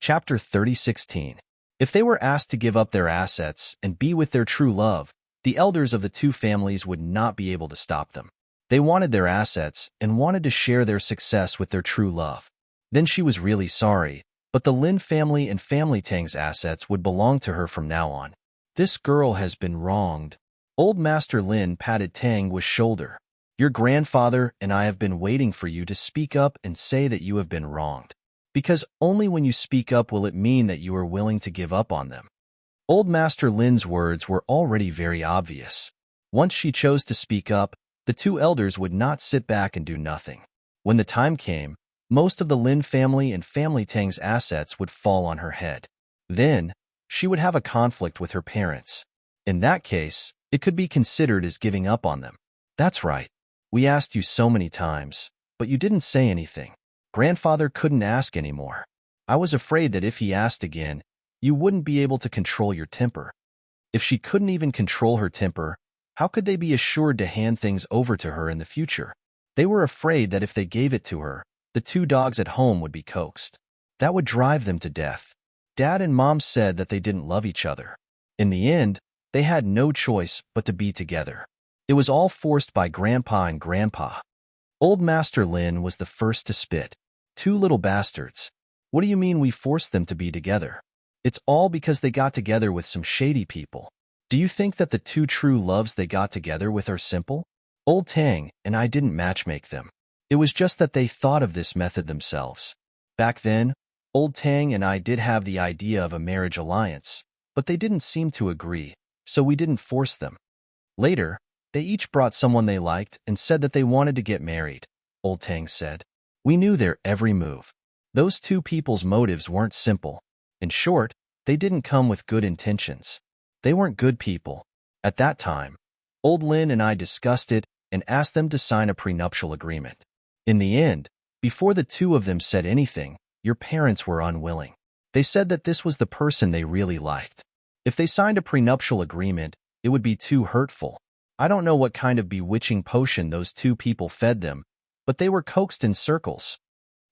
Chapter 30:16. If they were asked to give up their assets and be with their true love, the elders of the two families would not be able to stop them. They wanted their assets and wanted to share their success with their true love. Then she was really sorry, but the Lin family and Family Tang's assets would belong to her from now on. This girl has been wronged. Old Master Lin patted Tang's shoulder. Your grandfather and I have been waiting for you to speak up and say that you have been wronged. Because only when you speak up will it mean that you are willing to give up on them. Old Master Lin's words were already very obvious. Once she chose to speak up, the two elders would not sit back and do nothing. When the time came, most of the Lin family and Family Tang's assets would fall on her head. Then, she would have a conflict with her parents. In that case, it could be considered as giving up on them. That's right. We asked you so many times, but you didn't say anything. Grandfather couldn't ask anymore. I was afraid that if he asked again, you wouldn't be able to control your temper. If she couldn't even control her temper, how could they be assured to hand things over to her in the future? They were afraid that if they gave it to her, the two dogs at home would be coaxed. That would drive them to death. Dad and Mom said that they didn't love each other. In the end, they had no choice but to be together. It was all forced by Grandpa and Grandpa. Old Master Lin was the first to spit. Two little bastards. What do you mean we forced them to be together? It's all because they got together with some shady people. Do you think that the two true loves they got together with are simple? Old Tang and I didn't matchmake them. It was just that they thought of this method themselves. Back then, Old Tang and I did have the idea of a marriage alliance, but they didn't seem to agree, so we didn't force them. Later, they each brought someone they liked and said that they wanted to get married, Old Tang said. We knew their every move. Those two people's motives weren't simple. In short, they didn't come with good intentions. They weren't good people. At that time, Old Lin and I discussed it and asked them to sign a prenuptial agreement. In the end, before the two of them said anything, your parents were unwilling. They said that this was the person they really liked. If they signed a prenuptial agreement, it would be too hurtful. I don't know what kind of bewitching potion those two people fed them, but they were coaxed in circles.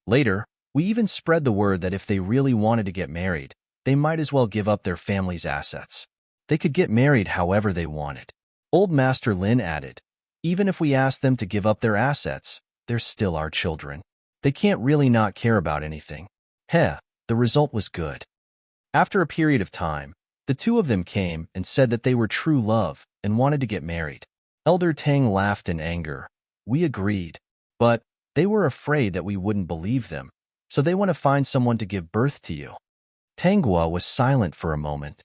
Later, we even spread the word that if they really wanted to get married, they might as well give up their family's assets. They could get married however they wanted. Old Master Lin added, even if we asked them to give up their assets, they're still our children. They can't really not care about anything. The result was good. After a period of time, the two of them came and said that they were true love and wanted to get married. Elder Tang laughed in anger. We agreed, but they were afraid that we wouldn't believe them, so they want to find someone to give birth to you. Tanghua was silent for a moment.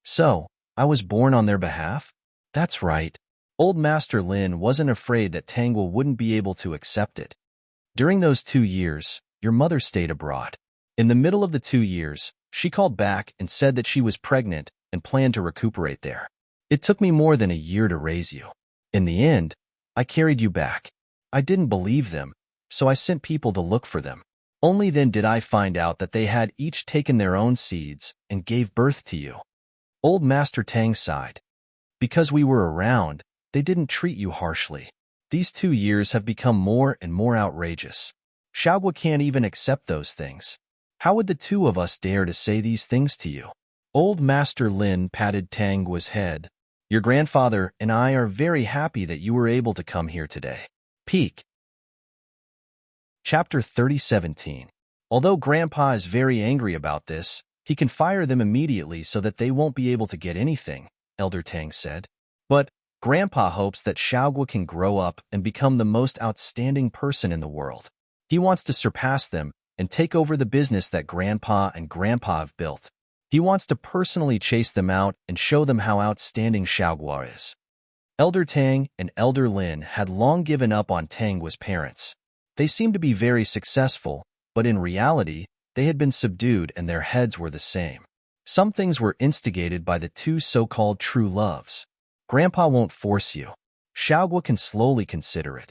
So, I was born on their behalf? That's right. Old Master Lin wasn't afraid that Tanghua wouldn't be able to accept it. During those 2 years, your mother stayed abroad. In the middle of the 2 years, she called back and said that she was pregnant and planned to recuperate there. It took me more than a year to raise you. In the end, I carried you back. I didn't believe them, so I sent people to look for them. Only then did I find out that they had each taken their own seeds and gave birth to you. Old Master Tang sighed. Because we were around, they didn't treat you harshly. These 2 years have become more and more outrageous. Xiaogua can't even accept those things. How would the two of us dare to say these things to you? Old Master Lin patted Tanghua's head. Your grandfather and I are very happy that you were able to come here today. Peak. Chapter 30:17. Although Grandpa is very angry about this, he can fire them immediately so that they won't be able to get anything, Elder Tang said. But Grandpa hopes that Xiaogua can grow up and become the most outstanding person in the world. He wants to surpass them and take over the business that Grandpa and Grandpa have built. He wants to personally chase them out and show them how outstanding Xiaogua is. Elder Tang and Elder Lin had long given up on Tanghua's parents. They seemed to be very successful, but in reality, they had been subdued and their heads were the same. Some things were instigated by the two so-called true loves. Grandpa won't force you. Xiaogua can slowly consider it.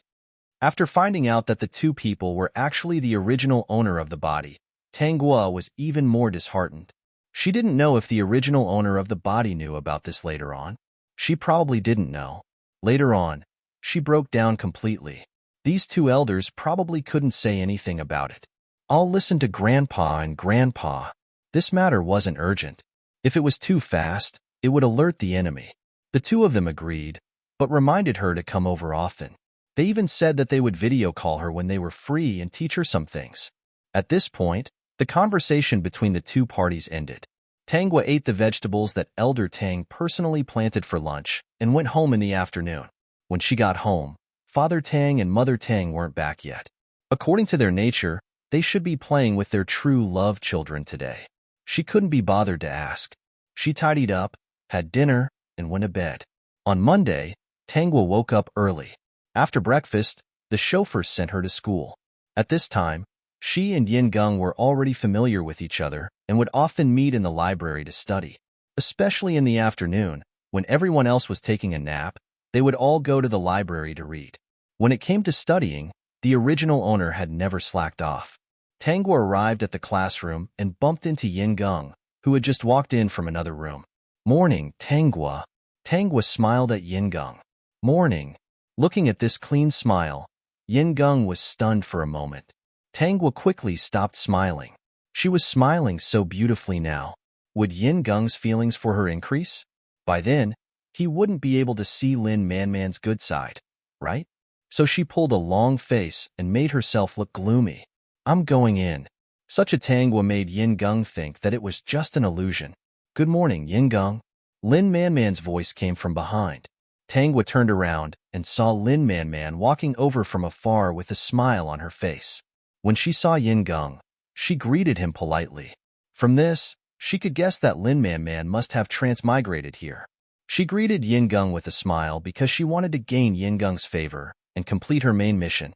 After finding out that the two people were actually the original owner of the body, Tanghua was even more disheartened. She didn't know if the original owner of the body knew about this later on. She probably didn't know. Later on, she broke down completely. These two elders probably couldn't say anything about it. I'll listen to Grandpa and Grandpa. This matter wasn't urgent. If it was too fast, it would alert the enemy. The two of them agreed, but reminded her to come over often. They even said that they would video call her when they were free and teach her some things. At this point, the conversation between the two parties ended. Tangwa ate the vegetables that Elder Tang personally planted for lunch and went home in the afternoon. When she got home, Father Tang and Mother Tang weren't back yet. According to their nature, they should be playing with their true love children today. She couldn't be bothered to ask. She tidied up, had dinner, and went to bed. On Monday, Tangwa woke up early. After breakfast, the chauffeur sent her to school. At this time, she and Yin Geng were already familiar with each other and would often meet in the library to study. Especially in the afternoon, when everyone else was taking a nap, they would all go to the library to read. When it came to studying, the original owner had never slacked off. Tangwa arrived at the classroom and bumped into Yin Geng, who had just walked in from another room. "Morning, Tangwa." Tangwa smiled at Yin Geng. "Morning." Looking at this clean smile, Yin Geng was stunned for a moment. Tangwa quickly stopped smiling. She was smiling so beautifully now. Would Yin Geng's feelings for her increase? By then, he wouldn't be able to see Lin Manman's good side, right? So she pulled a long face and made herself look gloomy. "I'm going in." Such a Tangwa made Yin Geng think that it was just an illusion. "Good morning, Yin Geng." Lin Manman's voice came from behind. Tangwa turned around and saw Lin Manman walking over from afar with a smile on her face. When she saw Yin Geng, she greeted him politely. From this, she could guess that Lin Manman must have transmigrated here. She greeted Yin Geng with a smile because she wanted to gain Yin Geng's favor and complete her main mission.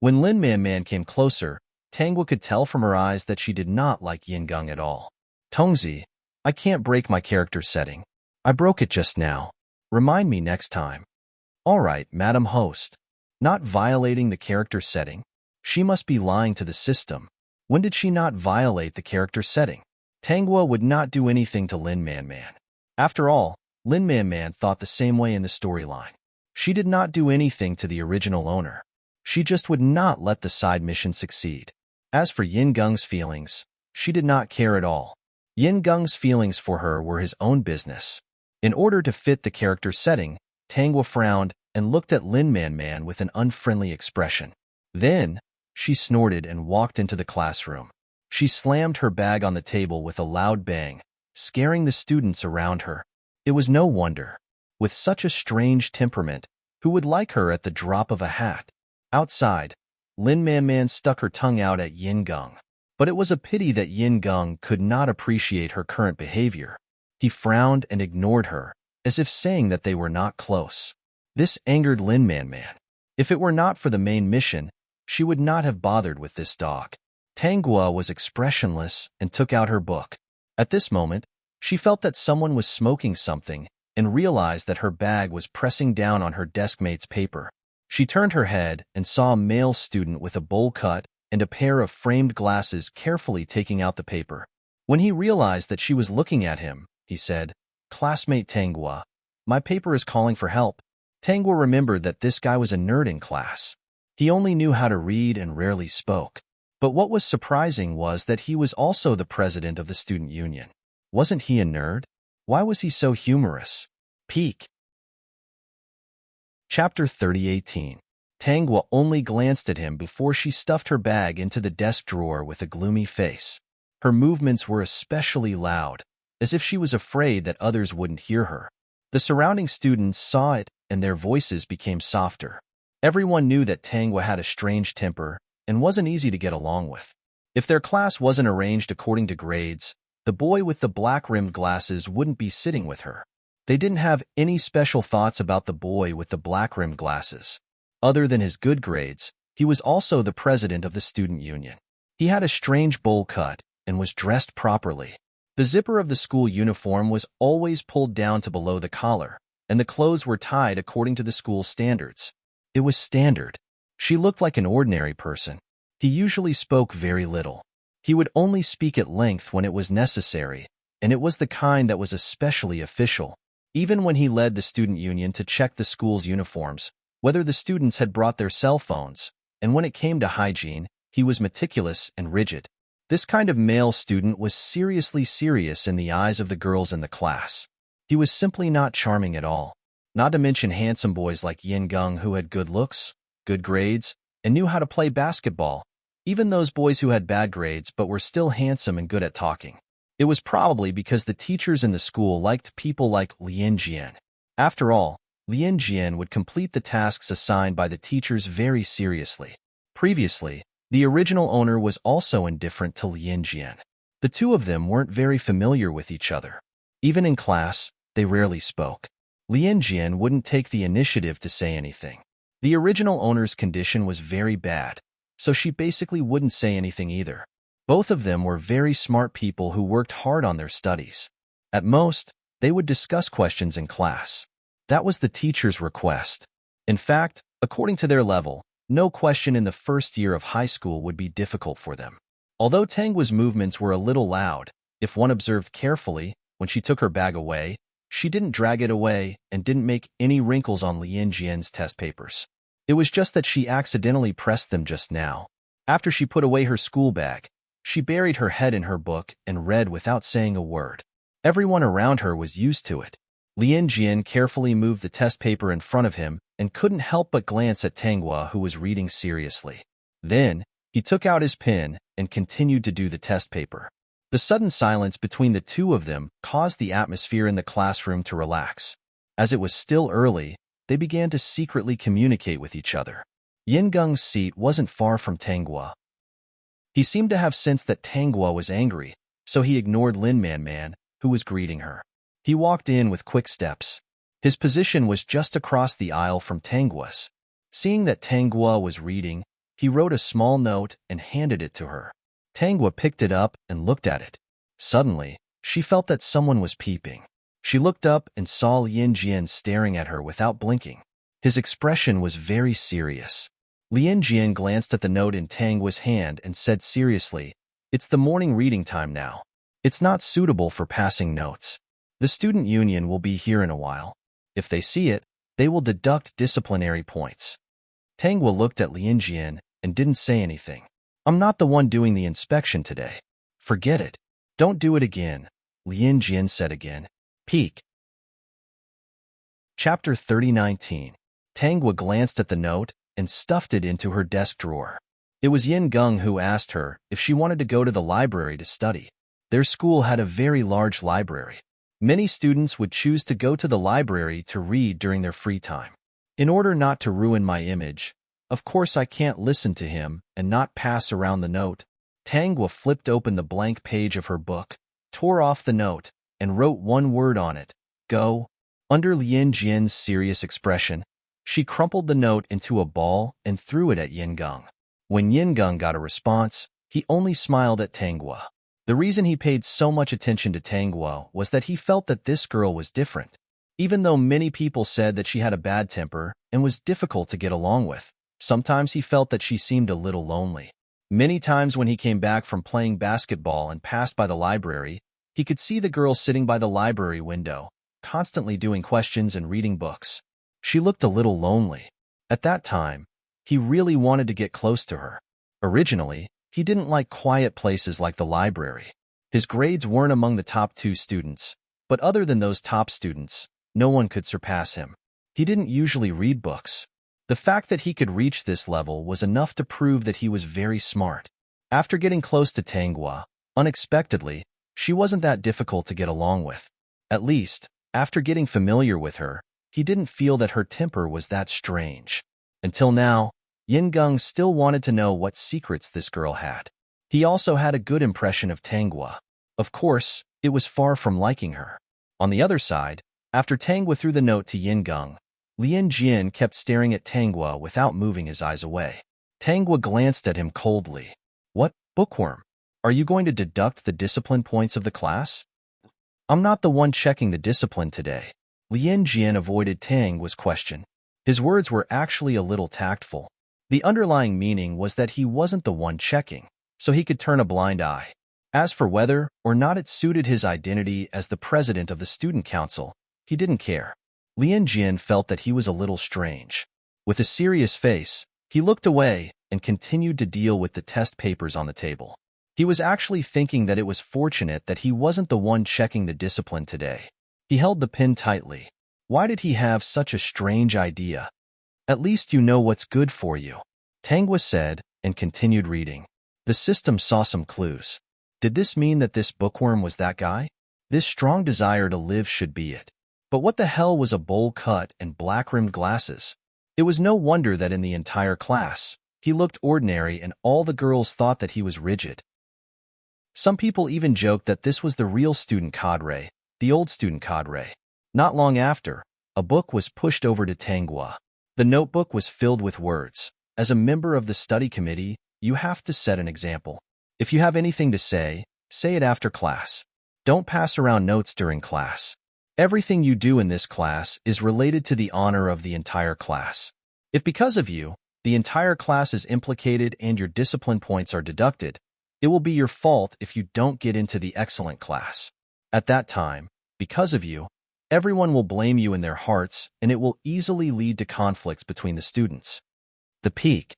When Lin Manman came closer, Tangwa could tell from her eyes that she did not like Yin Geng at all. "Tongzi, I can't break my character setting. I broke it just now. Remind me next time." "All right, Madam Host." Not violating the character setting? She must be lying to the system. When did she not violate the character setting? Tangwa would not do anything to Lin Manman. After all, Lin Manman thought the same way in the storyline. She did not do anything to the original owner. She just would not let the side mission succeed. As for Yin Geng's feelings, she did not care at all. Yin Geng's feelings for her were his own business. In order to fit the character setting, Tangwa frowned and looked at Lin Manman with an unfriendly expression. Then, she snorted and walked into the classroom. She slammed her bag on the table with a loud bang, scaring the students around her. It was no wonder. With such a strange temperament, who would like her at the drop of a hat? Outside, Lin Manman stuck her tongue out at Yin Geng. But it was a pity that Yin Geng could not appreciate her current behavior. He frowned and ignored her, as if saying that they were not close. This angered Lin Manman. If it were not for the main mission, she would not have bothered with this dog. Tangwa was expressionless and took out her book. At this moment, she felt that someone was smoking something and realized that her bag was pressing down on her deskmate's paper. She turned her head and saw a male student with a bowl cut and a pair of framed glasses carefully taking out the paper. When he realized that she was looking at him, he said, "Classmate Tangwa, my paper is calling for help." Tangwa remembered that this guy was a nerd in class. He only knew how to read and rarely spoke. But what was surprising was that he was also the president of the student union. Wasn't he a nerd? Why was he so humorous? Peak. Chapter 30:18. Tangwa only glanced at him before she stuffed her bag into the desk drawer with a gloomy face. Her movements were especially loud, as if she was afraid that others wouldn't hear her. The surrounding students saw it, and their voices became softer. Everyone knew that Tangwa had a strange temper and wasn't easy to get along with. If their class wasn't arranged according to grades, the boy with the black-rimmed glasses wouldn't be sitting with her. They didn't have any special thoughts about the boy with the black-rimmed glasses. Other than his good grades, he was also the president of the student union. He had a strange bowl cut and was dressed properly. The zipper of the school uniform was always pulled down to below the collar, and the clothes were tied according to the school standards. It was standard. She looked like an ordinary person. He usually spoke very little. He would only speak at length when it was necessary, and it was the kind that was especially official. Even when he led the student union to check the school's uniforms, whether the students had brought their cell phones, and when it came to hygiene, he was meticulous and rigid. This kind of male student was seriously serious in the eyes of the girls in the class. He was simply not charming at all. Not to mention handsome boys like Yin Gung who had good looks, good grades, and knew how to play basketball. Even those boys who had bad grades but were still handsome and good at talking. It was probably because the teachers in the school liked people like Lien Jian. After all, Lien Jian would complete the tasks assigned by the teachers very seriously. Previously, the original owner was also indifferent to Lien Jian. The two of them weren't very familiar with each other. Even in class, they rarely spoke. Lien Jian wouldn't take the initiative to say anything. The original owner's condition was very bad, so she basically wouldn't say anything either. Both of them were very smart people who worked hard on their studies. At most, they would discuss questions in class. That was the teacher's request. In fact, according to their level, no question in the first year of high school would be difficult for them. Although Tangua's movements were a little loud, if one observed carefully, when she took her bag away, she didn't drag it away and didn't make any wrinkles on Lien Jian's test papers. It was just that she accidentally pressed them just now. After she put away her school bag, she buried her head in her book and read without saying a word. Everyone around her was used to it. Lien Jian carefully moved the test paper in front of him and couldn't help but glance at Tangua, who was reading seriously. Then, he took out his pen and continued to do the test paper. The sudden silence between the two of them caused the atmosphere in the classroom to relax. As it was still early, they began to secretly communicate with each other. Yin Gung's seat wasn't far from Tangua. He seemed to have sensed that Tangua was angry, so he ignored Lin Man, who was greeting her. He walked in with quick steps. His position was just across the aisle from Tangua's. Seeing that Tangua was reading, he wrote a small note and handed it to her. Tangua picked it up and looked at it. Suddenly, she felt that someone was peeping. She looked up and saw Lien Jian staring at her without blinking. His expression was very serious. Lien Jian glanced at the note in Tangua's hand and said seriously, "It's the morning reading time now. It's not suitable for passing notes. The student union will be here in a while. If they see it, they will deduct disciplinary points." Tangua looked at Lien Jian and didn't say anything. "I'm not the one doing the inspection today. Forget it. Don't do it again," Lien Jian said again. Peek. Chapter 30:19. Tangua glanced at the note and stuffed it into her desk drawer. It was Yin Gung who asked her if she wanted to go to the library to study. Their school had a very large library. Many students would choose to go to the library to read during their free time. In order not to ruin my image, of course I can't listen to him and not pass around the note. Tangua flipped open the blank page of her book, tore off the note, and wrote one word on it: "Go." Under Lien Jian's serious expression, she crumpled the note into a ball and threw it at Yin Gung. When Yin Gung got a response, he only smiled at Tangua. The reason he paid so much attention to Tangua was that he felt that this girl was different. Even though many people said that she had a bad temper and was difficult to get along with, sometimes he felt that she seemed a little lonely. Many times when he came back from playing basketball and passed by the library, he could see the girl sitting by the library window, constantly doing questions and reading books. She looked a little lonely. At that time, he really wanted to get close to her. Originally, he didn't like quiet places like the library. His grades weren't among the top 2 students, but other than those top students, no one could surpass him. He didn't usually read books. The fact that he could reach this level was enough to prove that he was very smart. After getting close to Tangua, unexpectedly, she wasn't that difficult to get along with. At least, after getting familiar with her, he didn't feel that her temper was that strange. Until now, Yin Gung still wanted to know what secrets this girl had. He also had a good impression of Tangua. Of course, it was far from liking her. On the other side, after Tangua threw the note to Yin Gung, Lien Jian kept staring at Tangua without moving his eyes away. Tangua glanced at him coldly. "What, bookworm? Are you going to deduct the discipline points of the class?" "I'm not the one checking the discipline today." Lien Jian avoided Tangua's question. His words were actually a little tactful. The underlying meaning was that he wasn't the one checking, so he could turn a blind eye. As for whether or not it suited his identity as the president of the student council, he didn't care. Lien Jian felt that he was a little strange. With a serious face, he looked away and continued to deal with the test papers on the table. He was actually thinking that it was fortunate that he wasn't the one checking the discipline today. He held the pen tightly. Why did he have such a strange idea? At least you know what's good for you, Tangwa said, and continued reading. The system saw some clues. Did this mean that this bookworm was that guy? This strong desire to live should be it. But what the hell was a bowl cut and black-rimmed glasses? It was no wonder that in the entire class, he looked ordinary and all the girls thought that he was rigid. Some people even joked that this was the real student cadre, the old student cadre. Not long after, a book was pushed over to Tangwa. The notebook was filled with words. As a member of the study committee, you have to set an example. If you have anything to say it after class. Don't pass around notes during class. Everything you do in this class is related to the honor of the entire class. If because of you, the entire class is implicated and your discipline points are deducted, it will be your fault if you don't get into the excellent class. At that time, because of you, everyone will blame you in their hearts and it will easily lead to conflicts between the students. The Peak.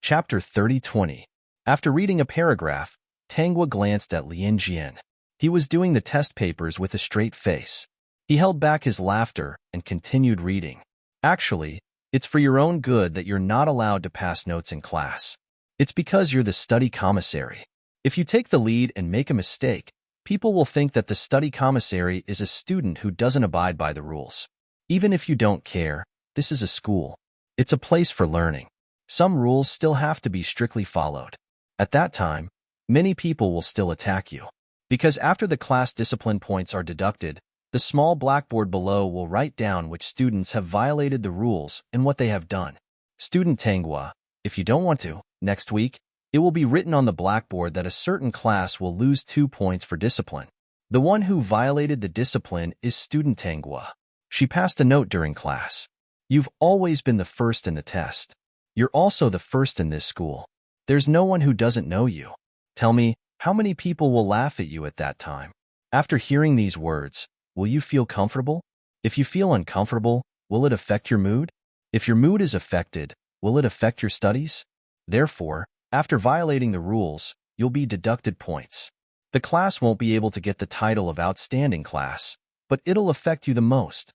Chapter 30-20. After reading a paragraph, Tangwa glanced at Lien Jian. He was doing the test papers with a straight face. He held back his laughter and continued reading. Actually, it's for your own good that you're not allowed to pass notes in class. It's because you're the study commissary. If you take the lead and make a mistake, people will think that the study commissary is a student who doesn't abide by the rules. Even if you don't care, this is a school. It's a place for learning. Some rules still have to be strictly followed. At that time, many people will still attack you. Because after the class discipline points are deducted, the small blackboard below will write down which students have violated the rules and what they have done. Student Tangwa, if you don't want to, next week, it will be written on the blackboard that a certain class will lose 2 points for discipline. The one who violated the discipline is student Tangwa. She passed a note during class. You've always been the first in the test. You're also the first in this school. There's no one who doesn't know you. Tell me, how many people will laugh at you at that time? After hearing these words, will you feel comfortable? If you feel uncomfortable, will it affect your mood? If your mood is affected, will it affect your studies? Therefore, after violating the rules, you'll be deducted points. The class won't be able to get the title of outstanding class, but it'll affect you the most.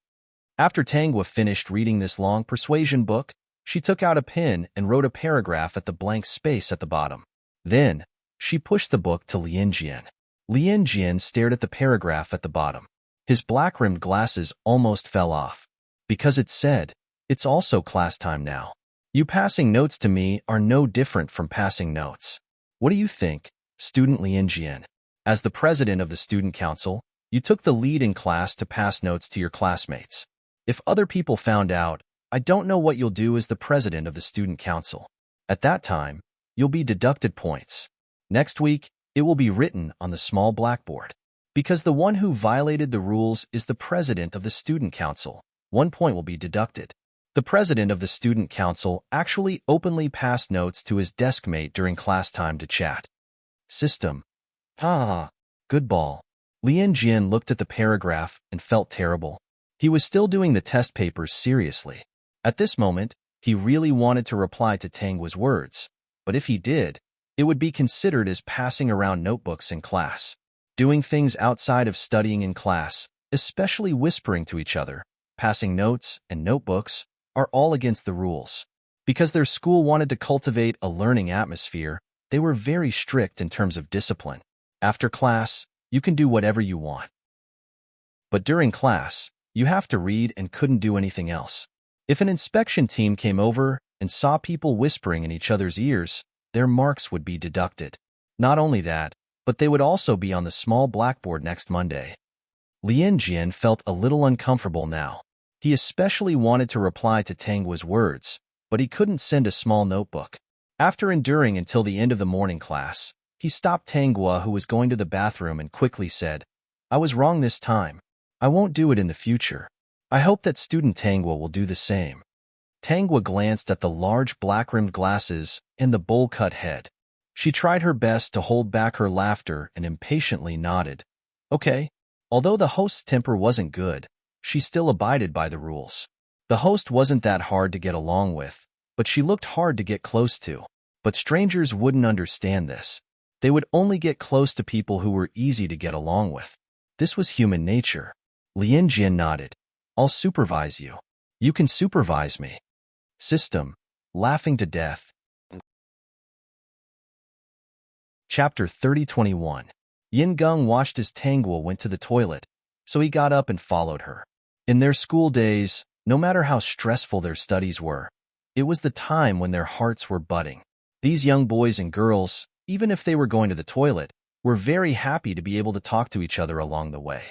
After Tangwa finished reading this long persuasion book, she took out a pen and wrote a paragraph at the blank space at the bottom. Then, she pushed the book to Lien Jian. Lien Jian stared at the paragraph at the bottom. His black-rimmed glasses almost fell off. Because it said, "It's also class time now. You passing notes to me are no different from passing notes." What do you think, student Lien Jian? As the president of the student council, you took the lead in class to pass notes to your classmates. If other people found out, I don't know what you'll do as the president of the student council. At that time, you'll be deducted points. Next week, it will be written on the small blackboard. Because the one who violated the rules is the president of the student council, 1 point will be deducted. The president of the student council actually openly passed notes to his desk mate during class time to chat. System. Good ball. Lien Jian looked at the paragraph and felt terrible. He was still doing the test papers seriously. At this moment, he really wanted to reply to Tangwa's words, but if he did, it would be considered as passing around notebooks in class. Doing things outside of studying in class, especially whispering to each other, passing notes and notebooks, are all against the rules. Because their school wanted to cultivate a learning atmosphere, they were very strict in terms of discipline. After class, you can do whatever you want. But during class, you have to read and couldn't do anything else. If an inspection team came over and saw people whispering in each other's ears, their marks would be deducted. Not only that, but they would also be on the small blackboard next Monday. Lien Jian felt a little uncomfortable now. He especially wanted to reply to Tangwa's words, but he couldn't send a small notebook. After enduring until the end of the morning class, he stopped Tangwa, who was going to the bathroom, and quickly said, "I was wrong this time. I won't do it in the future. I hope that student Tangwa will do the same." Tangwa glanced at the large black-rimmed glasses and the bowl-cut head. She tried her best to hold back her laughter and impatiently nodded. Okay. Although the host's temper wasn't good, she still abided by the rules. The host wasn't that hard to get along with, but she looked hard to get close to. But strangers wouldn't understand this. They would only get close to people who were easy to get along with. This was human nature. Lien Jian nodded. I'll supervise you. You can supervise me. System. Laughing to death. Chapter 30:21. Yin Geng watched as Tanguo went to the toilet, so he got up and followed her. In their school days, no matter how stressful their studies were, it was the time when their hearts were budding. These young boys and girls, even if they were going to the toilet, were very happy to be able to talk to each other along the way.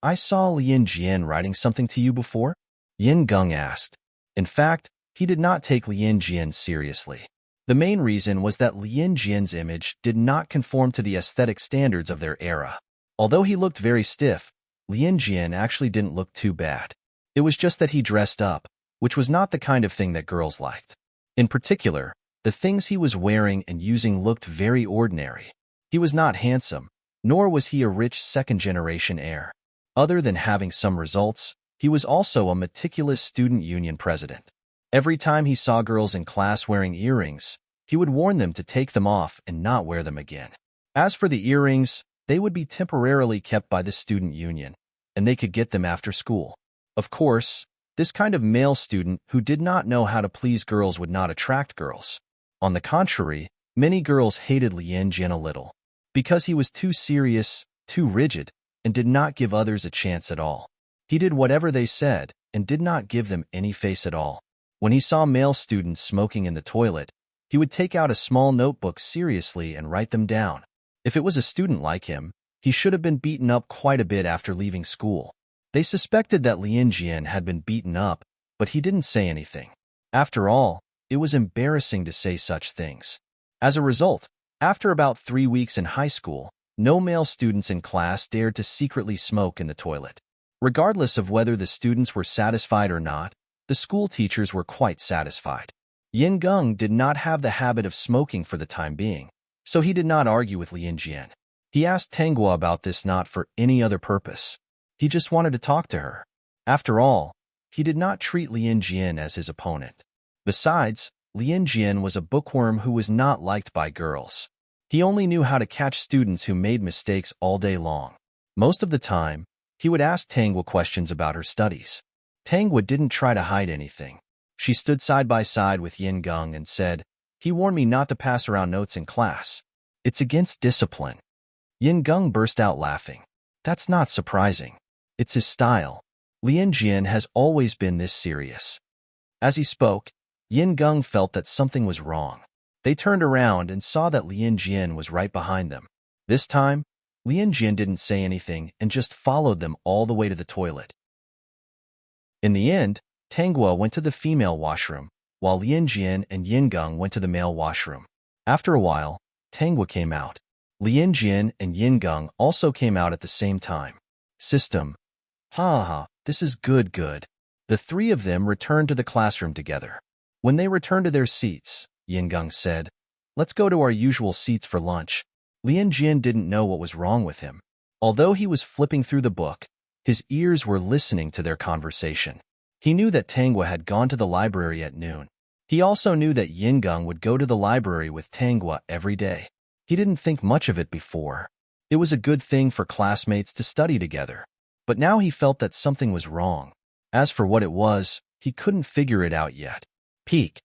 I saw Lien Jian writing something to you before? Yin Geng asked. In fact, he did not take Lien Jian seriously. The main reason was that Lien Jian's image did not conform to the aesthetic standards of their era. Although he looked very stiff, Lien Jian actually didn't look too bad. It was just that he dressed up, which was not the kind of thing that girls liked. In particular, the things he was wearing and using looked very ordinary. He was not handsome, nor was he a rich second-generation heir. Other than having some results, he was also a meticulous student union president. Every time he saw girls in class wearing earrings, he would warn them to take them off and not wear them again. As for the earrings, they would be temporarily kept by the student union, and they could get them after school. Of course, this kind of male student who did not know how to please girls would not attract girls. On the contrary, many girls hated Lien Jian a little, because he was too serious, too rigid, and did not give others a chance at all. He did whatever they said and did not give them any face at all. When he saw male students smoking in the toilet, he would take out a small notebook seriously and write them down. If it was a student like him, he should have been beaten up quite a bit after leaving school. They suspected that Lien Jian had been beaten up, but he didn't say anything. After all, it was embarrassing to say such things. As a result, after about 3 weeks in high school, no male students in class dared to secretly smoke in the toilet. Regardless of whether the students were satisfied or not, the school teachers were quite satisfied. Yin Geng did not have the habit of smoking for the time being, so he did not argue with Lien Jian. He asked Tanguo about this not for any other purpose. He just wanted to talk to her. After all, he did not treat Lien Jian as his opponent. Besides, Lien Jian was a bookworm who was not liked by girls. He only knew how to catch students who made mistakes all day long. Most of the time, he would ask Tanguo questions about her studies. Tanguo didn't try to hide anything. She stood side by side with Yin Geng and said, "He warned me not to pass around notes in class. It's against discipline." Yin Geng burst out laughing. That's not surprising. It's his style. Lien Jian has always been this serious. As he spoke, Yin Geng felt that something was wrong. They turned around and saw that Lien Jian was right behind them. This time, Lien Jian didn't say anything and just followed them all the way to the toilet. In the end, Tanguo went to the female washroom, while Lien Jian and Yin Geng went to the male washroom. After a while, Tanguo came out. Lien Jian and Yin Geng also came out at the same time. System. Ha, this is good. The three of them returned to the classroom together. When they returned to their seats, Yin Geng said, "Let's go to our usual seats for lunch." Lien Jian didn't know what was wrong with him. Although he was flipping through the book, his ears were listening to their conversation. He knew that Tanguo had gone to the library at noon. He also knew that Yin Geng would go to the library with Tanguo every day. He didn't think much of it before. It was a good thing for classmates to study together. But now he felt that something was wrong. As for what it was, he couldn't figure it out yet. Peak.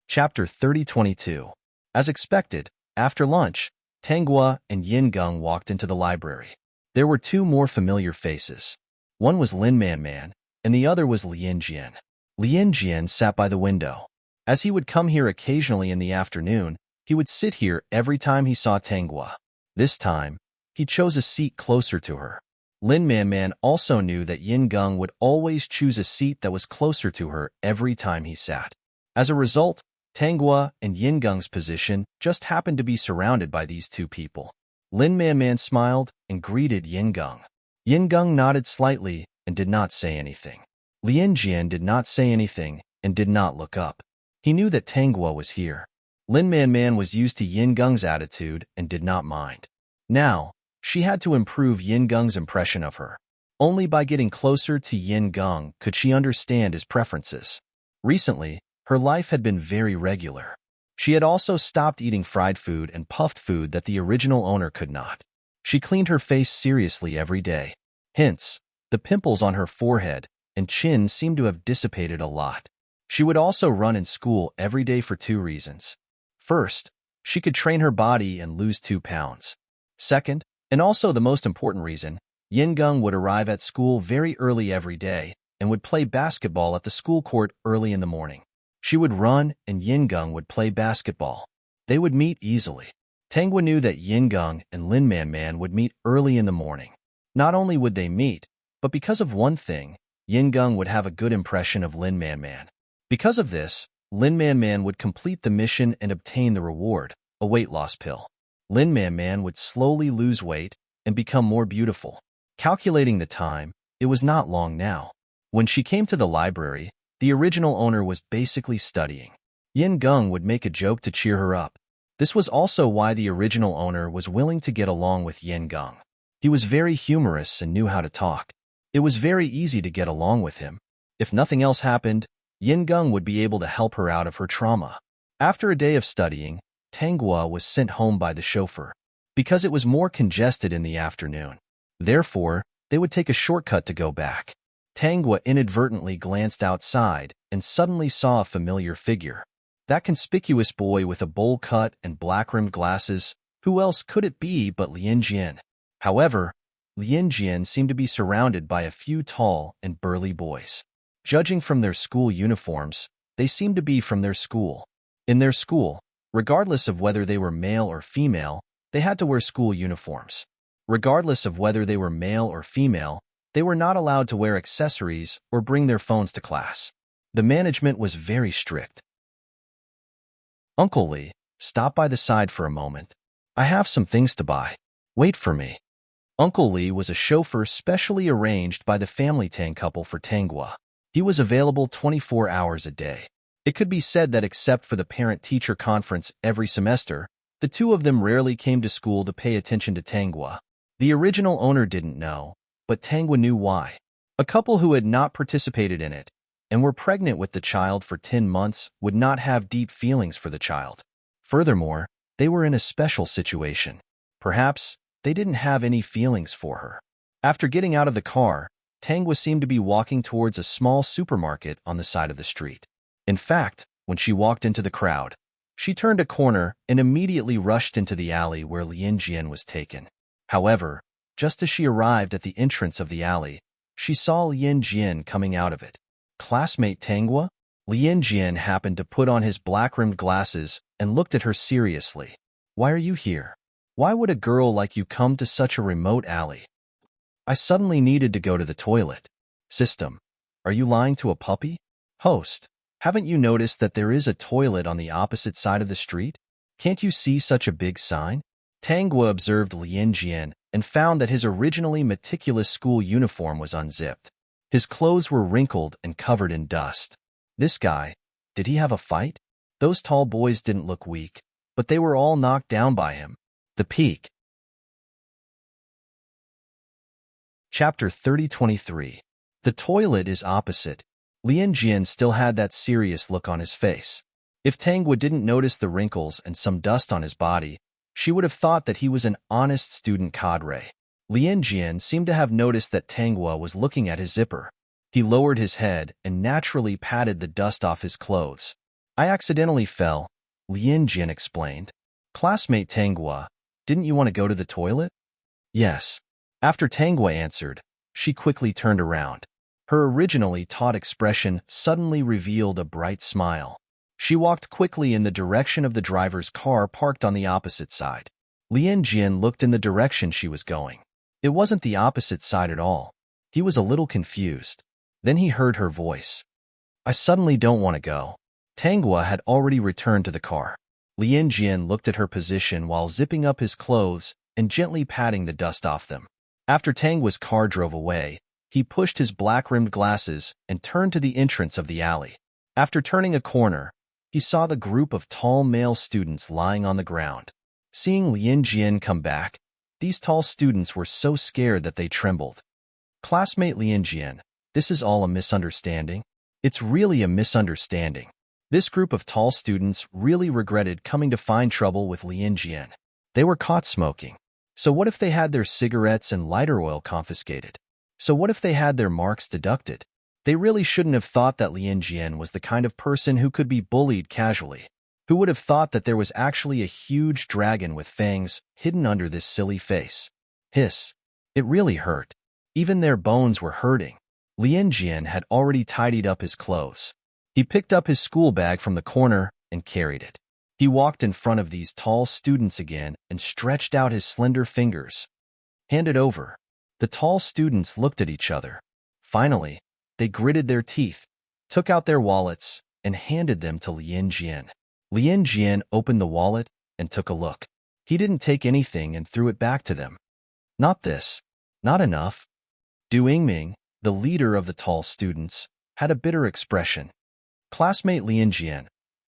Chapter 30:22. As expected, after lunch, Tanguo and Yin Geng walked into the library. There were two more familiar faces. One was Lin Man, and the other was Lien Jian. Lien Jian sat by the window. As he would come here occasionally in the afternoon, he would sit here every time he saw Tanguo. This time, he chose a seat closer to her. Lin Man also knew that Yin Geng would always choose a seat that was closer to her every time he sat. As a result, Tanguo and Yin Geng's position just happened to be surrounded by these two people. Lin Man smiled and greeted Yin Geng. Yin Geng nodded slightly and did not say anything. Lien Jian did not say anything and did not look up. He knew that Tanguo was here. Lin Man was used to Yin Geng's attitude and did not mind. Now, she had to improve Yin Geng's impression of her. Only by getting closer to Yin Geng could she understand his preferences. Recently, Her life had been very regular. She had also stopped eating fried food and puffed food that the original owner could not. She cleaned her face seriously every day. Hence, the pimples on her forehead and chin seemed to have dissipated a lot. She would also run in school every day for 2 reasons. First, she could train her body and lose 2 pounds. Second, and also the most important reason, Yin-gung would arrive at school very early every day and would play basketball at the school court early in the morning. She would run and Yin-gung would play basketball. They would meet easily. Tanghua knew that Yin-gung and Lin Man Man would meet early in the morning. Not only would they meet, but because of one thing, Yin-gung would have a good impression of Lin Man Man. Because of this, Lin Man Man would complete the mission and obtain the reward, a weight loss pill. Lin Man Man would slowly lose weight and become more beautiful. Calculating the time, it was not long now. When she came to the library, the original owner was basically studying. Yin-gung would make a joke to cheer her up. This was also why the original owner was willing to get along with Yin-gung. He was very humorous and knew how to talk. It was very easy to get along with him. If nothing else happened, Yin-gung would be able to help her out of her trauma. After a day of studying, Tanghua was sent home by the chauffeur, because it was more congested in the afternoon. Therefore, they would take a shortcut to go back. Tanghua inadvertently glanced outside and suddenly saw a familiar figure. That conspicuous boy with a bowl cut and black-rimmed glasses, who else could it be but Lin Jian? However, Lin Jian seemed to be surrounded by a few tall and burly boys. Judging from their school uniforms, they seemed to be from their school. In their school, regardless of whether they were male or female, they had to wear school uniforms. Regardless of whether they were male or female, they were not allowed to wear accessories or bring their phones to class. The management was very strict. Uncle Lee, stop by the side for a moment. I have some things to buy. Wait for me. Uncle Lee was a chauffeur specially arranged by the family Tang couple for Tanghua. He was available 24 hours a day. It could be said that except for the parent-teacher conference every semester, the two of them rarely came to school to pay attention to Tanghua. The original owner didn't know, but Tanghua knew why. A couple who had not participated in it and were pregnant with the child for 10 months would not have deep feelings for the child. Furthermore, they were in a special situation. Perhaps they didn't have any feelings for her. After getting out of the car, Tanghua seemed to be walking towards a small supermarket on the side of the street. In fact, when she walked into the crowd, she turned a corner and immediately rushed into the alley where Lin Jian was taken. However, just as she arrived at the entrance of the alley, she saw Lin Jian coming out of it. Classmate Tanghua? Lin Jian happened to put on his black-rimmed glasses and looked at her seriously. Why are you here? Why would a girl like you come to such a remote alley? I suddenly needed to go to the toilet. System, are you lying to a puppy? Host, haven't you noticed that there is a toilet on the opposite side of the street? Can't you see such a big sign? Tanghua observed Lin Jian and found that his originally meticulous school uniform was unzipped. His clothes were wrinkled and covered in dust. This guy, did he have a fight? Those tall boys didn't look weak, but they were all knocked down by him. The Peak. Chapter 3023. The toilet is opposite. Lin Jian still had that serious look on his face. If Tanghua didn't notice the wrinkles and some dust on his body, she would have thought that he was an honest student cadre. Lin Jian seemed to have noticed that Tanghua was looking at his zipper. He lowered his head and naturally patted the dust off his clothes. I accidentally fell, Lin Jian explained. Classmate Tanghua, didn't you want to go to the toilet? Yes. After Tanghua answered, she quickly turned around. Her originally taut expression suddenly revealed a bright smile. She walked quickly in the direction of the driver's car parked on the opposite side. Lin Jian looked in the direction she was going. It wasn't the opposite side at all. He was a little confused. Then he heard her voice. I suddenly don't want to go. Tanghua had already returned to the car. Lin Jian looked at her position while zipping up his clothes and gently patting the dust off them. After Tanghua's car drove away, he pushed his black-rimmed glasses and turned to the entrance of the alley. After turning a corner, he saw the group of tall male students lying on the ground. Seeing Lin Jian come back, these tall students were so scared that they trembled. Classmate Lin Jian, this is all a misunderstanding? It's really a misunderstanding. This group of tall students really regretted coming to find trouble with Lien Jian. They were caught smoking. So what if they had their cigarettes and lighter oil confiscated? So what if they had their marks deducted? They really shouldn't have thought that Lien Jian was the kind of person who could be bullied casually. Who would have thought that there was actually a huge dragon with fangs hidden under this silly face? Hiss. It really hurt. Even their bones were hurting. Lien Jian had already tidied up his clothes. He picked up his school bag from the corner and carried it. He walked in front of these tall students again and stretched out his slender fingers. Hand it over. The tall students looked at each other. Finally, they gritted their teeth, took out their wallets, and handed them to Lien Jian. Lien Jian opened the wallet and took a look. He didn't take anything and threw it back to them. Not this. Not enough. Du Yingming, the leader of the tall students, had a bitter expression. Classmate Lien Jian,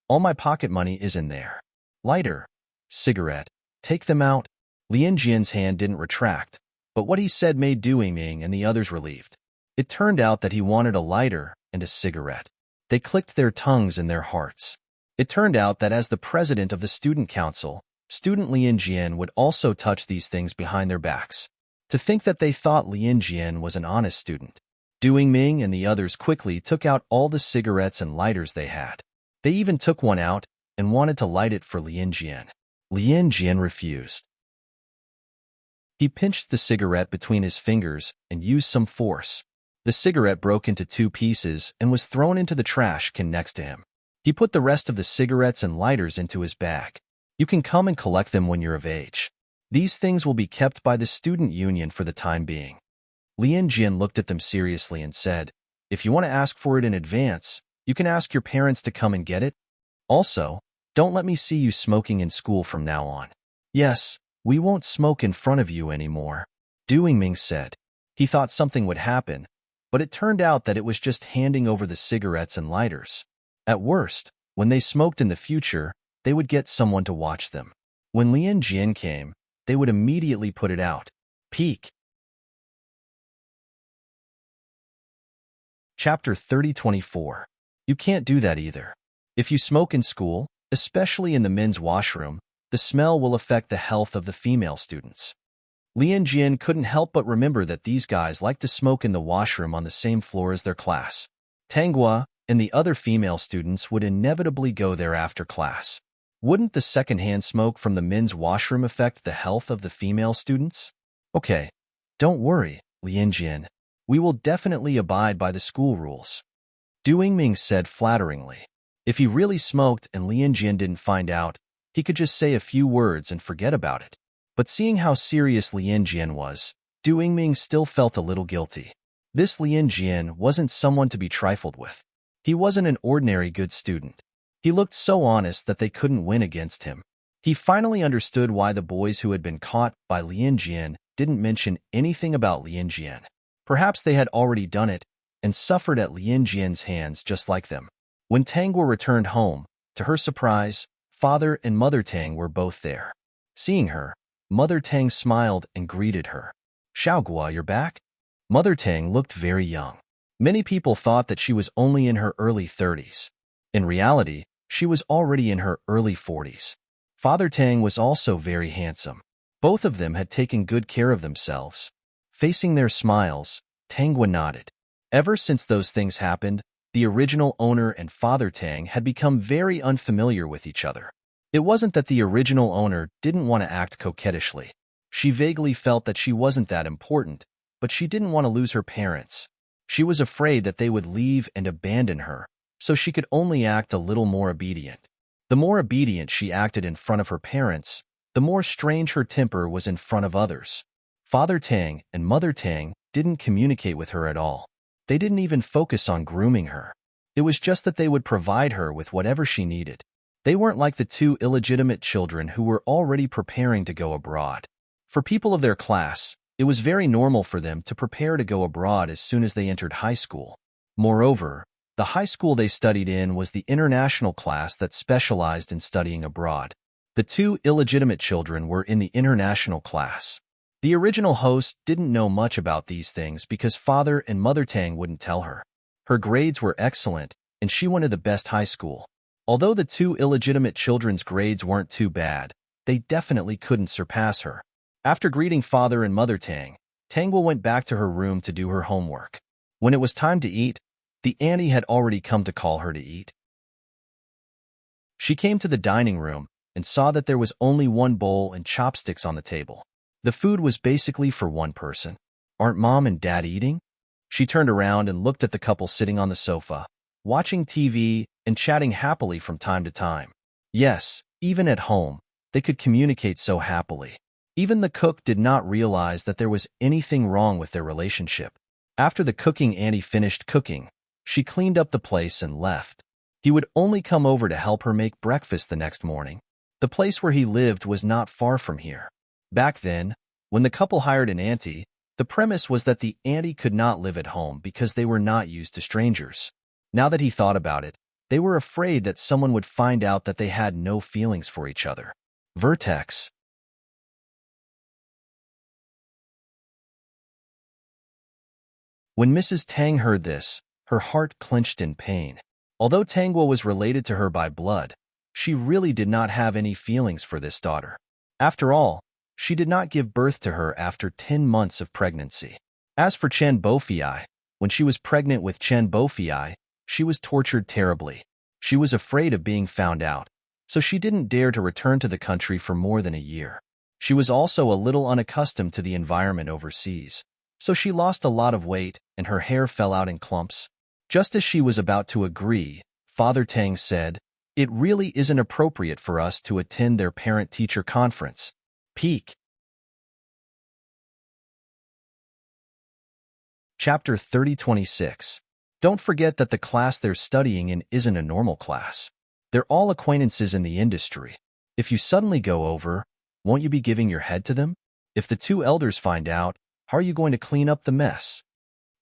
all my pocket money is in there. Lighter. Cigarette. Take them out. Lien Jian's hand didn't retract, but what he said made Du Yingming and the others relieved. It turned out that he wanted a lighter and a cigarette. They clicked their tongues in their hearts. It turned out that as the president of the student council, student Lien Jian would also touch these things behind their backs. To think that they thought Lien Jian was an honest student. Du Yingming and the others quickly took out all the cigarettes and lighters they had. They even took one out and wanted to light it for Lien Jian. Lien Jian refused. He pinched the cigarette between his fingers and used some force. The cigarette broke into 2 pieces and was thrown into the trash can next to him. He put the rest of the cigarettes and lighters into his bag. You can come and collect them when you're of age. These things will be kept by the student union for the time being. Lien Jian looked at them seriously and said, if you want to ask for it in advance, you can ask your parents to come and get it. Also, don't let me see you smoking in school from now on. Yes, we won't smoke in front of you anymore, Du Yingming said. He thought something would happen, but it turned out that it was just handing over the cigarettes and lighters. At worst, when they smoked in the future, they would get someone to watch them. When Lien Jian came, they would immediately put it out. Peek. Chapter 30-24. You can't do that either. If you smoke in school, especially in the men's washroom, the smell will affect the health of the female students. Lien Jian couldn't help but remember that these guys like to smoke in the washroom on the same floor as their class. Tanghua and the other female students would inevitably go there after class. Wouldn't the secondhand smoke from the men's washroom affect the health of the female students? Okay, don't worry, Lien Jian. We will definitely abide by the school rules. Du Yingming said flatteringly. If he really smoked and Lien Jian didn't find out, he could just say a few words and forget about it. But seeing how serious Lien Jian was, Du Yingming still felt a little guilty. This Lien Jian wasn't someone to be trifled with. He wasn't an ordinary good student. He looked so honest that they couldn't win against him. He finally understood why the boys who had been caught by Lien Jian didn't mention anything about Lien Jian. Perhaps they had already done it and suffered at Lien Jian's hands just like them. When Tanghua returned home, to her surprise, Father and Mother Tang were both there. Seeing her, Mother Tang smiled and greeted her. Xiaoguo, you're back? Mother Tang looked very young. Many people thought that she was only in her early 30s. In reality, she was already in her early 40s. Father Tang was also very handsome. Both of them had taken good care of themselves. Facing their smiles, Tanghua nodded. Ever since those things happened, the original owner and Father Tang had become very unfamiliar with each other. It wasn't that the original owner didn't want to act coquettishly. She vaguely felt that she wasn't that important, but she didn't want to lose her parents. She was afraid that they would leave and abandon her, so she could only act a little more obedient. The more obedient she acted in front of her parents, the more strange her temper was in front of others. Father Tang and Mother Tang didn't communicate with her at all. They didn't even focus on grooming her. It was just that they would provide her with whatever she needed. They weren't like the 2 illegitimate children who were already preparing to go abroad. For people of their class, it was very normal for them to prepare to go abroad as soon as they entered high school. Moreover, the high school they studied in was the international class that specialized in studying abroad. The 2 illegitimate children were in the international class. The original host didn't know much about these things because Father and Mother Tang wouldn't tell her. Her grades were excellent, and she went to the best high school. Although the two illegitimate children's grades weren't too bad, they definitely couldn't surpass her. After greeting Father and Mother Tang, Tangwa went back to her room to do her homework. When it was time to eat, the auntie had already come to call her to eat. She came to the dining room and saw that there was only one bowl and chopsticks on the table. The food was basically for one person. Aren't Mom and Dad eating? She turned around and looked at the couple sitting on the sofa, watching TV and chatting happily from time to time. Yes, even at home, they could communicate so happily. Even the cook did not realize that there was anything wrong with their relationship. After the cooking auntie finished cooking, she cleaned up the place and left. He would only come over to help her make breakfast the next morning. The place where he lived was not far from here. Back then, when the couple hired an auntie, the premise was that the auntie could not live at home because they were not used to strangers. Now that he thought about it, they were afraid that someone would find out that they had no feelings for each other. Vertex. When Mrs. Tang heard this, her heart clenched in pain. Although Tangwa was related to her by blood, she really did not have any feelings for this daughter. After all, she did not give birth to her after 10 months of pregnancy. As for Chen Bofei, when she was pregnant with Chen Bofei, she was tortured terribly. She was afraid of being found out, so she didn't dare to return to the country for more than a year. She was also a little unaccustomed to the environment overseas, so she lost a lot of weight and her hair fell out in clumps. Just as she was about to agree, Father Tang said, "It really isn't appropriate for us to attend their parent-teacher conference." Peak. Chapter 3026. Don't forget that the class they're studying in isn't a normal class. They're all acquaintances in the industry. If you suddenly go over, won't you be giving your head to them? If the two elders find out, how are you going to clean up the mess?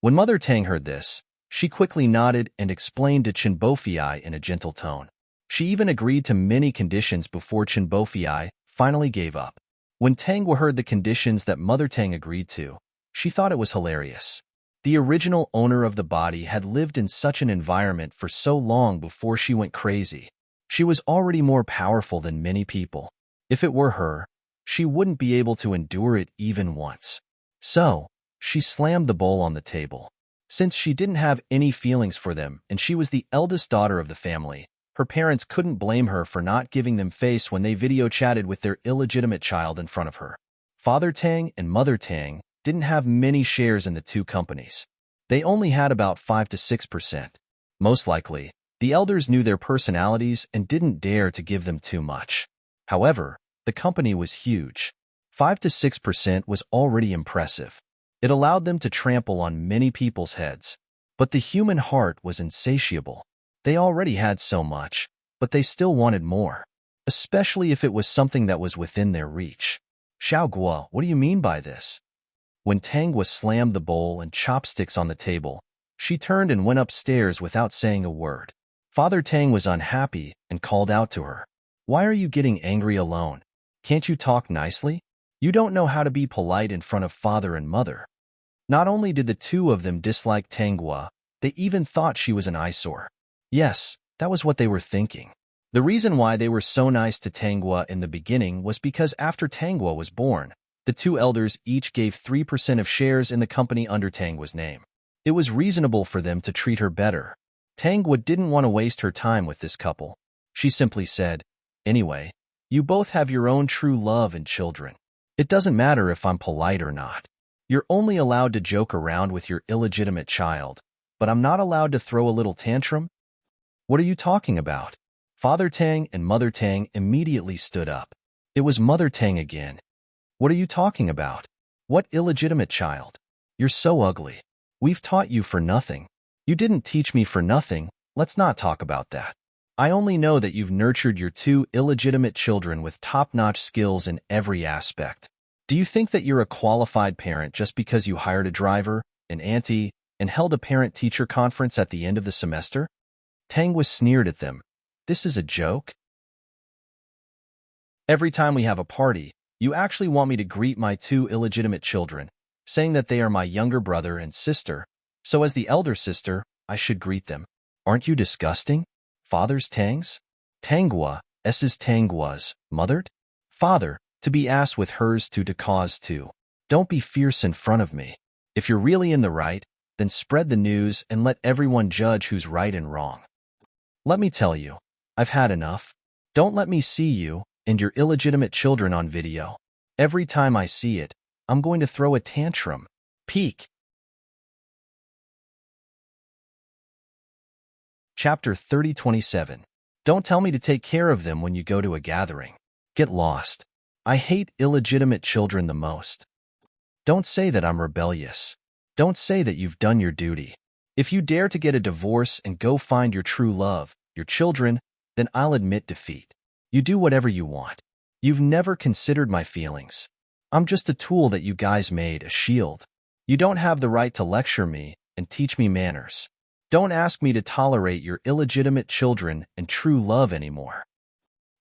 When Mother Tang heard this, she quickly nodded and explained to Chen Bofei in a gentle tone. She even agreed to many conditions before Chen Bofei finally gave up. When Tangwa heard the conditions that Mother Tang agreed to, she thought it was hilarious. The original owner of the body had lived in such an environment for so long before she went crazy. She was already more powerful than many people. If it were her, she wouldn't be able to endure it even once. So, she slammed the bowl on the table. Since she didn't have any feelings for them and she was the eldest daughter of the family, her parents couldn't blame her for not giving them face when they video chatted with their illegitimate child in front of her. Father Tang and Mother Tang didn't have many shares in the two companies. They only had about 5 to 6%. Most likely, the elders knew their personalities and didn't dare to give them too much. However, the company was huge. 5 to 6% was already impressive. It allowed them to trample on many people's heads. But the human heart was insatiable. They already had so much, but they still wanted more, especially if it was something that was within their reach. Xiao Guo, what do you mean by this? When Tangwa slammed the bowl and chopsticks on the table, she turned and went upstairs without saying a word. Father Tang was unhappy and called out to her. Why are you getting angry alone? Can't you talk nicely? You don't know how to be polite in front of father and mother. Not only did the two of them dislike Tangwa, they even thought she was an eyesore. Yes, that was what they were thinking. The reason why they were so nice to Tangwa in the beginning was because after Tangwa was born, the two elders each gave 3% of shares in the company under Tangwa's name. It was reasonable for them to treat her better. Tangwa didn't want to waste her time with this couple. She simply said, "Anyway, you both have your own true love and children. It doesn't matter if I'm polite or not. You're only allowed to joke around with your illegitimate child, but I'm not allowed to throw a little tantrum?" What are you talking about? Father Tang and Mother Tang immediately stood up. It was Mother Tang again. What are you talking about? What illegitimate child? You're so ugly. We've taught you for nothing. You didn't teach me for nothing. Let's not talk about that. I only know that you've nurtured your two illegitimate children with top-notch skills in every aspect. Do you think that you're a qualified parent just because you hired a driver, an auntie, and held a parent-teacher conference at the end of the semester? Tangwa sneered at them. This is a joke? Every time we have a party, you actually want me to greet my two illegitimate children, saying that they are my younger brother and sister, so as the elder sister, I should greet them. Aren't you disgusting? Fathers Tangs? Tangua, S's Tangua's, mothered? Father, to be asked with hers to cause to. Don't be fierce in front of me. If you're really in the right, then spread the news and let everyone judge who's right and wrong. Let me tell you, I've had enough. Don't let me see you and your illegitimate children on video. Every time I see it, I'm going to throw a tantrum. Peak. Chapter 30:27. Don't tell me to take care of them when you go to a gathering. Get lost. I hate illegitimate children the most. Don't say that I'm rebellious. Don't say that you've done your duty. If you dare to get a divorce and go find your true love, your children, then I'll admit defeat. You do whatever you want. You've never considered my feelings. I'm just a tool that you guys made, a shield. You don't have the right to lecture me and teach me manners. Don't ask me to tolerate your illegitimate children and true love anymore.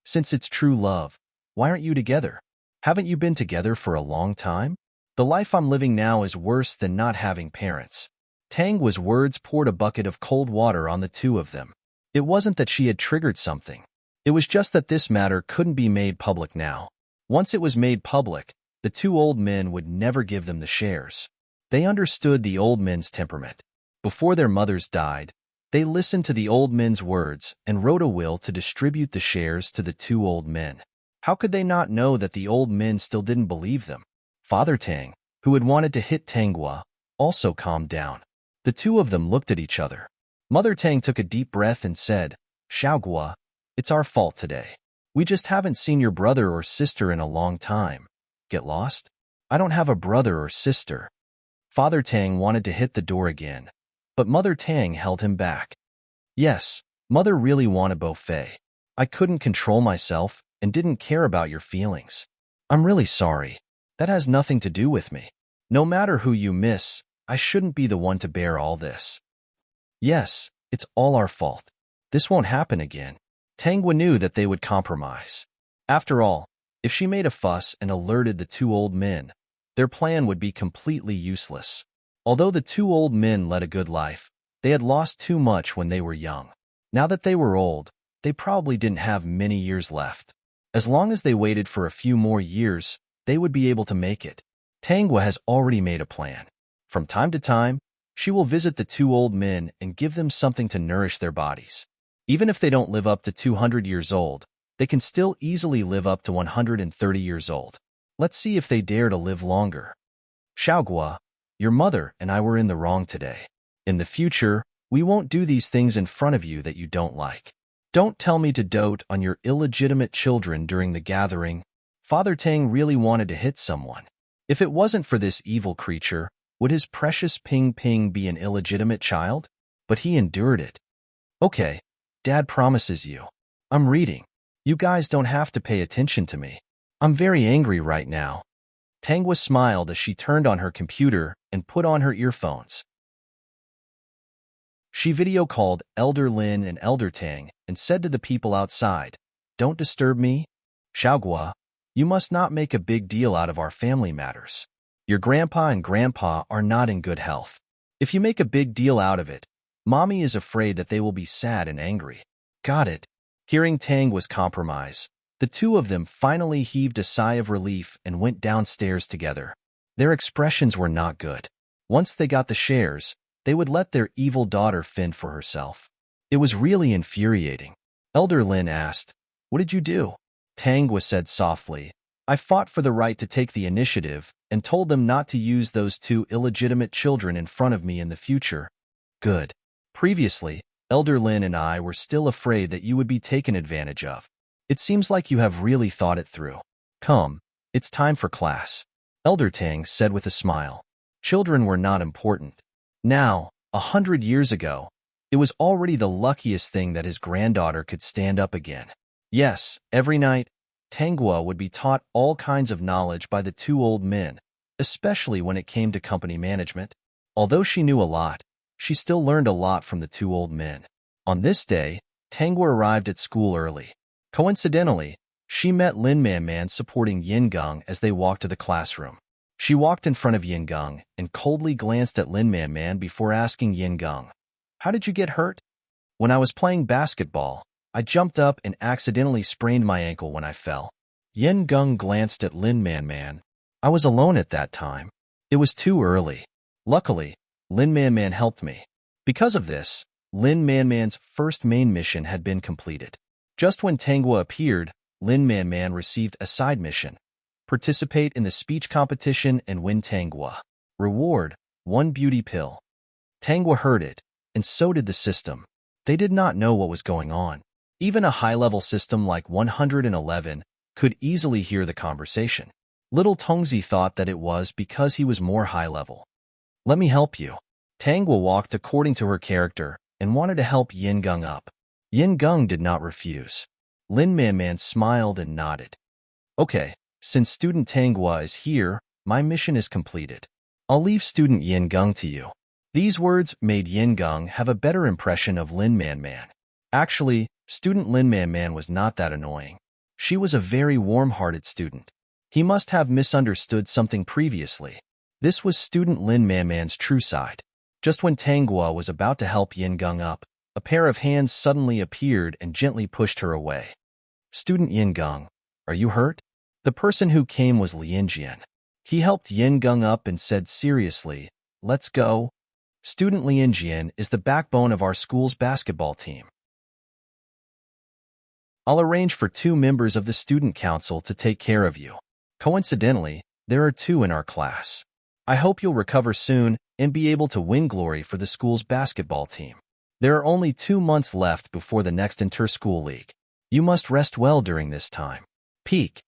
Since it's true love, why aren't you together? Haven't you been together for a long time? The life I'm living now is worse than not having parents. Tangua's words poured a bucket of cold water on the two of them. It wasn't that she had triggered something. It was just that this matter couldn't be made public now. Once it was made public, the two old men would never give them the shares. They understood the old men's temperament. Before their mothers died, they listened to the old men's words and wrote a will to distribute the shares to the two old men. How could they not know that the old men still didn't believe them? Father Tang, who had wanted to hit Tangua, also calmed down. The two of them looked at each other. Mother Tang took a deep breath and said, "Xiaogua, it's our fault today. We just haven't seen your brother or sister in a long time. Get lost? I don't have a brother or sister." Father Tang wanted to hit the door again, but Mother Tang held him back. "Yes, Mother really wanted buffet. I couldn't control myself and didn't care about your feelings. I'm really sorry. That has nothing to do with me. No matter who you miss, I shouldn't be the one to bear all this. Yes, it's all our fault. This won't happen again." Tangua knew that they would compromise. After all, if she made a fuss and alerted the two old men, their plan would be completely useless. Although the two old men led a good life, they had lost too much when they were young. Now that they were old, they probably didn't have many years left. As long as they waited for a few more years, they would be able to make it. Tangua has already made a plan. From time to time, she will visit the two old men and give them something to nourish their bodies. Even if they don't live up to 200 years old, they can still easily live up to 130 years old. Let's see if they dare to live longer. Xiaogua, your mother and I were in the wrong today. In the future, we won't do these things in front of you that you don't like. Don't tell me to dote on your illegitimate children during the gathering. Father Tang really wanted to hit someone. If it wasn't for this evil creature, would his precious Ping Ping be an illegitimate child? But he endured it. Okay, Dad promises you. I'm reading. You guys don't have to pay attention to me. I'm very angry right now. Tangua smiled as she turned on her computer and put on her earphones. She video called Elder Lin and Elder Tang and said to the people outside, "Don't disturb me. Xiaogua, you must not make a big deal out of our family matters. Your grandpa and grandpa are not in good health. If you make a big deal out of it, Mommy is afraid that they will be sad and angry." Got it. Hearing Tangua's compromise, the two of them finally heaved a sigh of relief and went downstairs together. Their expressions were not good. Once they got the shares, they would let their evil daughter fend for herself. It was really infuriating. Elder Lin asked, "What did you do?" Tangua said softly, "I fought for the right to take the initiative and told them not to use those two illegitimate children in front of me in the future." Good. Previously, Elder Lin and I were still afraid that you would be taken advantage of. It seems like you have really thought it through. Come, it's time for class. Elder Tang said with a smile. Children were not important. Now, 100 years ago, it was already the luckiest thing that his granddaughter could stand up again. Yes, every night, Tangua would be taught all kinds of knowledge by the two old men, especially when it came to company management. Although she knew a lot, she still learned a lot from the two old men. On this day, Tangua arrived at school early. Coincidentally, she met Lin Man supporting Yin Geng as they walked to the classroom. She walked in front of Yin Geng and coldly glanced at Lin Man before asking Yin Geng, "How did you get hurt?" "When I was playing basketball, I jumped up and accidentally sprained my ankle when I fell. Yin Gung glanced at Lin Man Man. I was alone at that time. It was too early. Luckily, Lin Man Man helped me. Because of this, Lin Man Man's first main mission had been completed. Just when Tangwa appeared, Lin Man Man received a side mission. Participate in the speech competition and win Tangwa. Reward, 1 beauty pill. Tangwa heard it, and so did the system. They did not know what was going on. Even a high-level system like 111 could easily hear the conversation. Little Tongzi thought that it was because he was more high-level. Let me help you. Tangwa walked according to her character and wanted to help Yin Gung up. Yin Gung did not refuse. Lin Man Man smiled and nodded. Okay, since student Tangwa is here, my mission is completed. I'll leave student Yin Gung to you. These words made Yin Gung have a better impression of Lin Man Man. Actually, student Lin Man Man was not that annoying. She was a very warm-hearted student. He must have misunderstood something previously. This was student Lin Man Man's true side. Just when Tangwa was about to help Yin Gung up, a pair of hands suddenly appeared and gently pushed her away. Student Yin Gung, are you hurt? The person who came was Lin Jian. He helped Yin Gung up and said seriously, let's go. Student Lin Jian is the backbone of our school's basketball team. I'll arrange for 2 members of the student council to take care of you. Coincidentally, there are 2 in our class. I hope you'll recover soon and be able to win glory for the school's basketball team. There are only 2 months left before the next inter-school league. You must rest well during this time. Peak.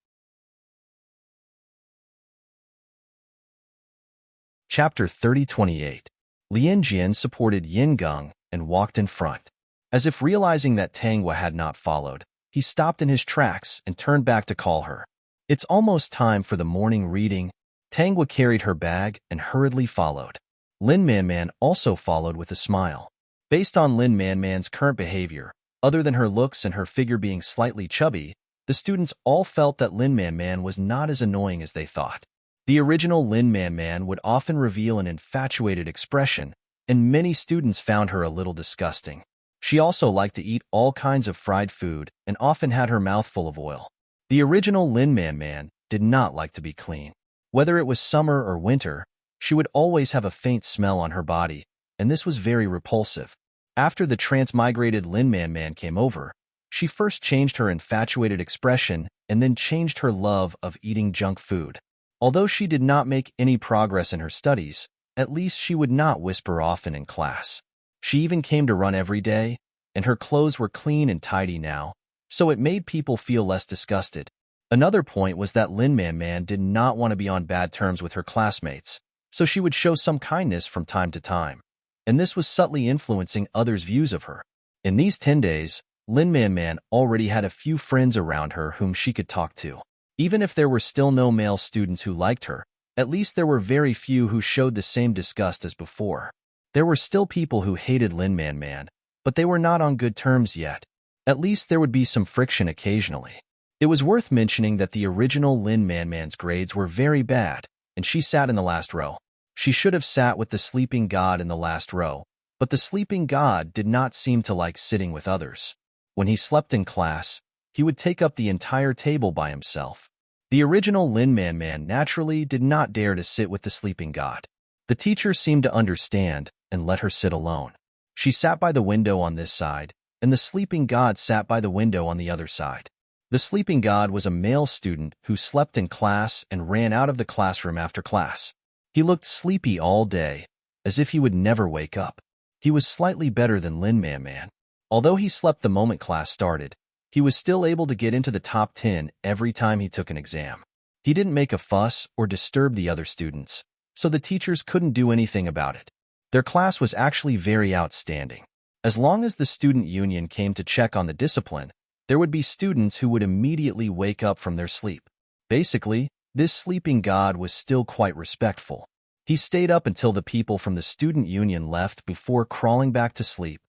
Chapter 30-28. Lin Jian supported Yin Gung and walked in front. As if realizing that Tangwa had not followed, he stopped in his tracks and turned back to call her. It's almost time for the morning reading. Tangwa carried her bag and hurriedly followed. Lin Man Man also followed with a smile. Based on Lin Man Man's current behavior, other than her looks and her figure being slightly chubby, the students all felt that Lin Man Man was not as annoying as they thought. The original Lin Man Man would often reveal an infatuated expression, and many students found her a little disgusting. She also liked to eat all kinds of fried food and often had her mouth full of oil. The original Lin Man Man did not like to be clean. Whether it was summer or winter, she would always have a faint smell on her body, and this was very repulsive. After the transmigrated Lin Man Man came over, she first changed her infatuated expression and then changed her love of eating junk food. Although she did not make any progress in her studies, at least she would not whisper often in class. She even came to run every day, and her clothes were clean and tidy now, so it made people feel less disgusted. Another point was that Lin Man Man did not want to be on bad terms with her classmates, so she would show some kindness from time to time, and this was subtly influencing others' views of her. In these 10 days, Lin Man Man already had a few friends around her whom she could talk to. Even if there were still no male students who liked her, at least there were very few who showed the same disgust as before. There were still people who hated Lin Man Man, but they were not on good terms yet. At least there would be some friction occasionally. It was worth mentioning that the original Lin Man Man's grades were very bad, and she sat in the last row. She should have sat with the sleeping god in the last row, but the sleeping god did not seem to like sitting with others. When he slept in class, he would take up the entire table by himself. The original Lin Man Man naturally did not dare to sit with the sleeping god. The teacher seemed to understand and let her sit alone. She sat by the window on this side, and the sleeping god sat by the window on the other side. The sleeping god was a male student who slept in class and ran out of the classroom after class. He looked sleepy all day, as if he would never wake up. He was slightly better than Lin Man Man. Although he slept the moment class started, he was still able to get into the top 10 every time he took an exam. He didn't make a fuss or disturb the other students, so the teachers couldn't do anything about it. Their class was actually very outstanding. As long as the student union came to check on the discipline, there would be students who would immediately wake up from their sleep. Basically, this sleeping god was still quite respectful. He stayed up until the people from the student union left before crawling back to sleep.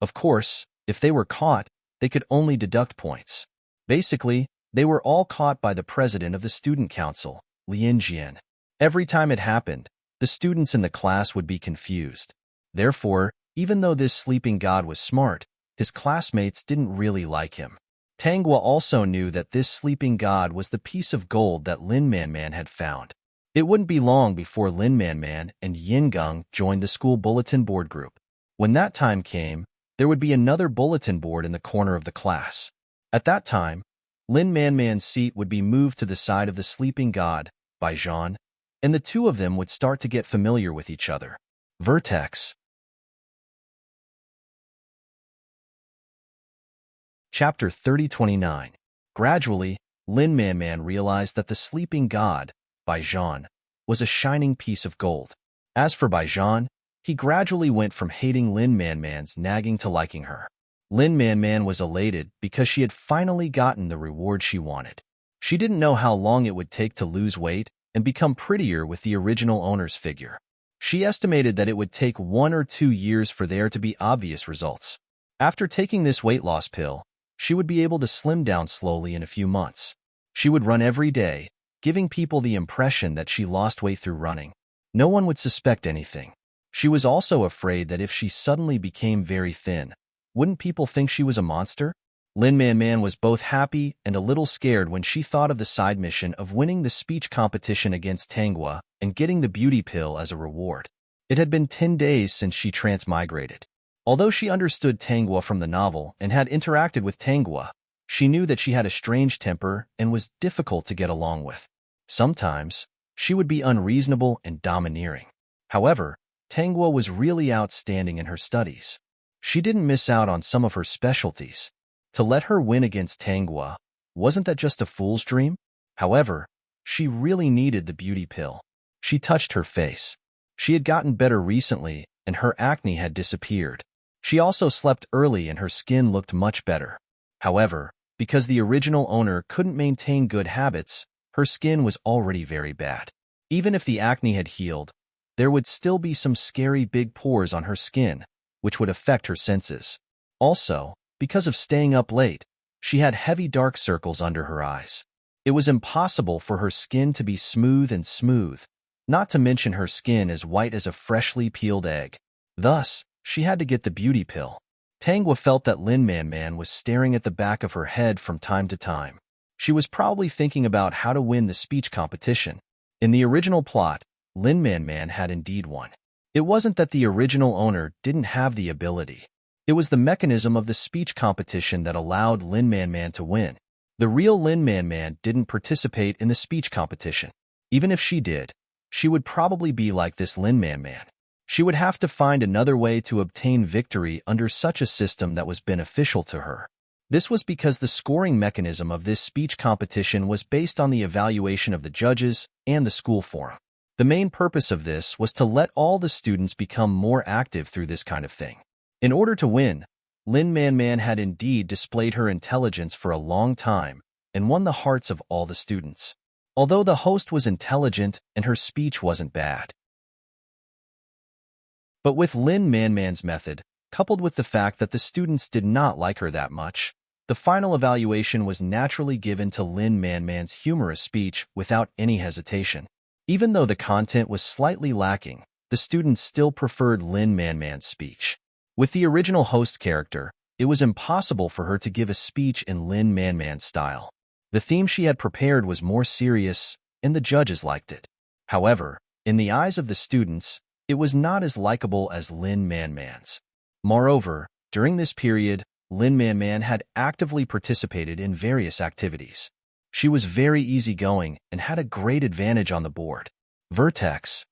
Of course, if they were caught, they could only deduct points. Basically, they were all caught by the president of the student council, Lin Jian. Every time it happened, the students in the class would be confused. Therefore, even though this sleeping god was smart, his classmates didn't really like him. Tangwa also knew that this sleeping god was the piece of gold that Lin Man Man had found. It wouldn't be long before Lin Man Man and Yingung joined the school bulletin board group. When that time came, there would be another bulletin board in the corner of the class. At that time, Lin Man Man's seat would be moved to the side of the sleeping god, by Jean, and the two of them would start to get familiar with each other. Vertex. Chapter 3029. Gradually, Lin Man Man realized that the sleeping god, Baijan, was a shining piece of gold. As for Baijan, he gradually went from hating Lin Man Man's nagging to liking her. Lin Man Man was elated because she had finally gotten the reward she wanted. She didn't know how long it would take to lose weight and become prettier with the original owner's figure. She estimated that it would take 1 or 2 years for there to be obvious results. After taking this weight loss pill, she would be able to slim down slowly in a few months. She would run every day, giving people the impression that she lost weight through running. No one would suspect anything. She was also afraid that if she suddenly became very thin, wouldn't people think she was a monster? Lin Man Man was both happy and a little scared when she thought of the side mission of winning the speech competition against Tangwa and getting the beauty pill as a reward. It had been 10 days since she transmigrated. Although she understood Tangwa from the novel and had interacted with Tangwa, she knew that she had a strange temper and was difficult to get along with. Sometimes, she would be unreasonable and domineering. However, Tangwa was really outstanding in her studies. She didn't miss out on some of her specialties. To let her win against Tangwa, wasn't that just a fool's dream? However, she really needed the beauty pill. She touched her face. She had gotten better recently, and her acne had disappeared. She also slept early and her skin looked much better. However, because the original owner couldn't maintain good habits, her skin was already very bad. Even if the acne had healed, there would still be some scary big pores on her skin, which would affect her senses. Also, because of staying up late, she had heavy dark circles under her eyes. It was impossible for her skin to be smooth, not to mention her skin as white as a freshly peeled egg. Thus, she had to get the beauty pill. Tangwa felt that Lin Man Man was staring at the back of her head from time to time. She was probably thinking about how to win the speech competition. In the original plot, Lin Man Man had indeed won. It wasn't that the original owner didn't have the ability. It was the mechanism of the speech competition that allowed Lin Man Man to win. The real Lin Man Man didn't participate in the speech competition. Even if she did, she would probably be like this Lin Man Man. She would have to find another way to obtain victory under such a system that was beneficial to her. This was because the scoring mechanism of this speech competition was based on the evaluation of the judges and the school forum. The main purpose of this was to let all the students become more active through this kind of thing. In order to win, Lin Man Man had indeed displayed her intelligence for a long time and won the hearts of all the students. Although the host was intelligent and her speech wasn't bad. But with Lin Man Man's method, coupled with the fact that the students did not like her that much, the final evaluation was naturally given to Lin Man Man's humorous speech without any hesitation. Even though the content was slightly lacking, the students still preferred Lin Man Man's speech. With the original host character, it was impossible for her to give a speech in Lin Man Man's style. The theme she had prepared was more serious, and the judges liked it. However, in the eyes of the students, it was not as likable as Lin Man Man's. Moreover, during this period, Lin Man Man had actively participated in various activities. She was very easygoing and had a great advantage on the board. Vertex.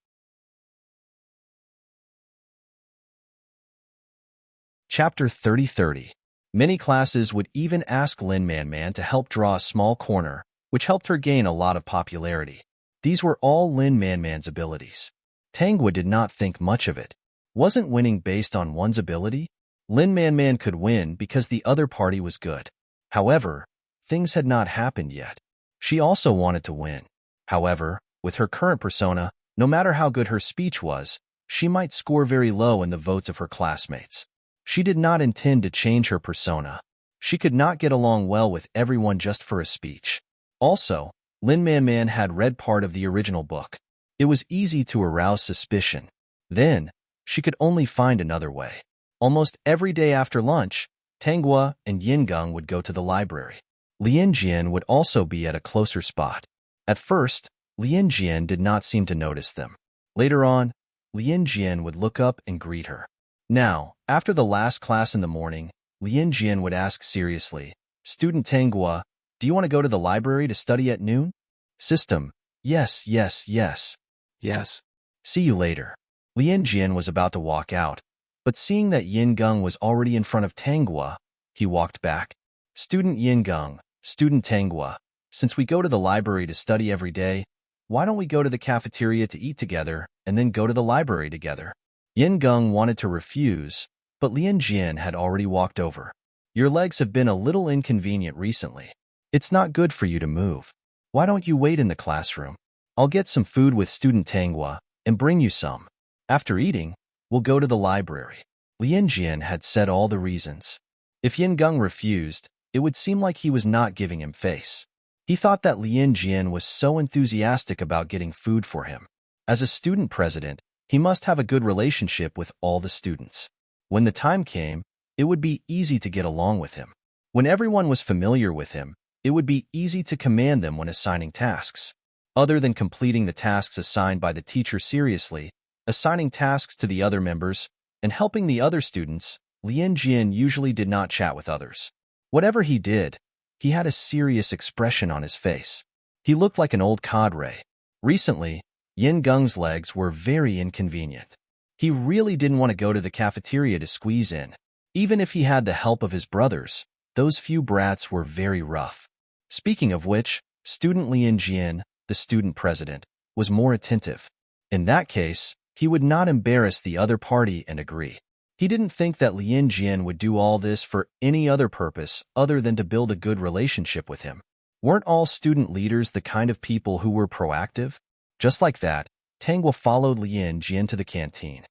Chapter 3030. Many classes would even ask Lin Man Man to help draw a small corner, which helped her gain a lot of popularity. These were all Lin Man Man's abilities. Tangwa did not think much of it. Wasn't winning based on one's ability? Lin Man Man could win because the other party was good. However, things had not happened yet. She also wanted to win. However, with her current persona, no matter how good her speech was, she might score very low in the votes of her classmates. She did not intend to change her persona. She could not get along well with everyone just for a speech. Also, Lin Man Man had read part of the original book. It was easy to arouse suspicion. Then, she could only find another way. Almost every day after lunch, Tanghua and Yingung would go to the library. Lien Jian would also be at a closer spot. At first, Lien Jian did not seem to notice them. Later on, Lien Jian would look up and greet her. Now, after the last class in the morning, Lien Jian would ask seriously, "Student Tanghua, do you want to go to the library to study at noon?" System: Yes, yes, yes. Yes. See you later. Lien Jian was about to walk out, but seeing that Yingung was already in front of Tanghua, he walked back. Student Yingung, Student Tanghua, since we go to the library to study every day, why don't we go to the cafeteria to eat together and then go to the library together? Yingung wanted to refuse, but Lien Jian had already walked over. Your legs have been a little inconvenient recently. It's not good for you to move. Why don't you wait in the classroom? I'll get some food with Student Tanghua and bring you some. After eating, we'll go to the library. Lien Jian had said all the reasons. If Yingung refused, it would seem like he was not giving him face. He thought that Lien Jian was so enthusiastic about getting food for him. As a student president, he must have a good relationship with all the students. When the time came, it would be easy to get along with him. When everyone was familiar with him, it would be easy to command them when assigning tasks. Other than completing the tasks assigned by the teacher seriously, assigning tasks to the other members, and helping the other students, Lien Jian usually did not chat with others. Whatever he did, he had a serious expression on his face. He looked like an old cadre. Recently, Yingung's legs were very inconvenient. He really didn't want to go to the cafeteria to squeeze in. Even if he had the help of his brothers, those few brats were very rough. Speaking of which, student Lien Jian, the student president, was more attentive. In that case, he would not embarrass the other party and agree. He didn't think that Lien Jian would do all this for any other purpose other than to build a good relationship with him. Weren't all student leaders the kind of people who were proactive? Just like that, Tanghua followed Lien Jian to the canteen.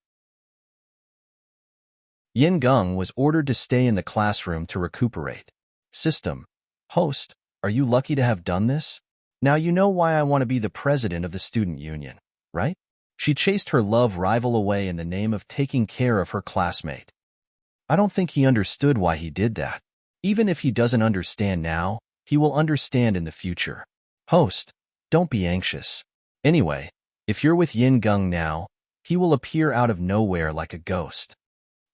Yingung was ordered to stay in the classroom to recuperate. System: Host, are you lucky to have done this? Now you know why I want to be the president of the student union, right? She chased her love rival away in the name of taking care of her classmate. I don't think he understood why he did that. Even if he doesn't understand now, he will understand in the future. Host, don't be anxious. Anyway, if you're with Yingung now, he will appear out of nowhere like a ghost.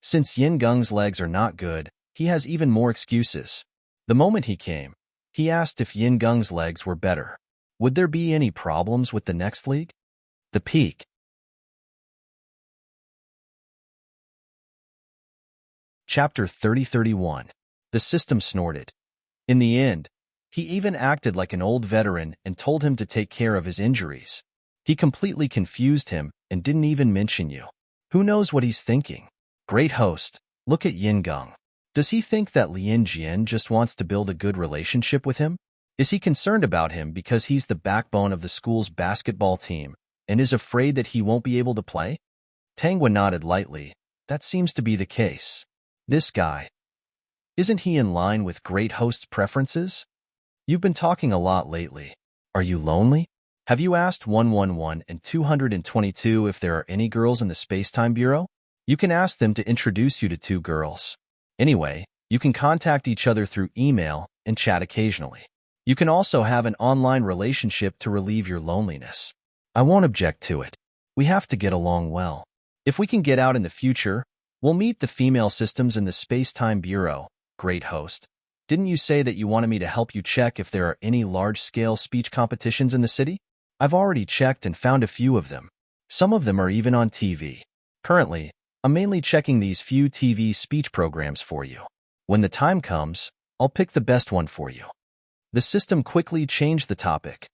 Since Yingung's legs are not good, he has even more excuses. The moment he came, he asked if Yingung's legs were better. Would there be any problems with the next league? The peak. Chapter 30-31. The system snorted. In the end, he even acted like an old veteran and told him to take care of his injuries. He completely confused him and didn't even mention you. Who knows what he's thinking? Great host, look at Yingung. Does he think that Lien Jian just wants to build a good relationship with him? Is he concerned about him because he's the backbone of the school's basketball team and is afraid that he won't be able to play? Tanghua nodded lightly. That seems to be the case. This guy. Isn't he in line with great host's preferences? You've been talking a lot lately. Are you lonely? Have you asked 111 and 222 if there are any girls in the Space-Time Bureau? You can ask them to introduce you to 2 girls. Anyway, you can contact each other through email and chat occasionally. You can also have an online relationship to relieve your loneliness. I won't object to it. We have to get along well. If we can get out in the future, we'll meet the female systems in the Space-Time Bureau. Great host. Didn't you say that you wanted me to help you check if there are any large-scale speech competitions in the city? I've already checked and found a few of them. Some of them are even on TV. Currently, I'm mainly checking these few TV speech programs for you. When the time comes, I'll pick the best one for you. The system quickly changed the topic.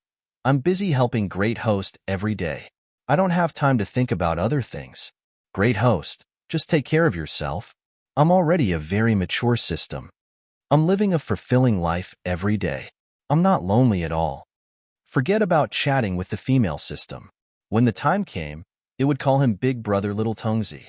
I'm busy helping Great Host every day. I don't have time to think about other things. Great Host, just take care of yourself. I'm already a very mature system. I'm living a fulfilling life every day. I'm not lonely at all. Forget about chatting with the female system. When the time came, it would call him Big Brother Little Tongzi.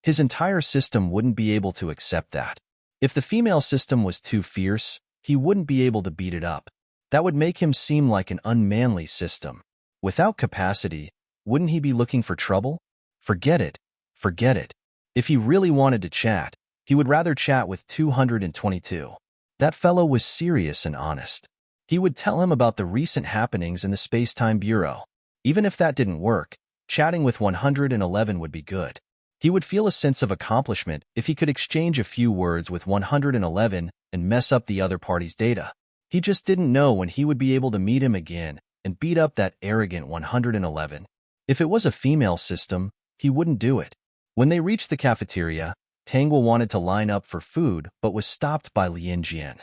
His entire system wouldn't be able to accept that. If the female system was too fierce, he wouldn't be able to beat it up. That would make him seem like an unmanly system. Without capacity, wouldn't he be looking for trouble? Forget it. Forget it. If he really wanted to chat, He would rather chat with 222. That fellow was serious and honest. He would tell him about the recent happenings in the Space-Time Bureau. Even if that didn't work, chatting with 111 would be good. He would feel a sense of accomplishment if he could exchange a few words with 111 and mess up the other party's data. He just didn't know when he would be able to meet him again and beat up that arrogant 111. If it was a female system, he wouldn't do it. When they reached the cafeteria, Tangwa wanted to line up for food but was stopped by Lin Jian.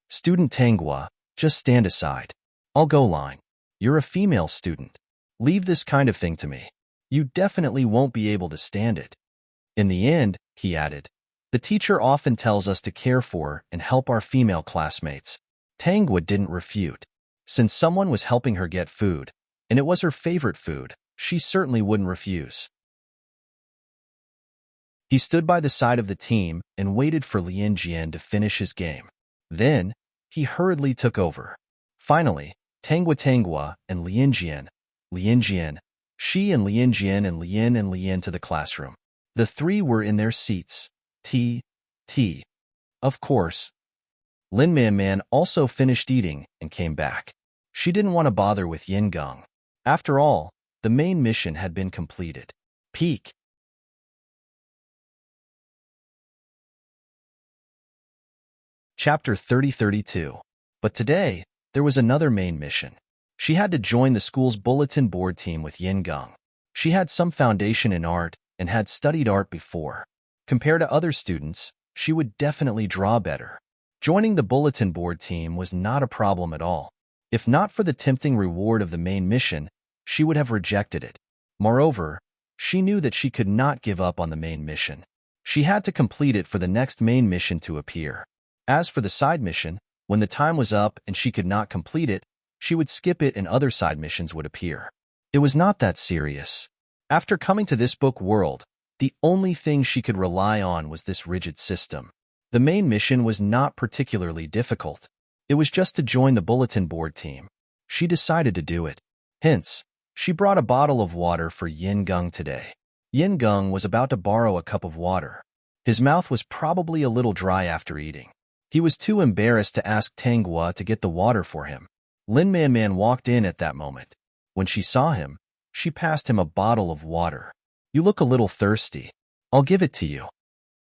"Student Tangwa, just stand aside. I'll go line. You're a female student. Leave this kind of thing to me. You definitely won't be able to stand it." In the end, he added, "the teacher often tells us to care for and help our female classmates." Tangwa didn't refute. Since someone was helping her get food, and it was her favorite food, she certainly wouldn't refuse. He stood by the side of the team and waited for Lin Jian to finish his game. Then, he hurriedly took over. Finally, Tangwa and Lin Jian, she and Lin Jian and Lin to the classroom. The three were in their seats. Of course. Lin Man also finished eating and came back. She didn't want to bother with Yin Geng. After all, the main mission had been completed. Peak. Chapter 30-32. But today, there was another main mission. She had to join the school's bulletin board team with Yin Geng. She had some foundation in art and had studied art before. Compared to other students, she would definitely draw better. Joining the bulletin board team was not a problem at all. If not for the tempting reward of the main mission, she would have rejected it. Moreover, she knew that she could not give up on the main mission. She had to complete it for the next main mission to appear. As for the side mission, when the time was up and she could not complete it, she would skip it and other side missions would appear. It was not that serious. After coming to this book world, the only thing she could rely on was this rigid system. The main mission was not particularly difficult. It was just to join the bulletin board team. She decided to do it. Hence, she brought a bottle of water for Yin Geng today. Yin Geng was about to borrow a cup of water. His mouth was probably a little dry after eating. He was too embarrassed to ask Tangwa to get the water for him. Lin Man walked in at that moment. When she saw him, she passed him a bottle of water. "You look a little thirsty. I'll give it to you."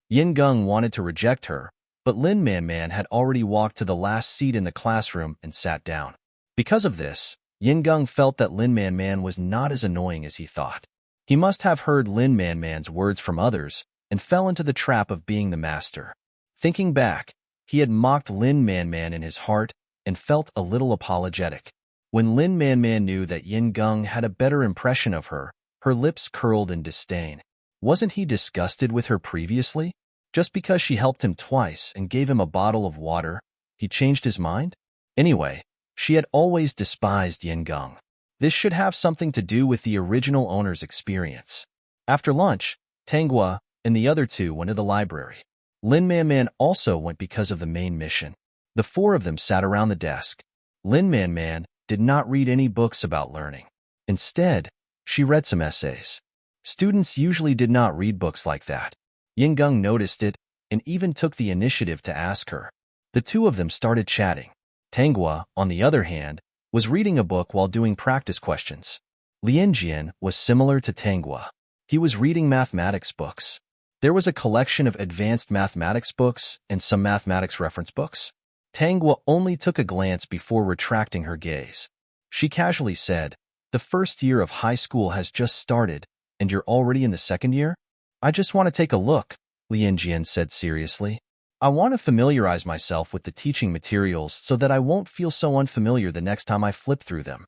Yin Geng wanted to reject her, but Lin Man had already walked to the last seat in the classroom and sat down. Because of this, Yin Geng felt that Lin Man was not as annoying as he thought. He must have heard Lin Man's words from others and fell into the trap of being the master. Thinking back, he had mocked Lin Man in his heart and felt a little apologetic. When Lin Man knew that Yin Geng had a better impression of her, her lips curled in disdain. Wasn't he disgusted with her previously? Just because she helped him twice and gave him a bottle of water, he changed his mind? Anyway, she had always despised Yin Geng. This should have something to do with the original owner's experience. After lunch, Tangwa and the other two went to the library. Lin Man also went because of the main mission. The four of them sat around the desk. Lin Man did not read any books about learning. Instead, she read some essays. Students usually did not read books like that. Yin Geng noticed it and even took the initiative to ask her. The two of them started chatting. Tangwa, on the other hand, was reading a book while doing practice questions. Lin Jian was similar to Tangwa. He was reading mathematics books. There was a collection of advanced mathematics books and some mathematics reference books. Tangwa only took a glance before retracting her gaze. She casually said, "The first year of high school has just started, and you're already in the second year?" "I just want to take a look," Lin Jian said seriously. "I want to familiarize myself with the teaching materials so that I won't feel so unfamiliar the next time I flip through them."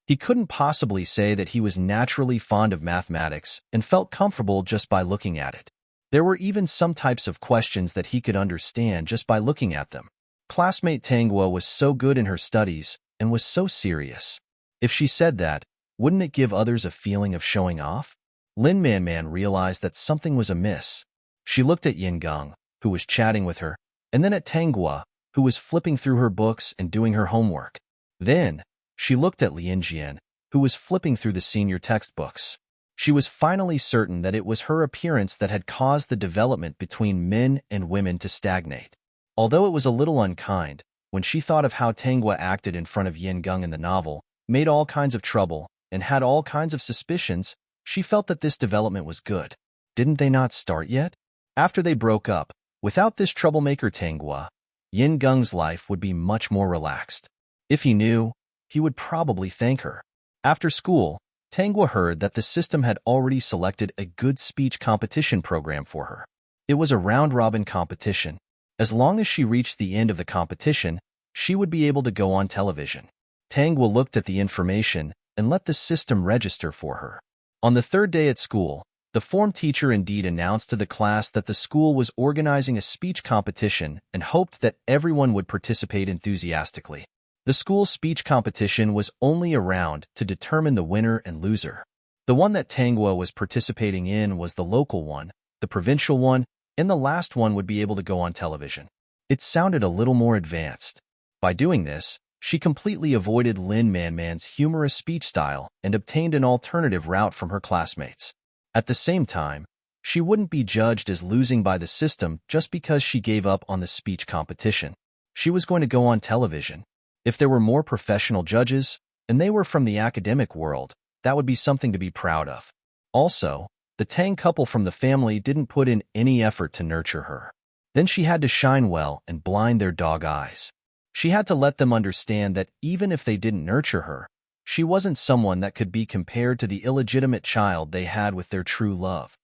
He couldn't possibly say that he was naturally fond of mathematics and felt comfortable just by looking at it. There were even some types of questions that he could understand just by looking at them. Classmate Tangwa was so good in her studies and was so serious. If she said that, wouldn't it give others a feeling of showing off? Lin Man realized that something was amiss. She looked at Yin Geng, who was chatting with her, and then at Tangwa, who was flipping through her books and doing her homework. Then, she looked at Lin Jian, who was flipping through the senior textbooks. She was finally certain that it was her appearance that had caused the development between men and women to stagnate. Although it was a little unkind, when she thought of how Tangwa acted in front of Yin Gung in the novel, made all kinds of trouble, and had all kinds of suspicions, she felt that this development was good. Didn't they not start yet? After they broke up, without this troublemaker Tangwa, Yin Gung's life would be much more relaxed. If he knew, he would probably thank her. After school, Tangwa heard that the system had already selected a good speech competition program for her. It was a round-robin competition. As long as she reached the end of the competition, she would be able to go on television. Tangwa looked at the information and let the system register for her. On the third day at school, the form teacher indeed announced to the class that the school was organizing a speech competition and hoped that everyone would participate enthusiastically. The school's speech competition was only around to determine the winner and loser. The one that Tangwa was participating in was the local one, the provincial one, and the last one would be able to go on television. It sounded a little more advanced. By doing this, she completely avoided Lin Manman's humorous speech style and obtained an alternative route from her classmates. At the same time, she wouldn't be judged as losing by the system just because she gave up on the speech competition. She was going to go on television. If there were more professional judges, and they were from the academic world, that would be something to be proud of. Also, the Tang couple from the family didn't put in any effort to nurture her. Then she had to shine well and blind their dog eyes. She had to let them understand that even if they didn't nurture her, she wasn't someone that could be compared to the illegitimate child they had with their true love.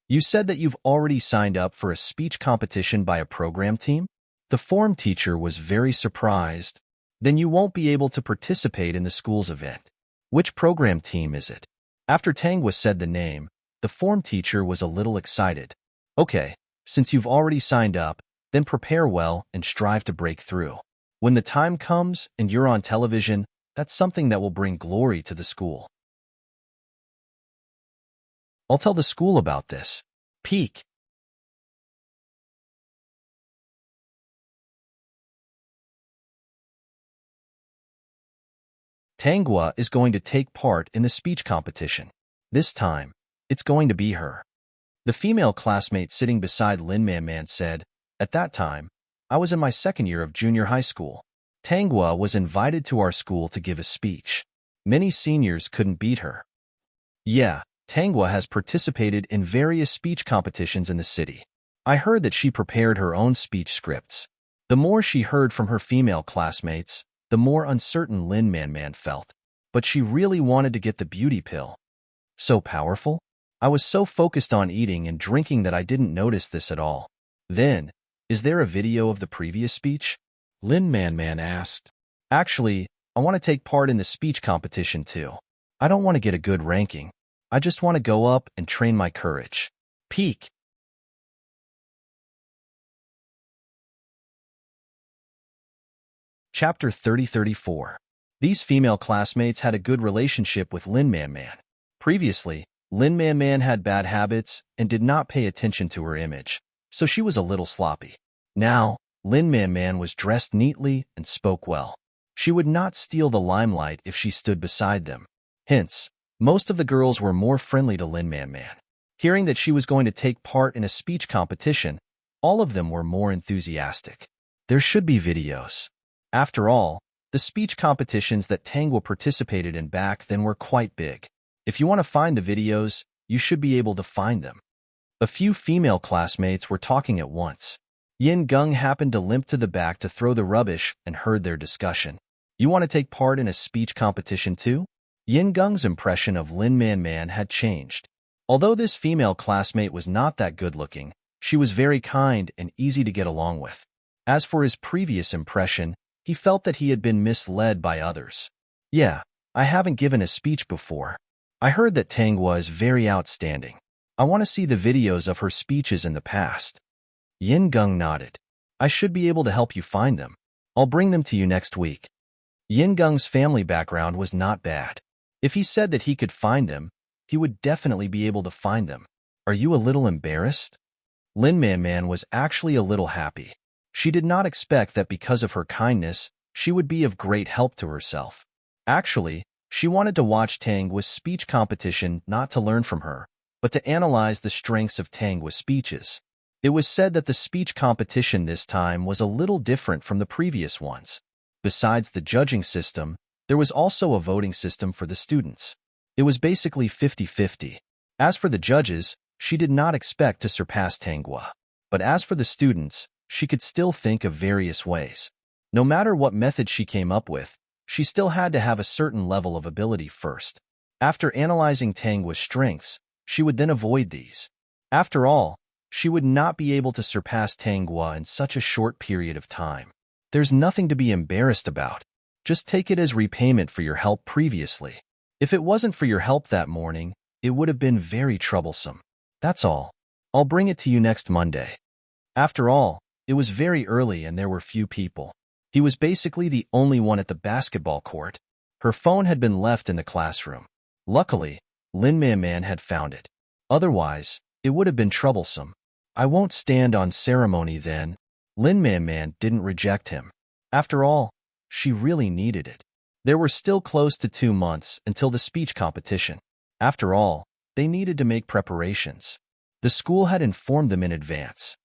You said that you've already signed up for a speech competition by a program team? The form teacher was very surprised. Then you won't be able to participate in the school's event. Which program team is it? After Tangwa said the name, the form teacher was a little excited. Okay, since you've already signed up, then prepare well and strive to break through. When the time comes and you're on television, that's something that will bring glory to the school. I'll tell the school about this. Peak. Tangwa is going to take part in the speech competition. This time, it's going to be her. The female classmate sitting beside Lin Man said, "At that time, I was in my second year of junior high school. Tangwa was invited to our school to give a speech. Many seniors couldn't beat her. Yeah, Tangwa has participated in various speech competitions in the city. I heard that she prepared her own speech scripts." The more she heard from her female classmates, the more uncertain Lin Man felt. But she really wanted to get the beauty pill. So powerful? I was so focused on eating and drinking that I didn't notice this at all. Then, is there a video of the previous speech? Lin Man asked. Actually, I want to take part in the speech competition too. I don't want to get a good ranking. I just want to go up and train my courage. Peak. Chapter 30-34. These female classmates had a good relationship with Lin Man. Previously, Lin Man had bad habits and did not pay attention to her image, so she was a little sloppy. Now, Lin Man was dressed neatly and spoke well. She would not steal the limelight if she stood beside them. Hence, most of the girls were more friendly to Lin Man. Hearing that she was going to take part in a speech competition, all of them were more enthusiastic. There should be videos. After all, the speech competitions that Tangwa participated in back then were quite big. If you want to find the videos, you should be able to find them. A few female classmates were talking at once. Yin Gung happened to limp to the back to throw the rubbish and heard their discussion. You want to take part in a speech competition too? Yin Gung's impression of Lin Man had changed. Although this female classmate was not that good-looking, she was very kind and easy to get along with. As for his previous impression, he felt that he had been misled by others. Yeah, I haven't given a speech before. I heard that Tangwa is very outstanding. I want to see the videos of her speeches in the past. Yin Gung nodded. I should be able to help you find them. I'll bring them to you next week. Yin Gung's family background was not bad. If he said that he could find them, he would definitely be able to find them. Are you a little embarrassed? Lin Man was actually a little happy. She did not expect that because of her kindness, she would be of great help to herself. Actually, She wanted to watch Tangwa's speech competition not to learn from her, but to analyze the strengths of Tangwa's speeches. It was said that the speech competition this time was a little different from the previous ones. Besides the judging system, there was also a voting system for the students. It was basically 50-50. As for the judges, she did not expect to surpass Tangwa. But as for the students, she could still think of various ways. No matter what method she came up with, she still had to have a certain level of ability first. After analyzing Tangwa's strengths, she would then avoid these. After all, she would not be able to surpass Tangwa in such a short period of time. There's nothing to be embarrassed about. Just take it as repayment for your help previously. If it wasn't for your help that morning, it would have been very troublesome. That's all. I'll bring it to you next Monday. After all, it was very early and there were few people. He was basically the only one at the basketball court. Her phone had been left in the classroom. Luckily, Lin Man had found it. Otherwise, it would have been troublesome. I won't stand on ceremony then. Lin Man didn't reject him. After all, she really needed it. There were still close to 2 months until the speech competition. After all, they needed to make preparations. The school had informed them in advance.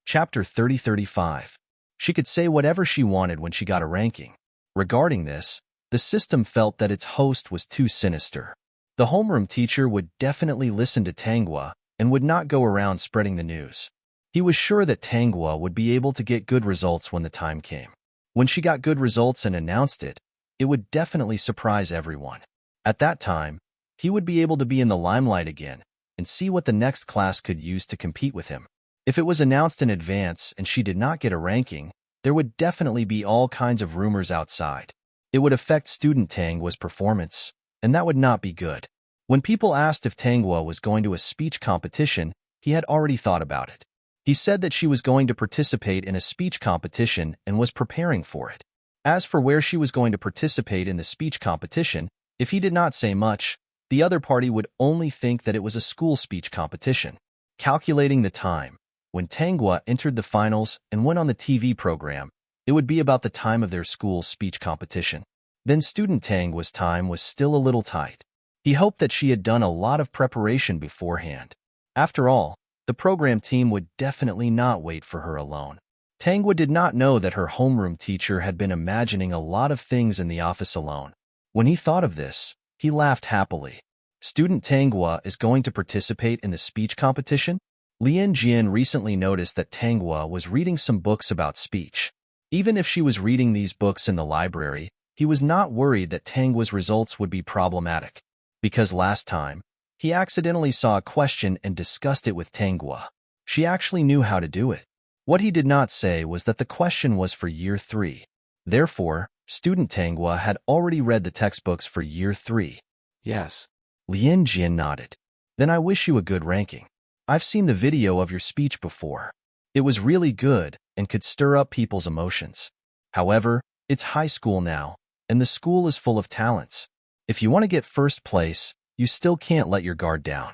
Chapter 30-35. She could say whatever she wanted when she got a ranking. Regarding this, the system felt that its host was too sinister. The homeroom teacher would definitely listen to Tangwa and would not go around spreading the news. He was sure that Tangwa would be able to get good results when the time came. When she got good results and announced it, it would definitely surprise everyone. At that time, he would be able to be in the limelight again and see what the next class could use to compete with him. If it was announced in advance and she did not get a ranking, there would definitely be all kinds of rumors outside. It would affect student Tangwa's performance, and that would not be good. When people asked if Tangwa was going to a speech competition, he had already thought about it. He said that she was going to participate in a speech competition and was preparing for it. As for where she was going to participate in the speech competition, if he did not say much, the other party would only think that it was a school speech competition. Calculating the time, when Tangwa entered the finals and went on the TV program, it would be about the time of their school's speech competition. Then student Tangwa's time was still a little tight. He hoped that she had done a lot of preparation beforehand. After all, the program team would definitely not wait for her alone. Tangwa did not know that her homeroom teacher had been imagining a lot of things in the office alone. When he thought of this, he laughed happily. Student Tangwa is going to participate in the speech competition? Lian Jian recently noticed that Tangwa was reading some books about speech. Even if she was reading these books in the library, he was not worried that Tangwa's results would be problematic. Because last time, he accidentally saw a question and discussed it with Tangwa. She actually knew how to do it. What he did not say was that the question was for Year 3. Therefore, student Tangwa had already read the textbooks for Year 3. Yes. Lian Jian nodded. Then I wish you a good ranking. I've seen the video of your speech before. It was really good and could stir up people's emotions. However, it's high school now, and the school is full of talents. If you want to get first place, you still can't let your guard down.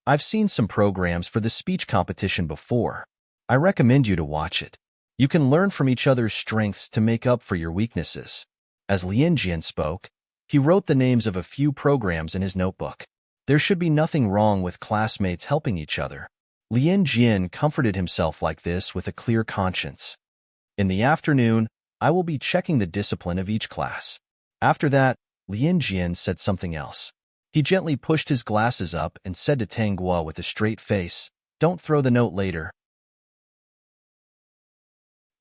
I've seen some programs for the speech competition before. I recommend you to watch it. You can learn from each other's strengths to make up for your weaknesses. As Lian Jian spoke, he wrote the names of a few programs in his notebook. There should be nothing wrong with classmates helping each other. Lian Jian comforted himself like this with a clear conscience. In the afternoon, I will be checking the discipline of each class. After that, Lian Jian said something else. He gently pushed his glasses up and said to Tangwa with a straight face, "Don't throw the note later."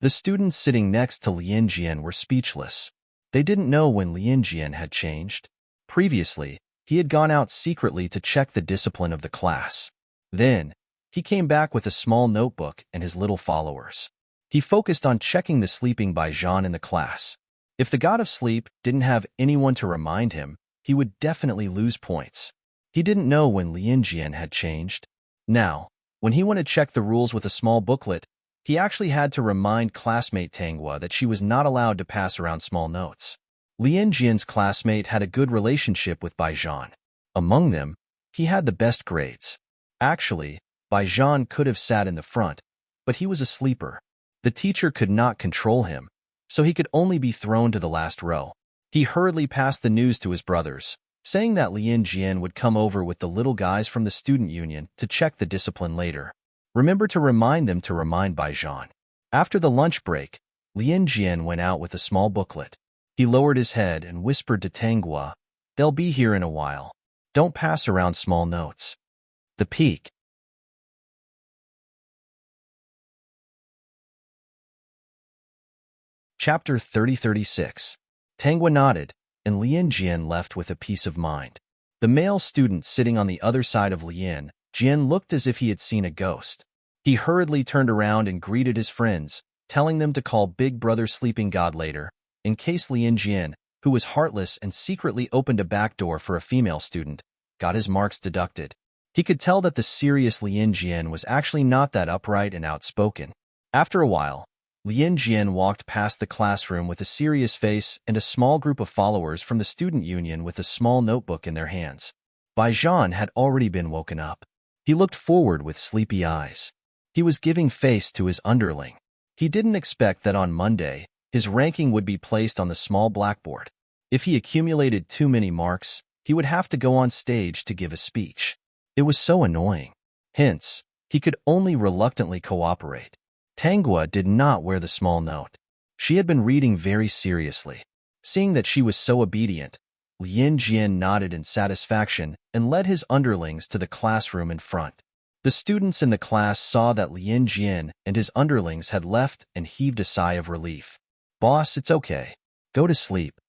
The students sitting next to Lian Jian were speechless. They didn't know when Lian Jian had changed. Previously, he had gone out secretly to check the discipline of the class. Then, he came back with a small notebook and his little followers. He focused on checking the sleeping by Jean in the class. If the god of sleep didn't have anyone to remind him, he would definitely lose points. He didn't know when Lian Jian had changed. Now, when he went to check the rules with a small booklet, he actually had to remind classmate Tangwa that she was not allowed to pass around small notes. Lian Jian's classmate had a good relationship with Bai Zhan. Among them, he had the best grades. Actually, Baijan could have sat in the front, but he was a sleeper. The teacher could not control him, so he could only be thrown to the last row. He hurriedly passed the news to his brothers, saying that Lin Jian would come over with the little guys from the student union to check the discipline later. Remember to remind them to remind Baijan. After the lunch break, Lin Jian went out with a small booklet. He lowered his head and whispered to Tanghua, "They'll be here in a while. Don't pass around small notes." The peak. Chapter 3036. Tanghua nodded, and Lin Jian left with a peace of mind. The male student sitting on the other side of Lin Jian looked as if he had seen a ghost. He hurriedly turned around and greeted his friends, telling them to call Big Brother Sleeping God later, in case Lin Jian, who was heartless and secretly opened a back door for a female student, got his marks deducted. He could tell that the serious Lin Jian was actually not that upright and outspoken. After a while, Lin Jian walked past the classroom with a serious face and a small group of followers from the student union with a small notebook in their hands. Baijan had already been woken up. He looked forward with sleepy eyes. He was giving face to his underling. He didn't expect that on Monday, his ranking would be placed on the small blackboard. If he accumulated too many marks, he would have to go on stage to give a speech. It was so annoying. Hence, he could only reluctantly cooperate. Tanghua did not wear the small note. She had been reading very seriously. Seeing that she was so obedient, Lin Jian nodded in satisfaction and led his underlings to the classroom in front. The students in the class saw that Lin Jian and his underlings had left and heaved a sigh of relief. "Boss, it's okay. Go to sleep."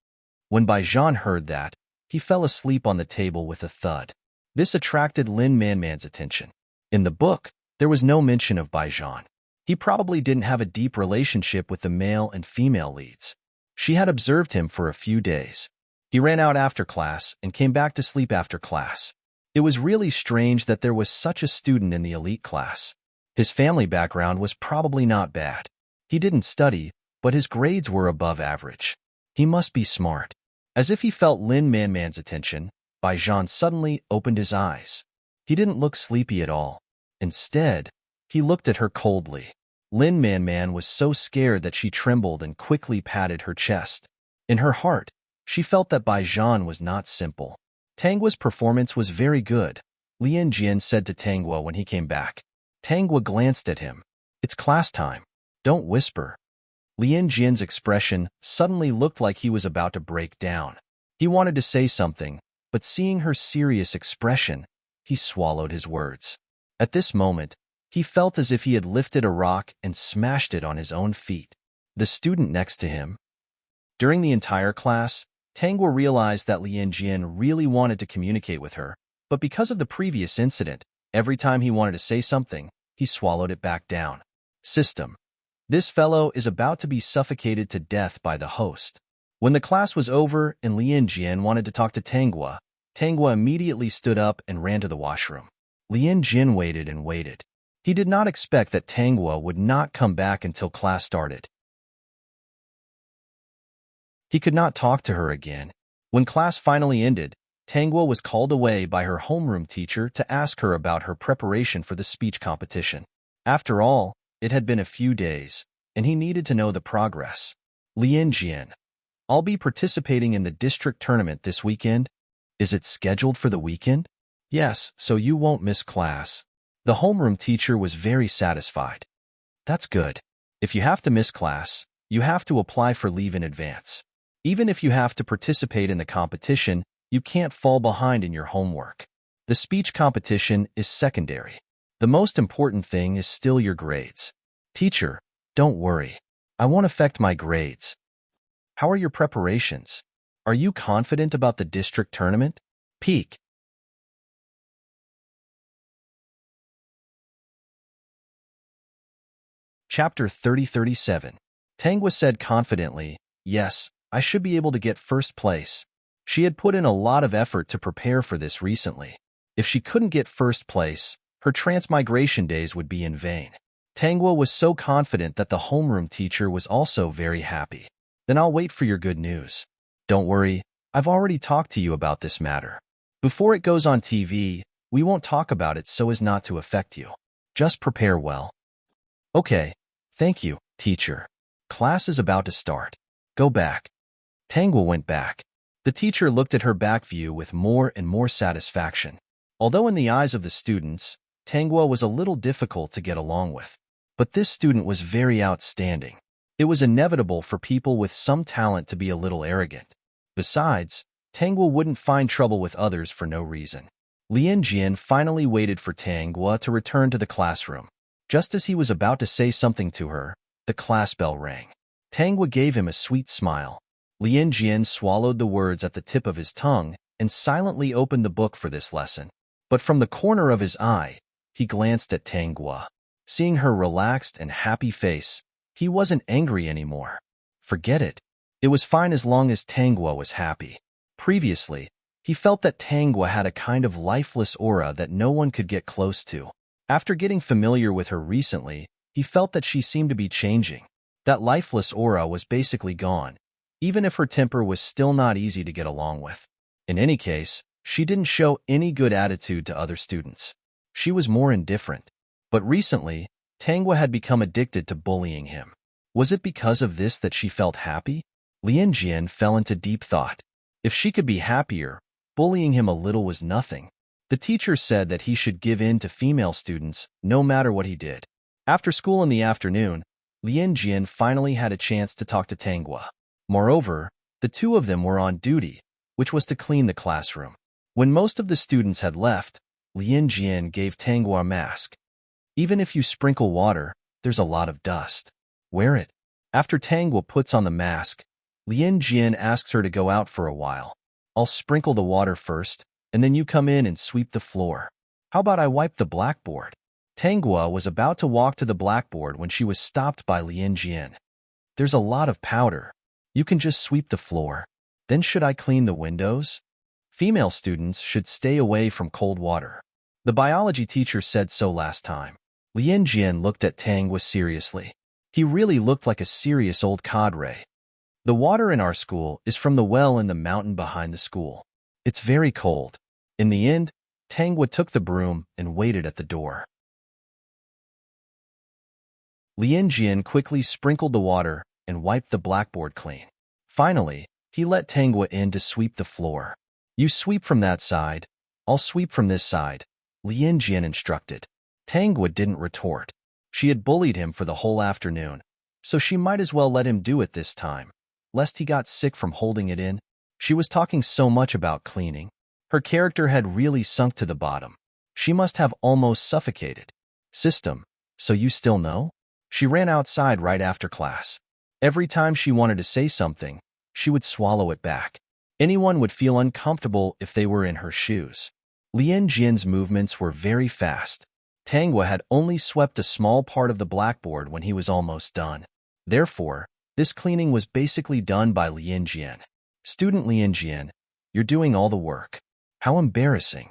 When Baijan heard that, he fell asleep on the table with a thud. This attracted Lin Manman's attention. In the book, there was no mention of Baijan. He probably didn't have a deep relationship with the male and female leads. She had observed him for a few days. He ran out after class and came back to sleep after class. It was really strange that there was such a student in the elite class. His family background was probably not bad. He didn't study, but his grades were above average. He must be smart. As if he felt Lin Manman's attention, Baijan suddenly opened his eyes. He didn't look sleepy at all. Instead, he looked at her coldly. Lin Manman was so scared that she trembled and quickly patted her chest. In her heart, she felt that Baijan was not simple. Tanghua's performance was very good, Lin Jian said to Tanghua when he came back. Tanghua glanced at him. "It's class time. Don't whisper." Lin Jian's expression suddenly looked like he was about to break down. He wanted to say something, but seeing her serious expression, he swallowed his words. At this moment, he felt as if he had lifted a rock and smashed it on his own feet. The student next to him. During the entire class, Tanghua realized that Lin Jian really wanted to communicate with her, but because of the previous incident, every time he wanted to say something, he swallowed it back down. System. This fellow is about to be suffocated to death by the host. When the class was over and Lin Jian wanted to talk to Tanghua, Tanghua immediately stood up and ran to the washroom. Lin Jian waited and waited. He did not expect that Tanghua would not come back until class started. He could not talk to her again. When class finally ended, Tanghua was called away by her homeroom teacher to ask her about her preparation for the speech competition. After all, it had been a few days, and he needed to know the progress. Lin Jian, "I'll be participating in the district tournament this weekend." "Is it scheduled for the weekend?" "Yes, so you won't miss class." The homeroom teacher was very satisfied. "That's good. If you have to miss class, you have to apply for leave in advance. Even if you have to participate in the competition, you can't fall behind in your homework. The speech competition is secondary. The most important thing is still your grades." "Teacher, don't worry. I won't affect my grades." "How are your preparations? Are you confident about the district tournament?" Peak. Chapter 3037. Tanghua said confidently, "Yes, I should be able to get first place." She had put in a lot of effort to prepare for this recently. If she couldn't get first place, her transmigration days would be in vain. Tanghua was so confident that the homeroom teacher was also very happy. "Then I'll wait for your good news. Don't worry, I've already talked to you about this matter. Before it goes on TV, we won't talk about it so as not to affect you." Just prepare well. Okay, thank you, teacher. Class is about to start. Go back. Tangwa went back. The teacher looked at her back view with more and more satisfaction. Although in the eyes of the students, Tangwa was a little difficult to get along with. But this student was very outstanding. It was inevitable for people with some talent to be a little arrogant. Besides, Tangwa wouldn't find trouble with others for no reason. Lien Jian finally waited for Tangwa to return to the classroom. Just as he was about to say something to her, the class bell rang. Tangwa gave him a sweet smile. Lien Jian swallowed the words at the tip of his tongue and silently opened the book for this lesson. But from the corner of his eye, he glanced at Tangwa. Seeing her relaxed and happy face, he wasn't angry anymore. Forget it. It was fine as long as Tangwa was happy. Previously, he felt that Tangwa had a kind of lifeless aura that no one could get close to. After getting familiar with her recently, he felt that she seemed to be changing. That lifeless aura was basically gone, even if her temper was still not easy to get along with. In any case, she didn't show any good attitude to other students. She was more indifferent. But recently, Tangwa had become addicted to bullying him. Was it because of this that she felt happy? Lien Jian fell into deep thought. If she could be happier, bullying him a little was nothing. The teacher said that he should give in to female students no matter what he did. After school in the afternoon, Lien Jian finally had a chance to talk to Tangwa. Moreover, the two of them were on duty, which was to clean the classroom. When most of the students had left, Lien Jian gave Tangwa a mask. Even if you sprinkle water, there's a lot of dust. Wear it. After Tangwa puts on the mask, Lien Jian asks her to go out for a while. I'll sprinkle the water first, and then you come in and sweep the floor. How about I wipe the blackboard? Tangwa was about to walk to the blackboard when she was stopped by Lien Jian. There's a lot of powder. You can just sweep the floor. Then should I clean the windows? Female students should stay away from cold water. The biology teacher said so last time. Lien Jian looked at Tangwa seriously. He really looked like a serious old cadre. The water in our school is from the well in the mountain behind the school. It's very cold. In the end, Tangwa took the broom and waited at the door. Lien Jian quickly sprinkled the water and wiped the blackboard clean. Finally, he let Tangwa in to sweep the floor. You sweep from that side, I'll sweep from this side, Lien Jian instructed. Tangwa didn't retort. She had bullied him for the whole afternoon, so she might as well let him do it this time, lest he got sick from holding it in. She was talking so much about cleaning. Her character had really sunk to the bottom. She must have almost suffocated. System, so you still know? She ran outside right after class. Every time she wanted to say something, she would swallow it back. Anyone would feel uncomfortable if they were in her shoes. Lien Jian's movements were very fast. Tangwa had only swept a small part of the blackboard when he was almost done. Therefore, this cleaning was basically done by Lien Jian. Student Lien Jian, you're doing all the work. How embarrassing.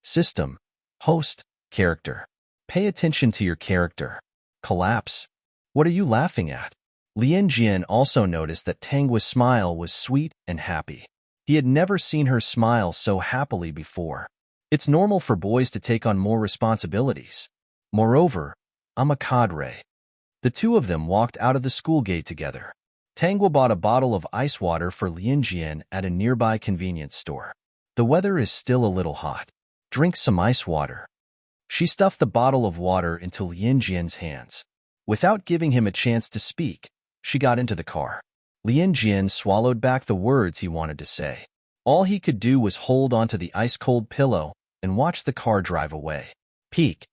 System, host, character. Pay attention to your character. Collapse. What are you laughing at? Lien Jian also noticed that Tangwa's smile was sweet and happy. He had never seen her smile so happily before. It's normal for boys to take on more responsibilities. Moreover, I'm a cadre. The two of them walked out of the school gate together. Tangwa bought a bottle of ice water for Lien Jian at a nearby convenience store. The weather is still a little hot. Drink some ice water. She stuffed the bottle of water into Lien Jian's hands. Without giving him a chance to speak, she got into the car. Lien Jian swallowed back the words he wanted to say. All he could do was hold onto the ice-cold pillow and watch the car drive away. Peak.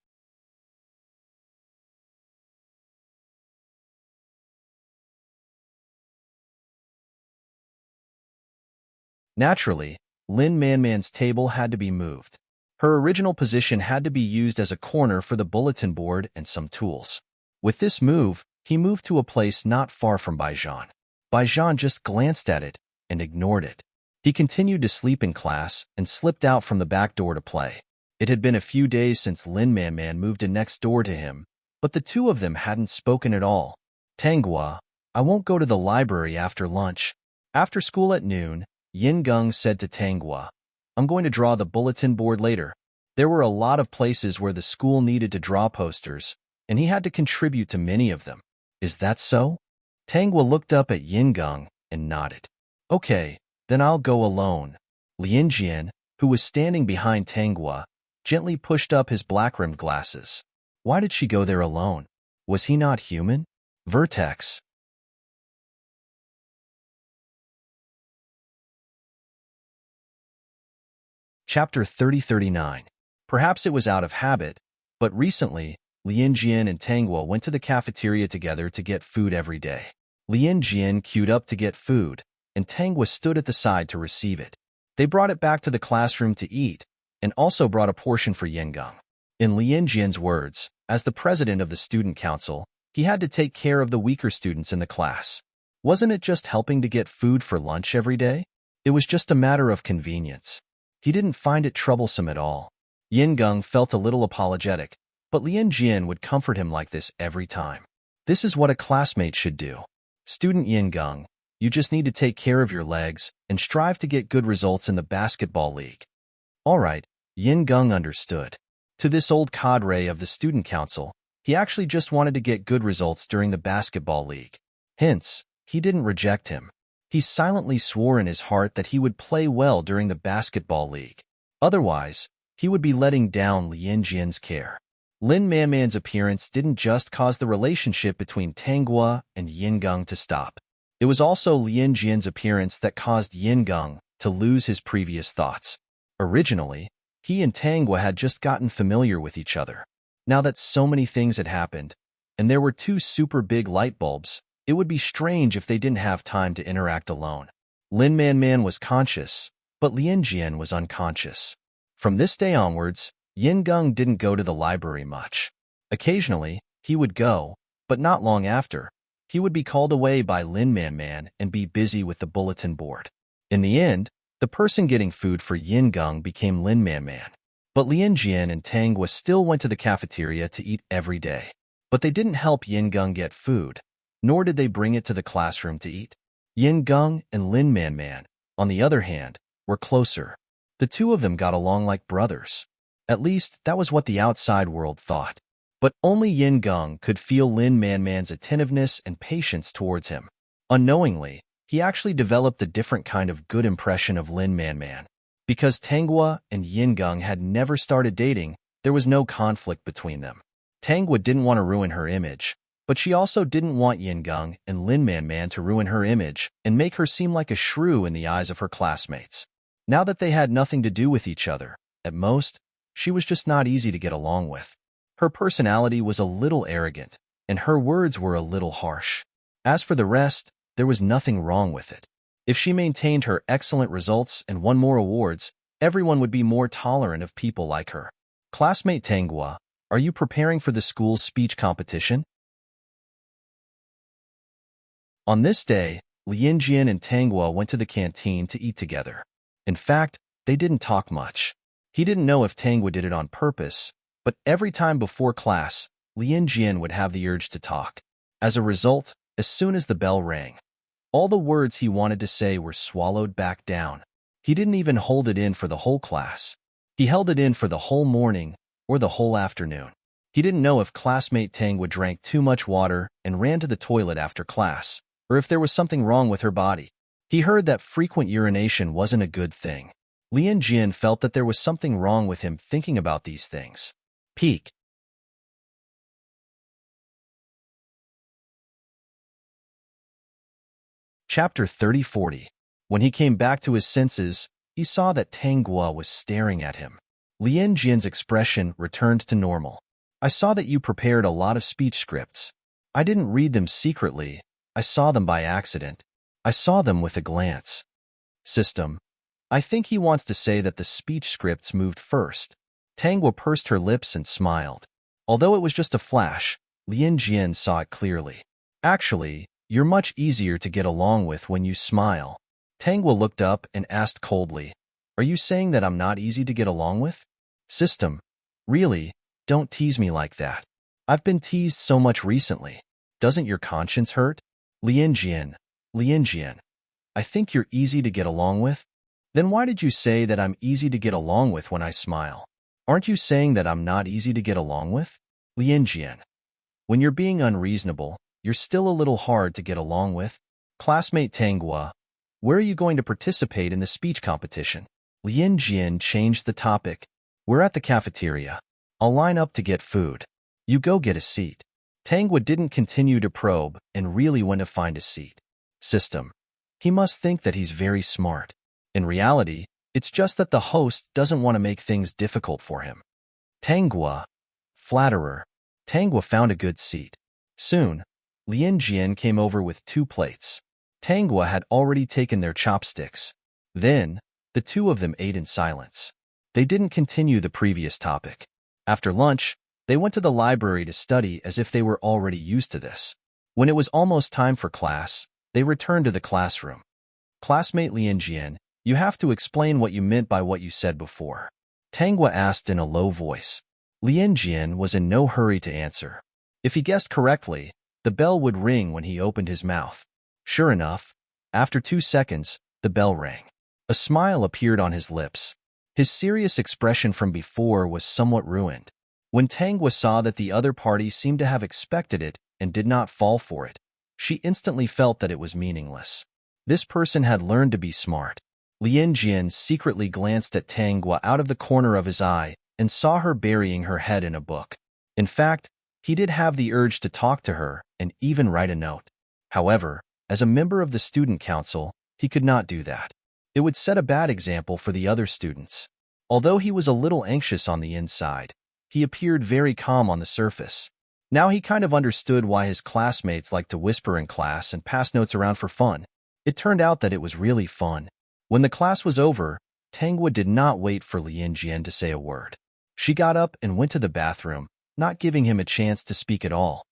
Naturally, Lin Manman's table had to be moved. Her original position had to be used as a corner for the bulletin board and some tools. With this move, he moved to a place not far from Baijan. Baijan just glanced at it and ignored it. He continued to sleep in class and slipped out from the back door to play. It had been a few days since Lin Manman moved in next door to him, but the two of them hadn't spoken at all. Tangwa, I won't go to the library after lunch. After school at noon, Yin Gung said to Tangwa, I'm going to draw the bulletin board later. There were a lot of places where the school needed to draw posters, and he had to contribute to many of them. Is that so? Tangwa looked up at Yingung and nodded. Okay, then I'll go alone. Lianjian, who was standing behind Tangwa, gently pushed up his black-rimmed glasses. Why did she go there alone? Was he not human? Vertex. Chapter 3039. Perhaps it was out of habit, but recently, Lian Jian and Tangwa went to the cafeteria together to get food every day. Lian Jian queued up to get food, and Tangwa stood at the side to receive it. They brought it back to the classroom to eat, and also brought a portion for Yingung. In Lian Jian's words, as the president of the student council, he had to take care of the weaker students in the class. Wasn't it just helping to get food for lunch every day? It was just a matter of convenience. He didn't find it troublesome at all. Yingung felt a little apologetic, but Lian Jian would comfort him like this every time. This is what a classmate should do. Student Yingung, you just need to take care of your legs and strive to get good results in the basketball league. All right, Yingung understood. To this old cadre of the student council, he actually just wanted to get good results during the basketball league. Hence, he didn't reject him. He silently swore in his heart that he would play well during the basketball league. Otherwise, he would be letting down Lian Jian's care. Lin Manman's appearance didn't just cause the relationship between Tangwa and Yingung to stop. It was also Lian Jian's appearance that caused Yingung to lose his previous thoughts. Originally, he and Tangwa had just gotten familiar with each other. Now that so many things had happened, and there were two super big light bulbs, it would be strange if they didn't have time to interact alone. Lin Man was conscious, but Lian Jian was unconscious. From this day onwards, Yingung didn't go to the library much. Occasionally, he would go, but not long after, he would be called away by Lin Man and be busy with the bulletin board. In the end, the person getting food for Yingung became Lin Man. But Lian Jian and Tangwa still went to the cafeteria to eat every day. But they didn't help Yingung get food, nor did they bring it to the classroom to eat. Yingung and Lin Man, on the other hand, were closer. The two of them got along like brothers. At least, that was what the outside world thought. But only Yingung could feel Lin Man's attentiveness and patience towards him. Unknowingly, he actually developed a different kind of good impression of Lin Man. Because Tangwa and Yingung had never started dating, there was no conflict between them. Tangwa didn't want to ruin her image, but she also didn't want Yingung and Lin Man to ruin her image and make her seem like a shrew in the eyes of her classmates. Now that they had nothing to do with each other, at most, she was just not easy to get along with. Her personality was a little arrogant, and her words were a little harsh. As for the rest, there was nothing wrong with it. If she maintained her excellent results and won more awards, everyone would be more tolerant of people like her. Classmate Tangwa, are you preparing for the school's speech competition? On this day, Lian Jian and Tangwa went to the canteen to eat together. In fact, they didn't talk much. He didn't know if Tangwa did it on purpose, but every time before class, Lian Jian would have the urge to talk. As a result, as soon as the bell rang, all the words he wanted to say were swallowed back down. He didn't even hold it in for the whole class. He held it in for the whole morning or the whole afternoon. He didn't know if classmate Tangwa drank too much water and ran to the toilet after class, or if there was something wrong with her body. He heard that frequent urination wasn't a good thing. Lian Jian felt that there was something wrong with him thinking about these things. Peak. Chapter 3040. When he came back to his senses, he saw that Tangwa was staring at him. Lian Jian's expression returned to normal. I saw that you prepared a lot of speech scripts. I didn't read them secretly. I saw them by accident. I saw them with a glance. System. I think he wants to say that the speech scripts moved first. Tangwa pursed her lips and smiled. Although it was just a flash, Lian Jian saw it clearly. Actually, you're much easier to get along with when you smile. Tangwa looked up and asked coldly, Are you saying that I'm not easy to get along with? System. Really, don't tease me like that. I've been teased so much recently. Doesn't your conscience hurt? Lian Jian, I think you're easy to get along with. Then why did you say that I'm easy to get along with when I smile? Aren't you saying that I'm not easy to get along with? Lianjian. When you're being unreasonable, you're still a little hard to get along with. Classmate Tanghua, where are you going to participate in the speech competition? Lien Jian changed the topic. We're at the cafeteria. I'll line up to get food. You go get a seat. Tanghua didn't continue to probe and really went to find a seat. System. He must think that he's very smart. In reality, it's just that the host doesn't want to make things difficult for him. Tanghua. Flatterer. Tanghua found a good seat. Soon, Lien Jian came over with 2 plates. Tanghua had already taken their chopsticks. Then, the 2 of them ate in silence. They didn't continue the previous topic. After lunch, they went to the library to study as if they were already used to this. When it was almost time for class, they returned to the classroom. Classmate Lien Jian, you have to explain what you meant by what you said before. Tanghua asked in a low voice. Lien Jian was in no hurry to answer. If he guessed correctly, the bell would ring when he opened his mouth. Sure enough, after 2 seconds, the bell rang. A smile appeared on his lips. His serious expression from before was somewhat ruined. When Tanghua saw that the other party seemed to have expected it and did not fall for it, she instantly felt that it was meaningless. This person had learned to be smart. Lien Jian secretly glanced at Tanghua out of the corner of his eye and saw her burying her head in a book. In fact, he did have the urge to talk to her and even write a note. However, as a member of the student council, he could not do that. It would set a bad example for the other students. Although he was a little anxious on the inside, he appeared very calm on the surface. Now he kind of understood why his classmates liked to whisper in class and pass notes around for fun. It turned out that it was really fun. When the class was over, Tanghua did not wait for Lien Jian to say a word. She got up and went to the bathroom, not giving him a chance to speak at all.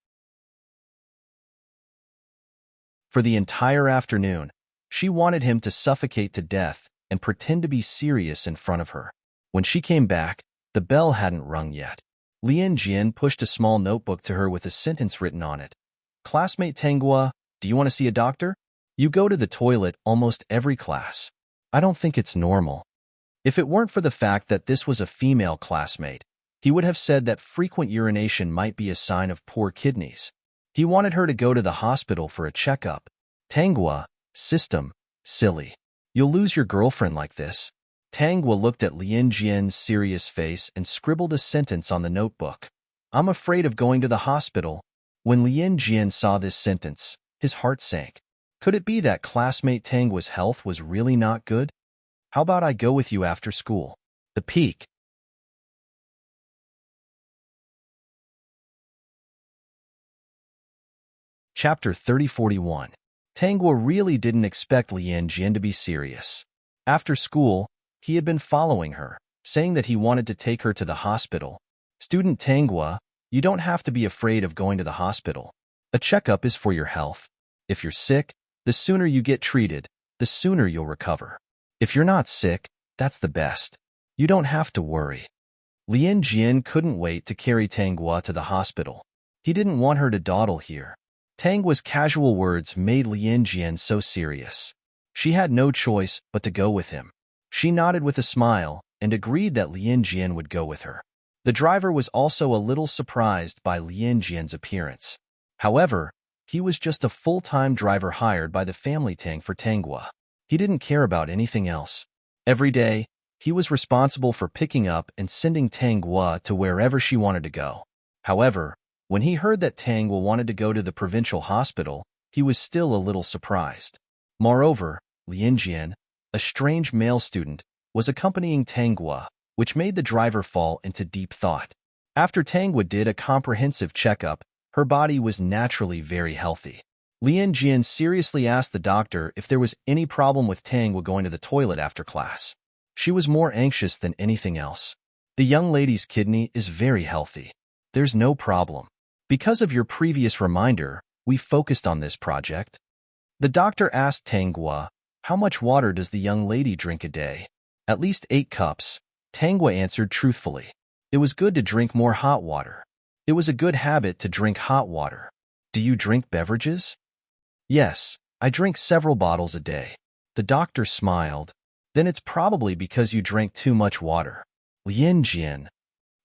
For the entire afternoon, she wanted him to suffocate to death and pretend to be serious in front of her. When she came back, the bell hadn't rung yet. Lien Jian pushed a small notebook to her with a sentence written on it. Classmate Tanghua, do you want to see a doctor? You go to the toilet almost every class. I don't think it's normal. If it weren't for the fact that this was a female classmate, he would have said that frequent urination might be a sign of poor kidneys. He wanted her to go to the hospital for a checkup. Tanghua, system, silly. You'll lose your girlfriend like this. Tanghua looked at Lien Jian's serious face and scribbled a sentence on the notebook. I'm afraid of going to the hospital. When Lien Jian saw this sentence, his heart sank. Could it be that classmate Tanghua's health was really not good? How about I go with you after school? The peak. Chapter 3041. Tanghua really didn't expect Lien Jian to be serious. After school, he had been following her, saying that he wanted to take her to the hospital. Student Tanghua, you don't have to be afraid of going to the hospital. A checkup is for your health. If you're sick, the sooner you get treated, the sooner you'll recover. If you're not sick, that's the best. You don't have to worry. Lien Jian couldn't wait to carry Tanghua to the hospital. He didn't want her to dawdle here. Tanghua's casual words made Lien Jian so serious. She had no choice but to go with him. She nodded with a smile and agreed that Lien Jian would go with her. The driver was also a little surprised by Lien Jian's appearance. However, he was just a full-time driver hired by the family Tang for Tanghua. He didn't care about anything else. Every day, he was responsible for picking up and sending Tanghua to wherever she wanted to go. However, when he heard that Tanghua wanted to go to the provincial hospital, he was still a little surprised. Moreover, Lien Jian, a strange male student, was accompanying Tanghua, which made the driver fall into deep thought. After Tanghua did a comprehensive checkup, her body was naturally very healthy. Lien Jian seriously asked the doctor if there was any problem with Tanghua going to the toilet after class. She was more anxious than anything else. The young lady's kidney is very healthy. There's no problem. Because of your previous reminder, we focused on this project. The doctor asked Tanghua, how much water does the young lady drink a day? At least 8 cups. Tanghua answered truthfully. It was good to drink more hot water. It was a good habit to drink hot water. Do you drink beverages? Yes, I drink several bottles a day. The doctor smiled. Then it's probably because you drank too much water. Lien Jian,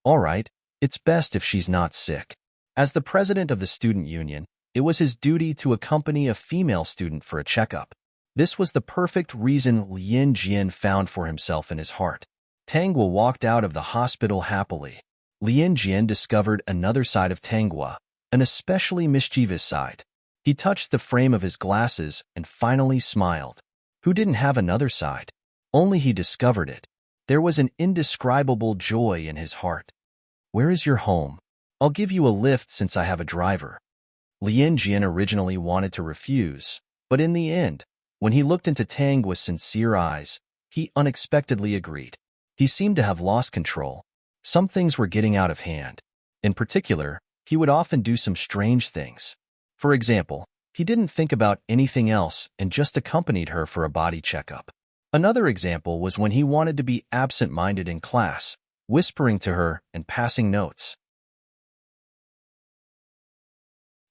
All right, it's best if she's not sick. As the president of the student union, it was his duty to accompany a female student for a checkup. This was the perfect reason Lin Jian found for himself in his heart. Tanghua walked out of the hospital happily. Lin Jian discovered another side of Tanghua, an especially mischievous side. He touched the frame of his glasses and finally smiled. Who didn't have another side? Only he discovered it. There was an indescribable joy in his heart. Where is your home? I'll give you a lift since I have a driver. Lin Jian originally wanted to refuse, but in the end, when he looked into Tanghua's sincere eyes, he unexpectedly agreed. He seemed to have lost control. Some things were getting out of hand. In particular, he would often do some strange things. For example, he didn't think about anything else and just accompanied her for a body checkup. Another example was when he wanted to be absent-minded in class, whispering to her and passing notes.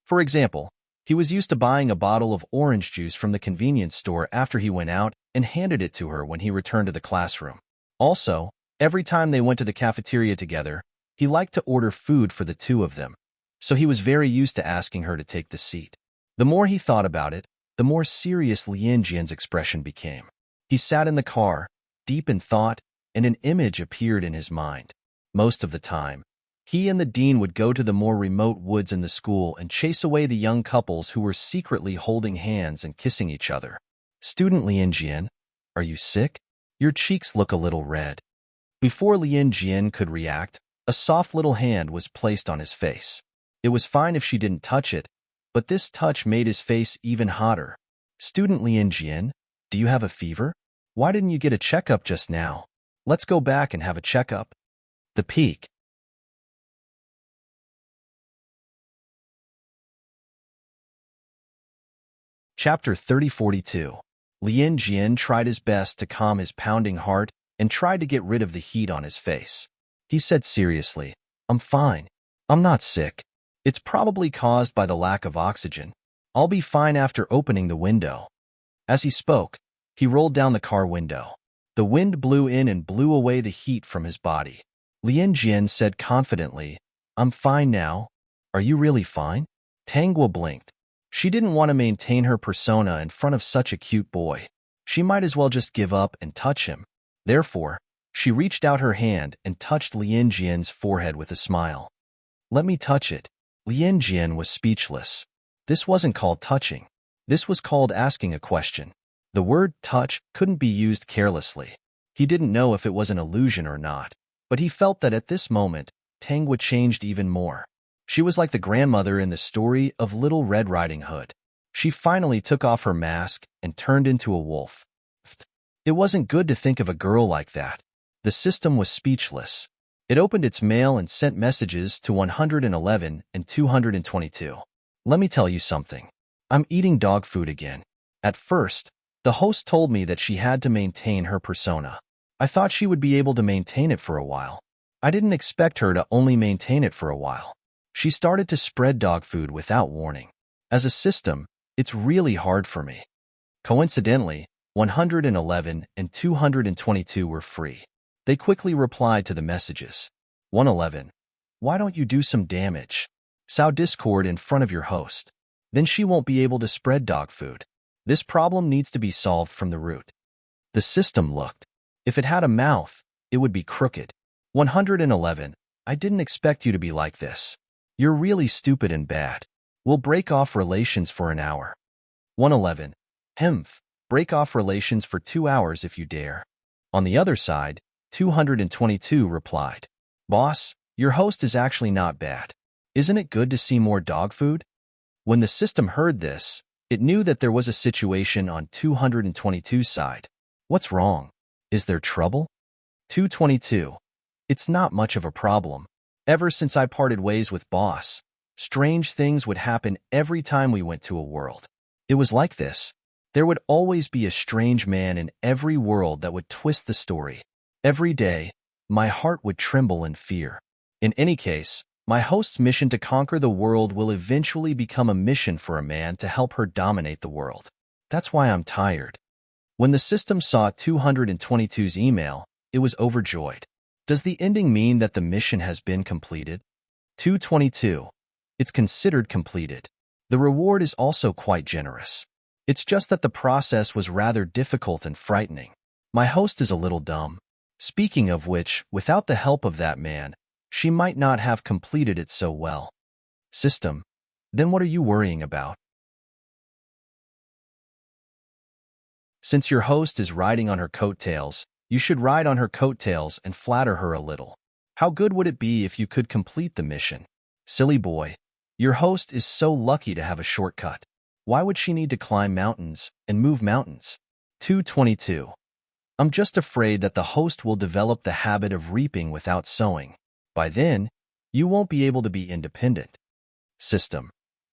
For example, he was used to buying a bottle of orange juice from the convenience store after he went out and handed it to her when he returned to the classroom. Also, every time they went to the cafeteria together, he liked to order food for the two of them, so he was very used to asking her to take the seat. The more he thought about it, the more serious Lin Jian's expression became. He sat in the car, deep in thought, and an image appeared in his mind. Most of the time, he and the dean would go to the more remote woods in the school and chase away the young couples who were secretly holding hands and kissing each other. Student Lin Jian, are you sick? Your cheeks look a little red. Before Lin Jian could react, a soft little hand was placed on his face. It was fine if she didn't touch it, but this touch made his face even hotter. Student Lin Jian, do you have a fever? Why didn't you get a checkup just now? Let's go back and have a checkup. The peak. Chapter 3042. Lin Jian tried his best to calm his pounding heart and tried to get rid of the heat on his face. He said seriously, I'm fine. I'm not sick. It's probably caused by the lack of oxygen. I'll be fine after opening the window. As he spoke, he rolled down the car window. The wind blew in and blew away the heat from his body. Lin Jian said confidently, I'm fine now. Are you really fine? Tanghua blinked. She didn't want to maintain her persona in front of such a cute boy. She might as well just give up and touch him. Therefore, she reached out her hand and touched Lin Jian's forehead with a smile. Let me touch it. Lin Jian was speechless. This wasn't called touching. This was called asking a question. The word touch couldn't be used carelessly. He didn't know if it was an illusion or not, but he felt that at this moment, Tanghua changed even more. She was like the grandmother in the story of Little Red Riding Hood. She finally took off her mask and turned into a wolf. It wasn't good to think of a girl like that. The system was speechless. It opened its mail and sent messages to 111 and 222. Let me tell you something. I'm eating dog food again. At first, the host told me that she had to maintain her persona. I thought she would be able to maintain it for a while. I didn't expect her to only maintain it for a while. She started to spread dog food without warning. As a system, it's really hard for me. Coincidentally, 111 and 222 were free. They quickly replied to the messages. 111. Why don't you do some damage? Sow discord in front of your host. Then she won't be able to spread dog food. This problem needs to be solved from the root. The system looked. If it had a mouth, it would be crooked. 111. I didn't expect you to be like this. You're really stupid and bad. We'll break off relations for an hour. 111. Hemph. Break off relations for 2 hours if you dare. On the other side, 222 replied. Boss, your host is actually not bad. Isn't it good to see more dog food? When the system heard this, it knew that there was a situation on 222's side. What's wrong? Is there trouble? 222. It's not much of a problem. Ever since I parted ways with boss, strange things would happen every time we went to a world. It was like this. There would always be a strange man in every world that would twist the story. Every day, my heart would tremble in fear. In any case, my host's mission to conquer the world will eventually become a mission for a man to help her dominate the world. That's why I'm tired. When the system saw 222's email, it was overjoyed. Does the ending mean that the mission has been completed? 222. It's considered completed. The reward is also quite generous. It's just that the process was rather difficult and frightening. My host is a little dumb. Speaking of which, without the help of that man, she might not have completed it so well. System. Then what are you worrying about? Since your host is riding on her coattails, you should ride on her coattails and flatter her a little. How good would it be if you could complete the mission? Silly boy. Your host is so lucky to have a shortcut. Why would she need to climb mountains and move mountains? 222. I'm just afraid that the host will develop the habit of reaping without sowing. By then, you won't be able to be independent. System.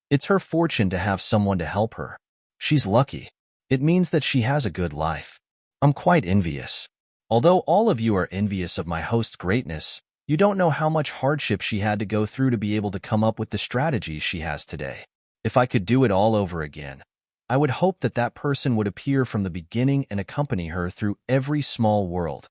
It's her fortune to have someone to help her. She's lucky. It means that she has a good life. I'm quite envious. Although all of you are envious of my host's greatness, you don't know how much hardship she had to go through to be able to come up with the strategies she has today. If I could do it all over again, I would hope that that person would appear from the beginning and accompany her through every small world.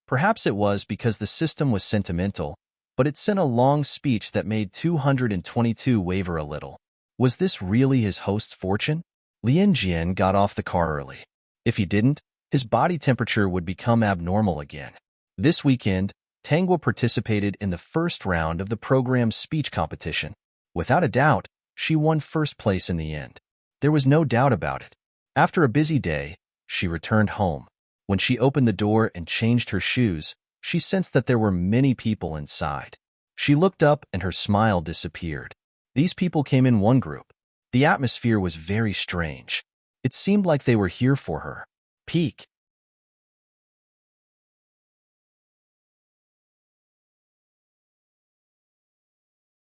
Perhaps it was because the system was sentimental, but it sent a long speech that made 222 waver a little. Was this really his host's fortune? Lien Jian got off the car early. If he didn't, his body temperature would become abnormal again. This weekend, Tangwa participated in the first round of the program's speech competition. Without a doubt, she won first place in the end. There was no doubt about it. After a busy day, she returned home. When she opened the door and changed her shoes, she sensed that there were many people inside. She looked up and her smile disappeared. These people came in one group. The atmosphere was very strange. It seemed like they were here for her. Peek.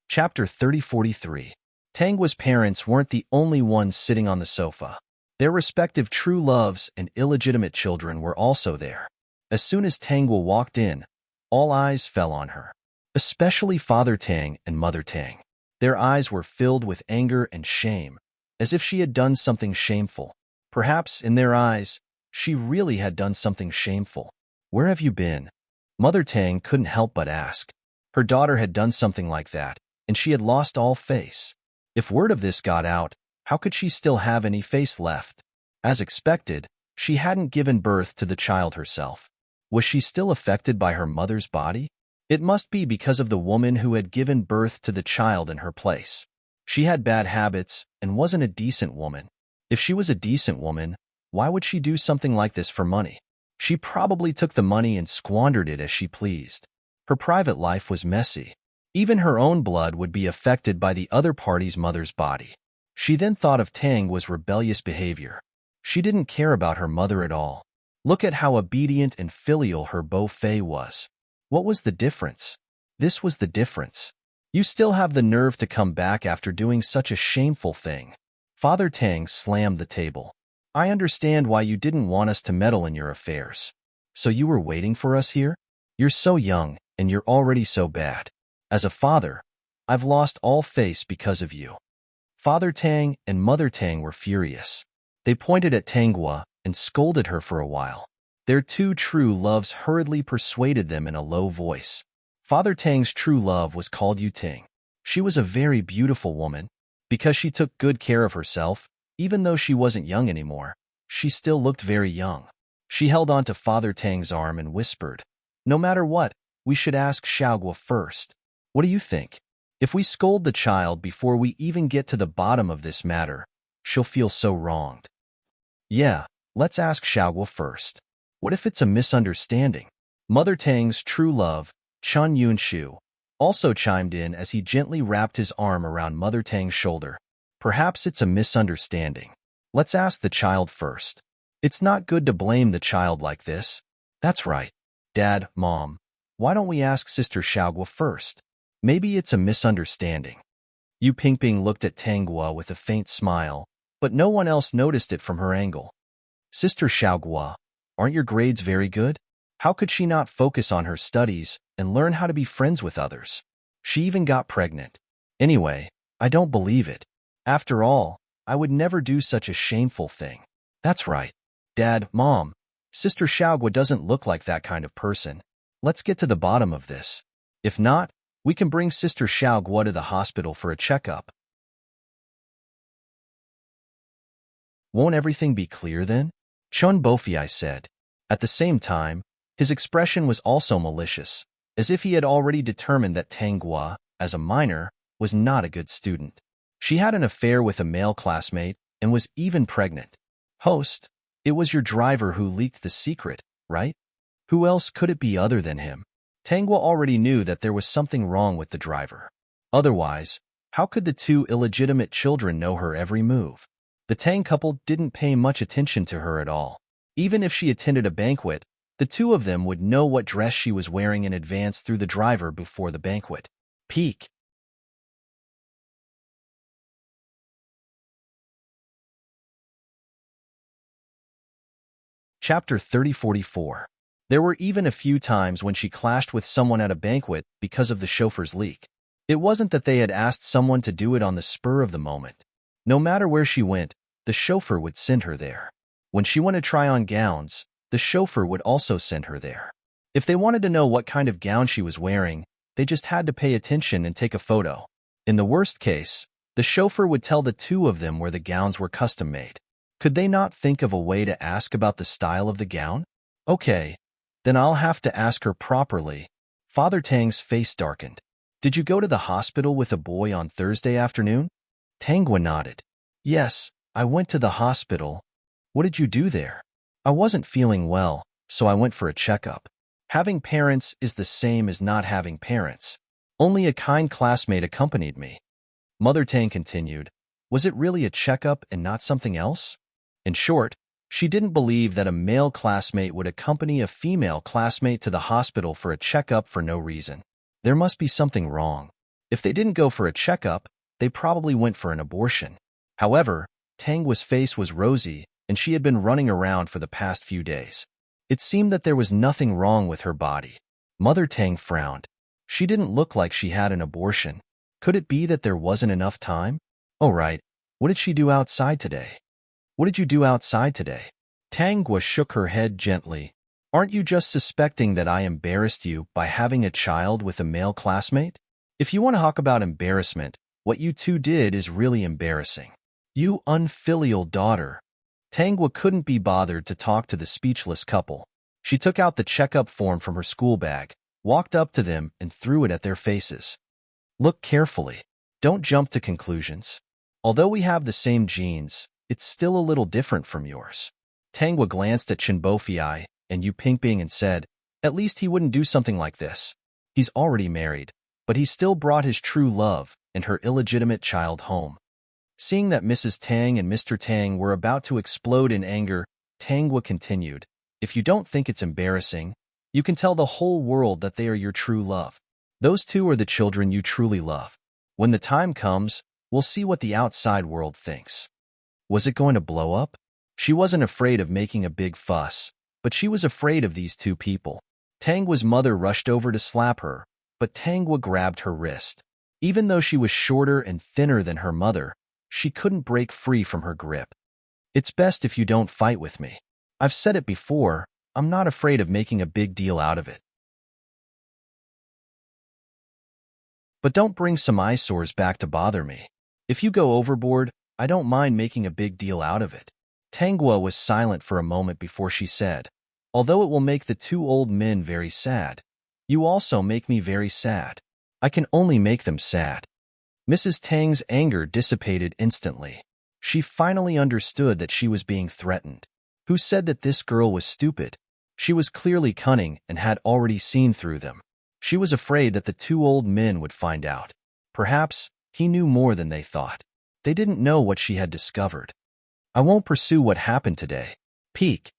Chapter 3043. Tangwa's parents weren't the only ones sitting on the sofa. Their respective true loves and illegitimate children were also there. As soon as Tangwa walked in, all eyes fell on her, especially Father Tang and Mother Tang. Their eyes were filled with anger and shame, as if she had done something shameful. Perhaps, in their eyes, she really had done something shameful. Where have you been? Mother Tang couldn't help but ask. Her daughter had done something like that, and she had lost all face. If word of this got out, how could she still have any face left? As expected, she hadn't given birth to the child herself. Was she still affected by her mother's body? It must be because of the woman who had given birth to the child in her place. She had bad habits and wasn't a decent woman. If she was a decent woman, why would she do something like this for money? She probably took the money and squandered it as she pleased. Her private life was messy. Even her own blood would be affected by the other party's mother's body. She then thought of Tangwa's rebellious behavior. She didn't care about her mother at all. Look at how obedient and filial her beau-fay was. What was the difference? This was the difference. You still have the nerve to come back after doing such a shameful thing. Father Tang slammed the table. I understand why you didn't want us to meddle in your affairs. So you were waiting for us here? You're so young, and you're already so bad. As a father, I've lost all face because of you. Father Tang and Mother Tang were furious. They pointed at Tangwa and scolded her for a while. Their two true loves hurriedly persuaded them in a low voice. Father Tang's true love was called Yu Ting. She was a very beautiful woman. Because she took good care of herself, even though she wasn't young anymore, she still looked very young. She held on to Father Tang's arm and whispered, "No matter what, we should ask Xiaogua first. What do you think? If we scold the child before we even get to the bottom of this matter, she'll feel so wronged." Yeah, let's ask Xiaogua first. What if it's a misunderstanding? Mother Tang's true love, Chun Yunshu, also chimed in as he gently wrapped his arm around Mother Tang's shoulder. Perhaps it's a misunderstanding. Let's ask the child first. It's not good to blame the child like this. That's right. Dad, Mom, why don't we ask Sister Xiaogua first? Maybe it's a misunderstanding. Yu Pingping looked at Tangwa with a faint smile, but no one else noticed it from her angle. Sister Xiaogua, aren't your grades very good? How could she not focus on her studies and learn how to be friends with others? She even got pregnant. Anyway, I don't believe it. After all, I would never do such a shameful thing. That's right. Dad, Mom, Sister Xiaogua doesn't look like that kind of person. Let's get to the bottom of this. If not, we can bring Sister Xiaogua to the hospital for a checkup. Won't everything be clear then? Chun Bofiai said. At the same time, his expression was also malicious, as if he had already determined that Tang Gua, as a minor, was not a good student. She had an affair with a male classmate and was even pregnant. Host, it was your driver who leaked the secret, right? Who else could it be other than him? Tang Gua already knew that there was something wrong with the driver. Otherwise, how could the two illegitimate children know her every move? The Tang couple didn't pay much attention to her at all. Even if she attended a banquet, the two of them would know what dress she was wearing in advance through the driver before the banquet. Peak. Chapter 3044. There were even a few times when she clashed with someone at a banquet because of the chauffeur's leak. It wasn't that they had asked someone to do it on the spur of the moment. No matter where she went, the chauffeur would send her there. When she wanted to try on gowns, the chauffeur would also send her there. If they wanted to know what kind of gown she was wearing, they just had to pay attention and take a photo. In the worst case, the chauffeur would tell the two of them where the gowns were custom-made. Could they not think of a way to ask about the style of the gown? Okay, then I'll have to ask her properly. Father Tang's face darkened. Did you go to the hospital with a boy on Thursday afternoon? Tangwa nodded. Yes, I went to the hospital. What did you do there? I wasn't feeling well, so I went for a checkup. Having parents is the same as not having parents. Only a kind classmate accompanied me. Mother Tang continued. Was it really a checkup and not something else? In short, she didn't believe that a male classmate would accompany a female classmate to the hospital for a checkup for no reason. There must be something wrong. If they didn't go for a checkup, they probably went for an abortion. However, Tangwa's face was rosy, and she had been running around for the past few days. It seemed that there was nothing wrong with her body. Mother Tang frowned. She didn't look like she had an abortion. Could it be that there wasn't enough time? Oh right, what did she do outside today? What did you do outside today? Tangwa shook her head gently. Aren't you just suspecting that I embarrassed you by having a child with a male classmate? If you want to talk about embarrassment, what you two did is really embarrassing. You unfilial daughter. Tangwa couldn't be bothered to talk to the speechless couple. She took out the checkup form from her school bag, walked up to them, and threw it at their faces. Look carefully. Don't jump to conclusions. Although we have the same genes, it's still a little different from yours. Tangwa glanced at Chinbofiai and Yu Pingbing and said, at least he wouldn't do something like this. He's already married, but he still brought his true love and her illegitimate child home. Seeing that Mrs. Tang and Mr. Tang were about to explode in anger, Tangwa continued, if you don't think it's embarrassing, you can tell the whole world that they are your true love. Those two are the children you truly love. When the time comes, we'll see what the outside world thinks. Was it going to blow up? She wasn't afraid of making a big fuss, but she was afraid of these two people. Tangwa's mother rushed over to slap her, but Tangwa grabbed her wrist. Even though she was shorter and thinner than her mother, she couldn't break free from her grip. It's best if you don't fight with me. I've said it before, I'm not afraid of making a big deal out of it. But don't bring some eyesores back to bother me. If you go overboard, I don't mind making a big deal out of it. Tangwa was silent for a moment before she said, although it will make the two old men very sad, you also make me very sad. I can only make them sad. Mrs. Tang's anger dissipated instantly. She finally understood that she was being threatened. Who said that this girl was stupid? She was clearly cunning and had already seen through them. She was afraid that the two old men would find out. Perhaps he knew more than they thought. They didn't know what she had discovered. I won't pursue what happened today. Peak.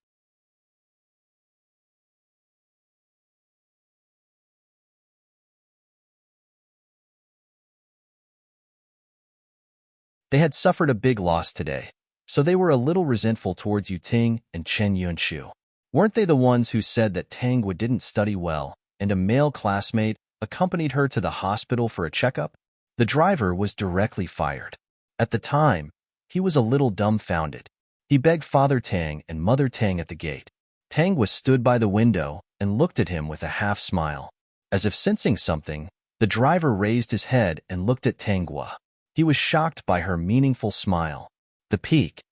They had suffered a big loss today, so they were a little resentful towards Yu Ting and Chen Yunshu. Weren't they the ones who said that Tangwa didn't study well, and a male classmate accompanied her to the hospital for a checkup? The driver was directly fired. At the time, he was a little dumbfounded. He begged Father Tang and Mother Tang at the gate. Tangwa stood by the window and looked at him with a half-smile. As if sensing something, the driver raised his head and looked at Tangwa. He was shocked by her meaningful smile. The peak.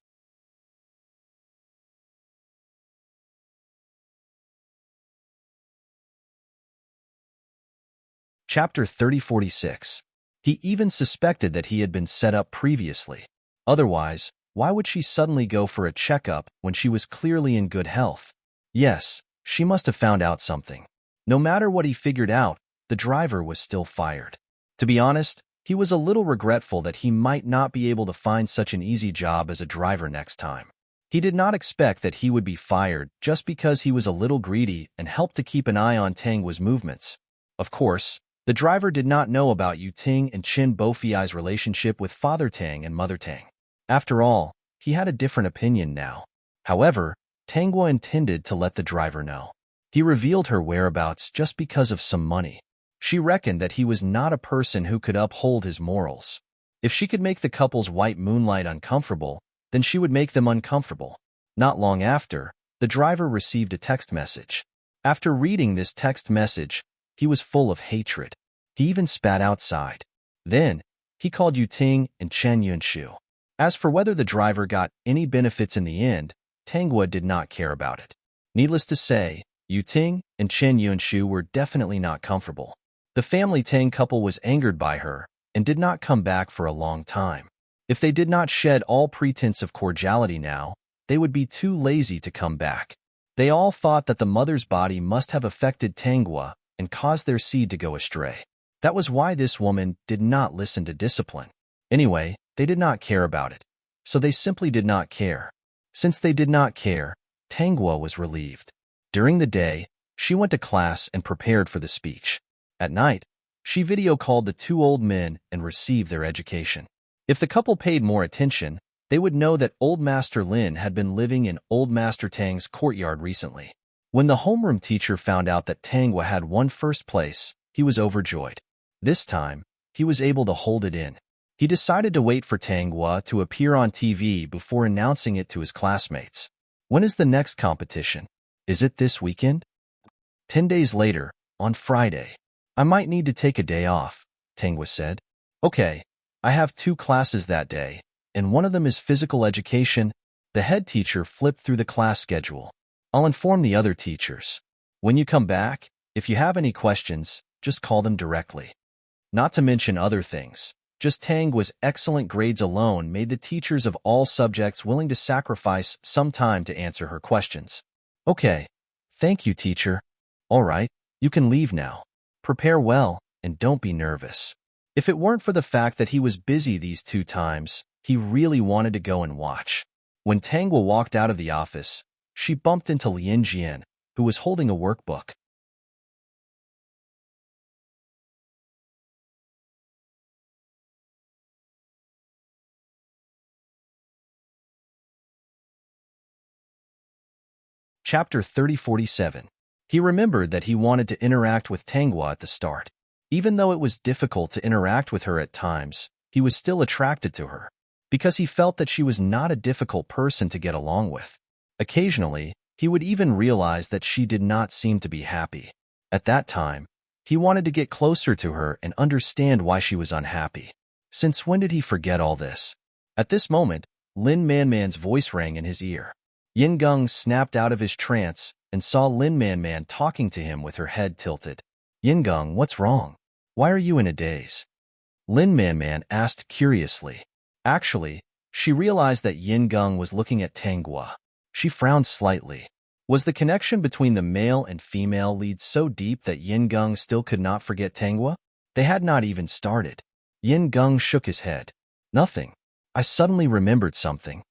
Chapter 3046. He even suspected that he had been set up previously. Otherwise, why would she suddenly go for a checkup when she was clearly in good health? Yes, she must have found out something. No matter what he figured out, the driver was still fired. To be honest, he was a little regretful that he might not be able to find such an easy job as a driver next time. He did not expect that he would be fired just because he was a little greedy and helped to keep an eye on Tangwa's movements. Of course, the driver did not know about Yu Ting and Qin Bofiai's relationship with Father Tang and Mother Tang. After all, he had a different opinion now. However, Tangwa intended to let the driver know. He revealed her whereabouts just because of some money. She reckoned that he was not a person who could uphold his morals. If she could make the couple's white moonlight uncomfortable, then she would make them uncomfortable. Not long after, the driver received a text message. After reading this text message, he was full of hatred. He even spat outside. Then, he called Yu Ting and Chen Yunshu. As for whether the driver got any benefits in the end, Tangwa did not care about it. Needless to say, Yu Ting and Chen Yunshu were definitely not comfortable. The family Tang couple was angered by her and did not come back for a long time. If they did not shed all pretense of cordiality now, they would be too lazy to come back. They all thought that the mother's body must have affected Tangwa and caused their seed to go astray. That was why this woman did not listen to discipline. Anyway, they did not care about it, so they simply did not care. Since they did not care, Tangwa was relieved. During the day, she went to class and prepared for the speech. At night, she video called the two old men and received their education. If the couple paid more attention, they would know that Old Master Lin had been living in Old Master Tang's courtyard recently. When the homeroom teacher found out that Tangwa had won first place, he was overjoyed. This time, he was able to hold it in. He decided to wait for Tangwa to appear on TV before announcing it to his classmates. When is the next competition? Is it this weekend? 10 days later, on Friday. I might need to take a day off, Tangwa said. Okay, I have 2 classes that day, and one of them is physical education. The head teacher flipped through the class schedule. I'll inform the other teachers. When you come back, if you have any questions, just call them directly. Not to mention other things. Just Tangwa's excellent grades alone made the teachers of all subjects willing to sacrifice some time to answer her questions. Okay. Thank you, teacher. All right, you can leave now. Prepare well, and don't be nervous. If it weren't for the fact that he was busy these 2 times, he really wanted to go and watch. When Tangwa walked out of the office, she bumped into Lien Jian, who was holding a workbook. Chapter 3047. He remembered that he wanted to interact with Tangwa at the start. Even though it was difficult to interact with her at times, he was still attracted to her, because he felt that she was not a difficult person to get along with. Occasionally, he would even realize that she did not seem to be happy. At that time, he wanted to get closer to her and understand why she was unhappy. Since when did he forget all this? At this moment, Lin Manman's voice rang in his ear. Yin Gung snapped out of his trance and saw Lin Manman talking to him with her head tilted. Yin Gung, what's wrong? Why are you in a daze? Lin Manman asked curiously. Actually, she realized that Yin Gung was looking at Tangwa. She frowned slightly. Was the connection between the male and female lead so deep that Yin Gung still could not forget Tangwa? They had not even started. Yin Gung shook his head. Nothing. I suddenly remembered something.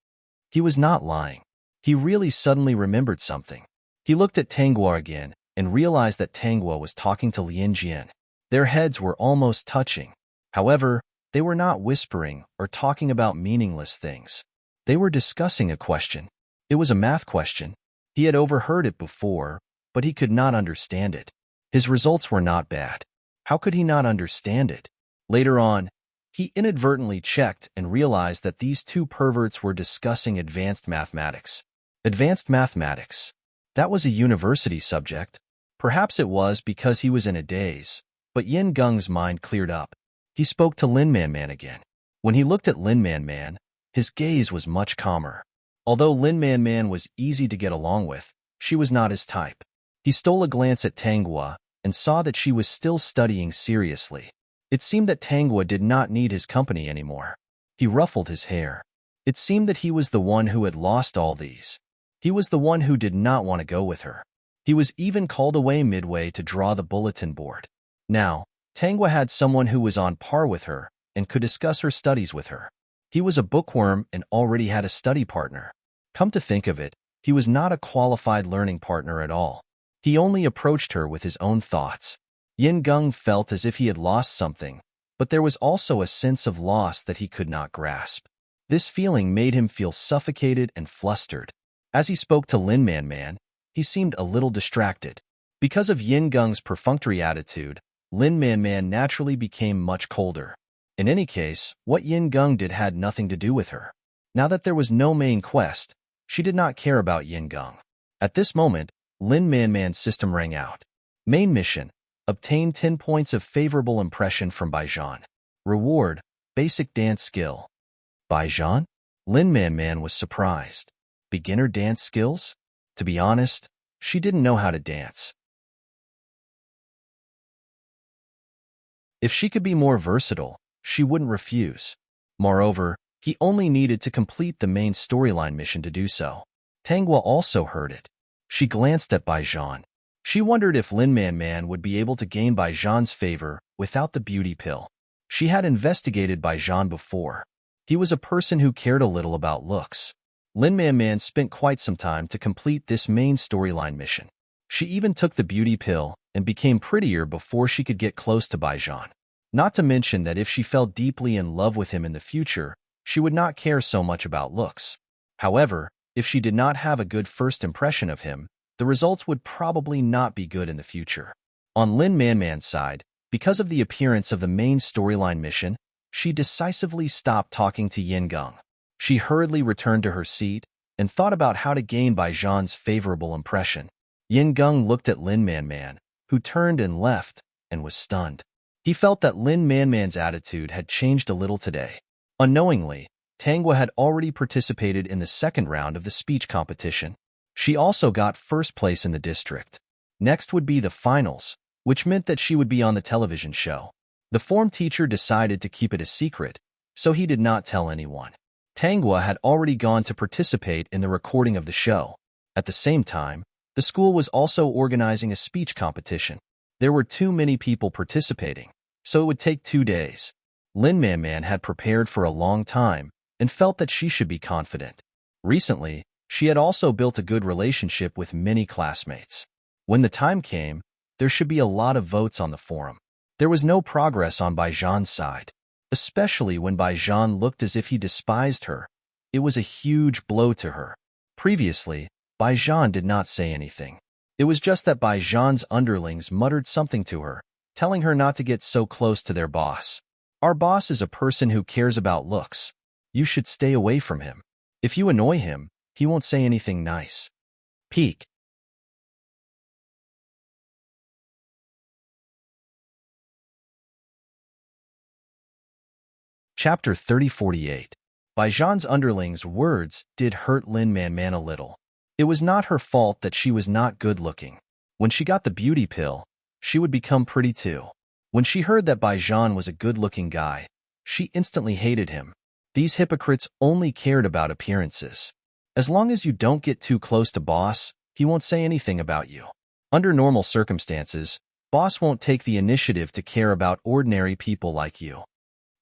He was not lying. He really suddenly remembered something. He looked at Tangwa again and realized that Tangwa was talking to Lien Jian. Their heads were almost touching. However, they were not whispering or talking about meaningless things. They were discussing a question. It was a math question. He had overheard it before, but he could not understand it. His results were not bad. How could he not understand it? Later on, he inadvertently checked and realized that these 2 perverts were discussing advanced mathematics. Advanced mathematics. That was a university subject. Perhaps it was because he was in a daze, but Yin Gung's mind cleared up. He spoke to Lin Man Man again. When he looked at Lin Man Man, his gaze was much calmer. Although Lin Man Man was easy to get along with, she was not his type. He stole a glance at Tanghua and saw that she was still studying seriously. It seemed that Tanghua did not need his company anymore. He ruffled his hair. It seemed that he was the one who had lost all these. He was the one who did not want to go with her. He was even called away midway to draw the bulletin board. Now, Tanghua had someone who was on par with her and could discuss her studies with her. He was a bookworm and already had a study partner. Come to think of it, he was not a qualified learning partner at all. He only approached her with his own thoughts. Yin Gung felt as if he had lost something, but there was also a sense of loss that he could not grasp. This feeling made him feel suffocated and flustered. As he spoke to Lin Man Man, he seemed a little distracted. Because of Yin Gung's perfunctory attitude, Lin Man Man naturally became much colder. In any case, what Yin Gung did had nothing to do with her. Now that there was no main quest, she did not care about Yin Gung. At this moment, Lin Man Man's system rang out. Main mission: obtain 10 points of favorable impression from Baijan. Reward: basic dance skill. Baijan? Lin Man Man was surprised. Beginner dance skills? To be honest, she didn't know how to dance. If she could be more versatile, she wouldn't refuse. Moreover, he only needed to complete the main storyline mission to do so. Tanghua also heard it. She glanced at Baijan. She wondered if Lin Man Man would be able to gain Baijan's favor without the beauty pill. She had investigated Baijan before. He was a person who cared a little about looks. Lin Man Man spent quite some time to complete this main storyline mission. She even took the beauty pill and became prettier before she could get close to Baijan. Not to mention that if she fell deeply in love with him in the future, she would not care so much about looks. However, if she did not have a good first impression of him, the results would probably not be good in the future. On Lin Man Man's side, because of the appearance of the main storyline mission, she decisively stopped talking to Yin Gung. She hurriedly returned to her seat and thought about how to gain Baijan's favorable impression. Yin Gung looked at Lin Man Man, who turned and left, and was stunned. He felt that Lin Man Man's attitude had changed a little today. Unknowingly, Tanghua had already participated in the second round of the speech competition. She also got first place in the district. Next would be the finals, which meant that she would be on the television show. The form teacher decided to keep it a secret, so he did not tell anyone. Tanghua had already gone to participate in the recording of the show. At the same time, the school was also organizing a speech competition. There were too many people participating, so it would take 2 days. Lin Man Man had prepared for a long time and felt that she should be confident. Recently, she had also built a good relationship with many classmates. When the time came, there should be a lot of votes on the forum. There was no progress on Baijan's side, especially when Baijan looked as if he despised her. It was a huge blow to her. Previously, Baijan did not say anything. It was just that Baijan's underlings muttered something to her, telling her not to get so close to their boss. Our boss is a person who cares about looks. You should stay away from him. If you annoy him, he won't say anything nice. Peak. Chapter 3048. Baijan's underlings' words did hurt Lin Man Man a little. It was not her fault that she was not good-looking. When she got the beauty pill, she would become pretty too. When she heard that Baijan was a good-looking guy, she instantly hated him. These hypocrites only cared about appearances. As long as you don't get too close to boss, he won't say anything about you. Under normal circumstances, boss won't take the initiative to care about ordinary people like you.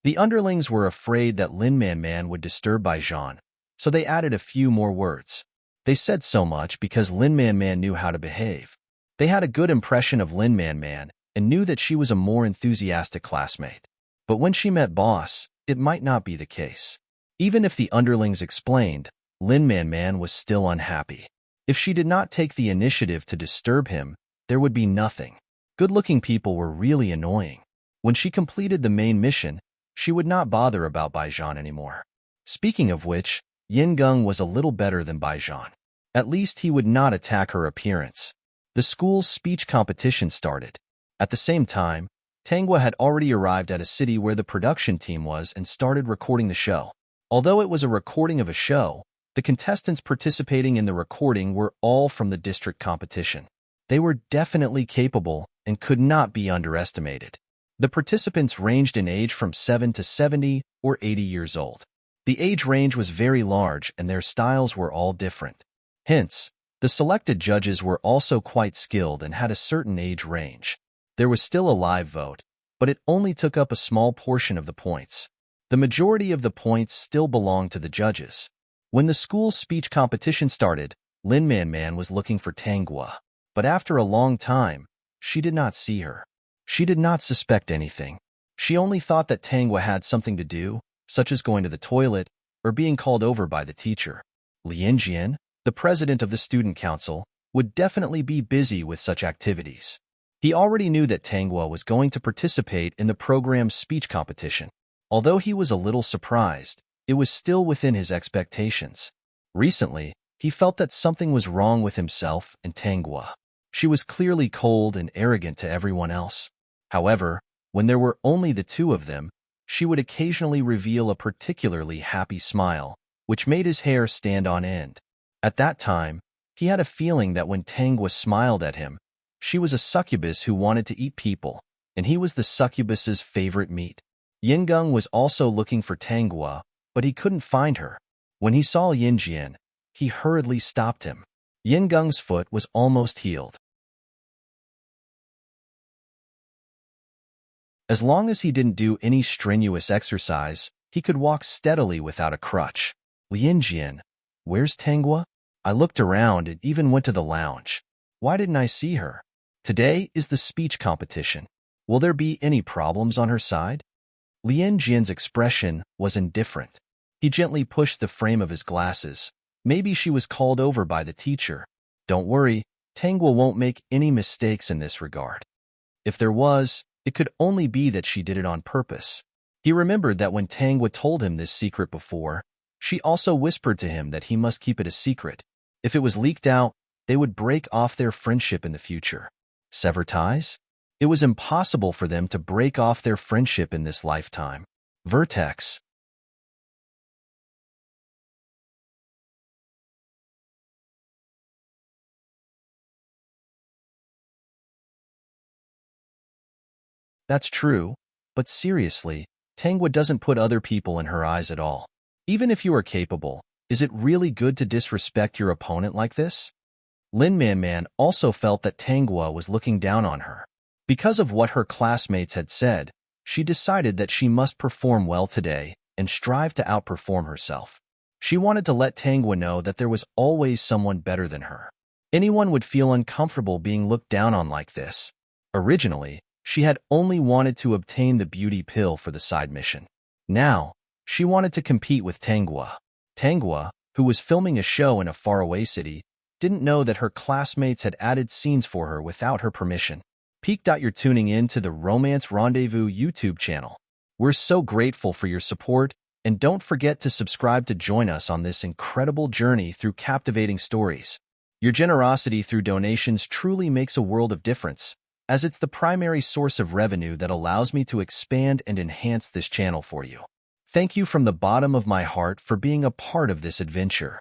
The underlings were afraid that Lin Man Man would disturb Baijan, so they added a few more words. They said so much because Lin Man Man knew how to behave. They had a good impression of Lin Man Man and knew that she was a more enthusiastic classmate. But when she met boss, it might not be the case. Even if the underlings explained, Lin Man Man was still unhappy. If she did not take the initiative to disturb him, there would be nothing. Good-looking people were really annoying. When she completed the main mission, she would not bother about Baijan anymore. Speaking of which, Yin Gung was a little better than Baijan. At least he would not attack her appearance. The school's speech competition started. At the same time, Tangwa had already arrived at a city where the production team was and started recording the show. Although it was a recording of a show, the contestants participating in the recording were all from the district competition. They were definitely capable and could not be underestimated. The participants ranged in age from 7 to 70 or 80 years old. The age range was very large and their styles were all different. Hence, the selected judges were also quite skilled and had a certain age range. There was still a live vote, but it only took up a small portion of the points. The majority of the points still belonged to the judges. When the school's speech competition started, Lin Man was looking for Tangwa. But after a long time, she did not see her. She did not suspect anything. She only thought that Tangwa had something to do, such as going to the toilet or being called over by the teacher. Lin Jian, the president of the student council, would definitely be busy with such activities. He already knew that Tangwa was going to participate in the program's speech competition. Although he was a little surprised, it was still within his expectations. Recently, he felt that something was wrong with himself and Tangwa. She was clearly cold and arrogant to everyone else. However, when there were only the two of them, she would occasionally reveal a particularly happy smile, which made his hair stand on end. At that time, he had a feeling that when Tangwa smiled at him, she was a succubus who wanted to eat people, and he was the succubus's favorite meat. Yingung was also looking for Tangwa, but he couldn't find her. When he saw Yin Jian, he hurriedly stopped him. Yingung's foot was almost healed. As long as he didn't do any strenuous exercise, he could walk steadily without a crutch. Lin Jian, where's Tangwa? I looked around and even went to the lounge. Why didn't I see her? Today is the speech competition. Will there be any problems on her side? Lin Jian's expression was indifferent. He gently pushed the frame of his glasses. Maybe she was called over by the teacher. Don't worry, Tangwa won't make any mistakes in this regard. If there was, it could only be that she did it on purpose. He remembered that when Tangwa told him this secret before, she also whispered to him that he must keep it a secret. If it was leaked out, they would break off their friendship in the future. Sever ties? It was impossible for them to break off their friendship in this lifetime. Vertex. That's true, but seriously, Tangwa doesn't put other people in her eyes at all. Even if you are capable, is it really good to disrespect your opponent like this? Lin Man also felt that Tangwa was looking down on her. Because of what her classmates had said, she decided that she must perform well today and strive to outperform herself. She wanted to let Tangwa know that there was always someone better than her. Anyone would feel uncomfortable being looked down on like this. Originally, she had only wanted to obtain the beauty pill for the side mission. Now, she wanted to compete with Tangwa. Tangwa, who was filming a show in a faraway city, didn't know that her classmates had added scenes for her without her permission. Peak. You're tuning in to the Romance Rendezvous YouTube channel. We're so grateful for your support, and don't forget to subscribe to join us on this incredible journey through captivating stories. Your generosity through donations truly makes a world of difference, as it's the primary source of revenue that allows me to expand and enhance this channel for you. Thank you from the bottom of my heart for being a part of this adventure.